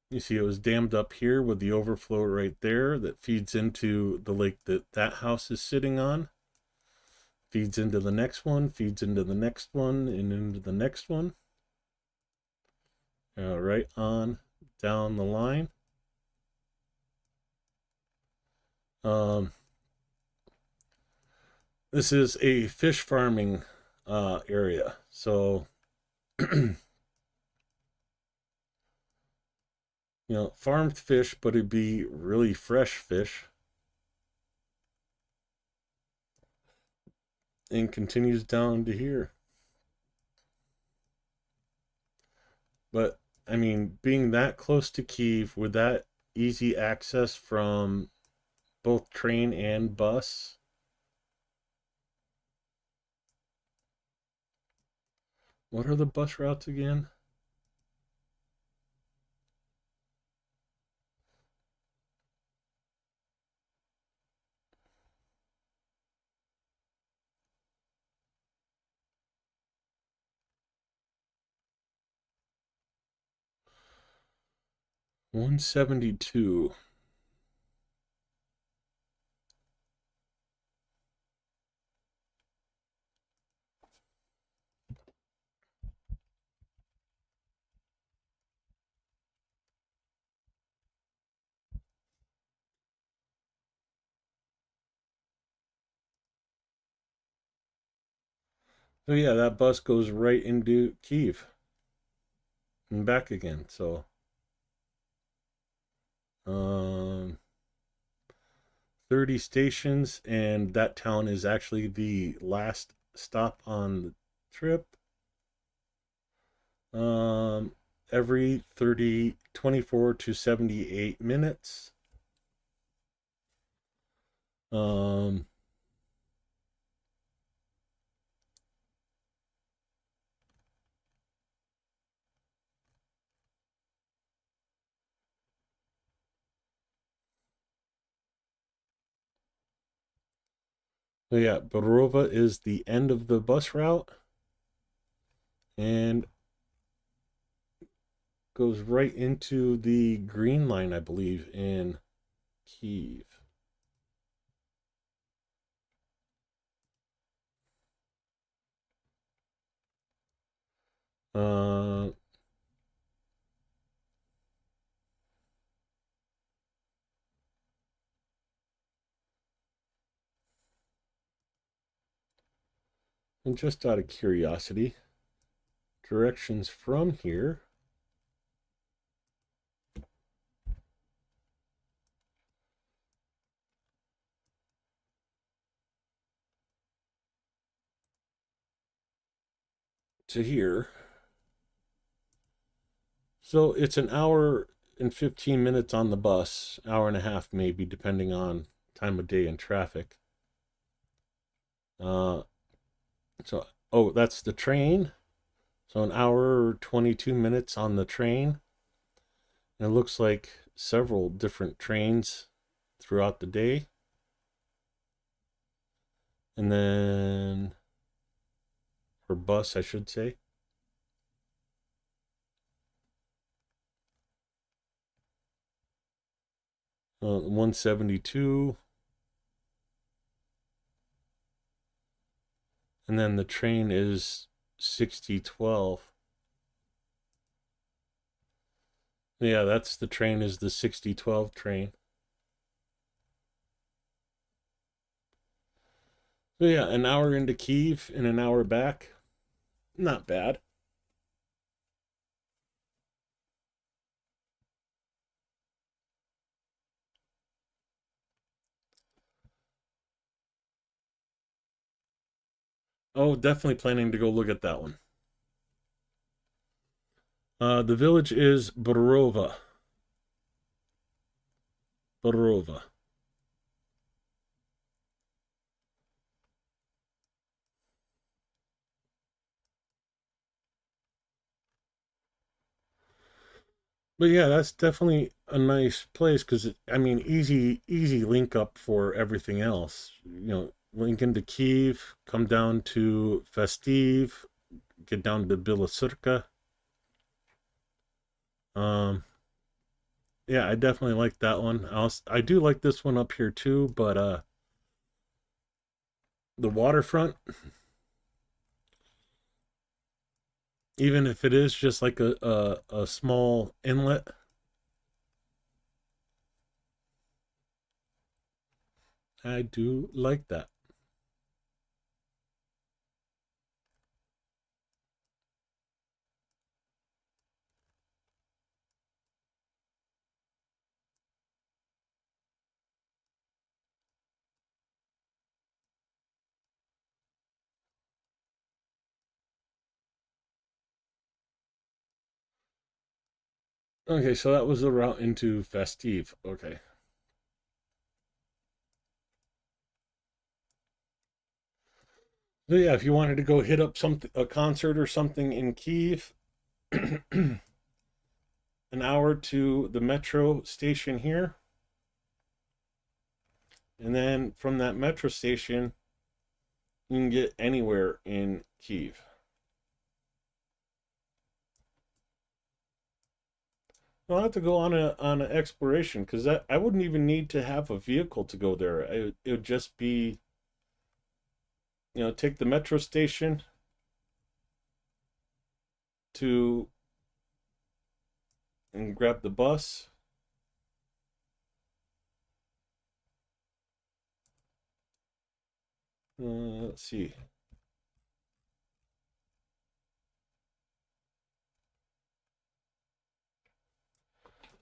S2: You see it was dammed up here with the overflow right there that feeds into the lake that that house is sitting on. Feeds into the next one, feeds into the next one, and into the next one. Right on down the line. This is a fish farming area. So, you know, farmed fish, but it'd be really fresh fish. And continues down to here. But, I mean, being that close to Kyiv with that easy access from both train and bus. What are the bus routes again? 172. So yeah, that bus goes right into Kiev and back again. So 30 stations, and that town is actually the last stop on the trip. Every 24 to 78 minutes. So yeah, Borova is the end of the bus route and goes right into the green line, I believe, in Kiev. Uh, and just out of curiosity, directions from here to here. So it's an hour and 15 minutes on the bus, hour and a half maybe, depending on time of day and traffic. So, oh, that's the train. So an hour 22 minutes on the train. And it looks like several different trains throughout the day. And then, or bus, I should say. Uh, 172. And then the train is 6012. Yeah, that's the train, is the 6012 train. So yeah, an hour into Kiev and an hour back. Not bad. Oh, definitely planning to go look at that one. The village is Borova. Borova. But yeah, that's definitely a nice place because, I mean, easy link up for everything else. You know, link into Kiev, come down to Festive, get down to Bilasurka. Yeah, I definitely like that one. I do like this one up here too, but the waterfront, even if it is just like a small inlet, I do like that. Okay, so that was the route into Festive. Okay. So yeah, if you wanted to go hit up a concert or something in Kiev, an hour to the metro station here. And then from that metro station, you can get anywhere in Kiev. I'll have to go on an exploration, because I wouldn't even need to have a vehicle to go there. It would just be, take the metro station and grab the bus. Let's see.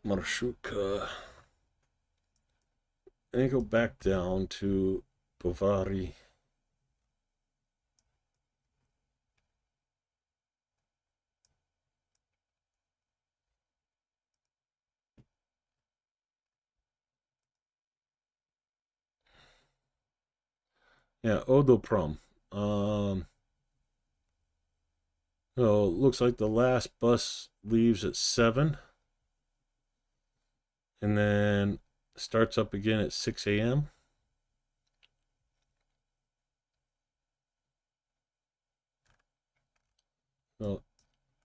S2: Marshuka. And go back down to Bovary. Yeah, Odoprom. So looks like the last bus leaves at 7. And then starts up again at 6 a.m. So,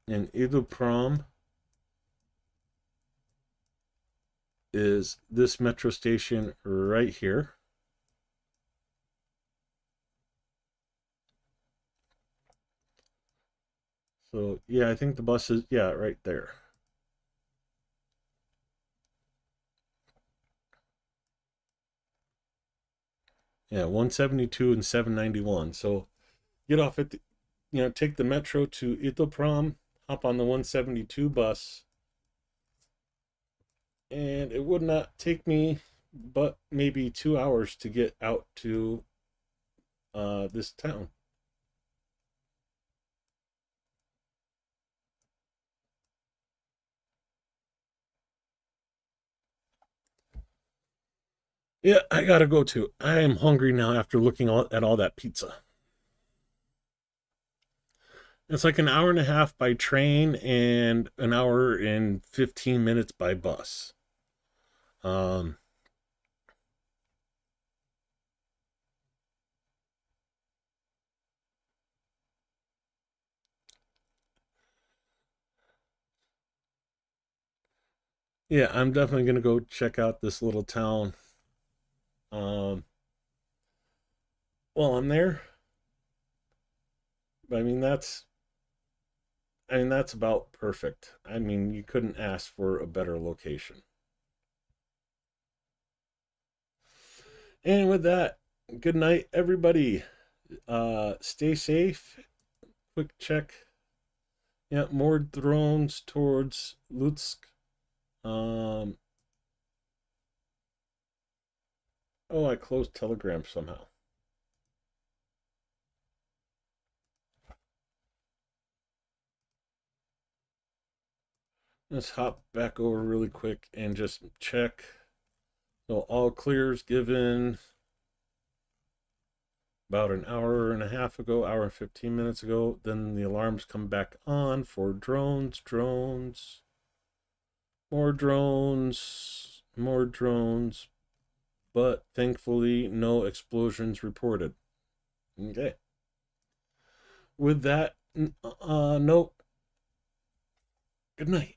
S2: and Iduprom is this metro station right here. So, yeah, I think the bus is, yeah, right there. Yeah, 172 and 791. So, get off at the, take the metro to Itoprom, hop on the 172 bus, and it would not take me but maybe 2 hours to get out to this town. Yeah, I gotta go too. I am hungry now after looking at all that pizza. It's like an hour and a half by train and an hour and 15 minutes by bus. Yeah, I'm definitely gonna go check out this little town. Well, I'm there. But I mean that's about perfect. I mean, you couldn't ask for a better location. And with that, good night, everybody. Stay safe. Quick check. Yeah, more drones towards Lutsk. Oh, I closed Telegram somehow. Let's hop back over really quick and just check. So all clears given about an hour and a half ago, hour and 15 minutes ago. Then the alarms come back on for drones, more drones, but thankfully no explosions reported. Okay. With that note, good night.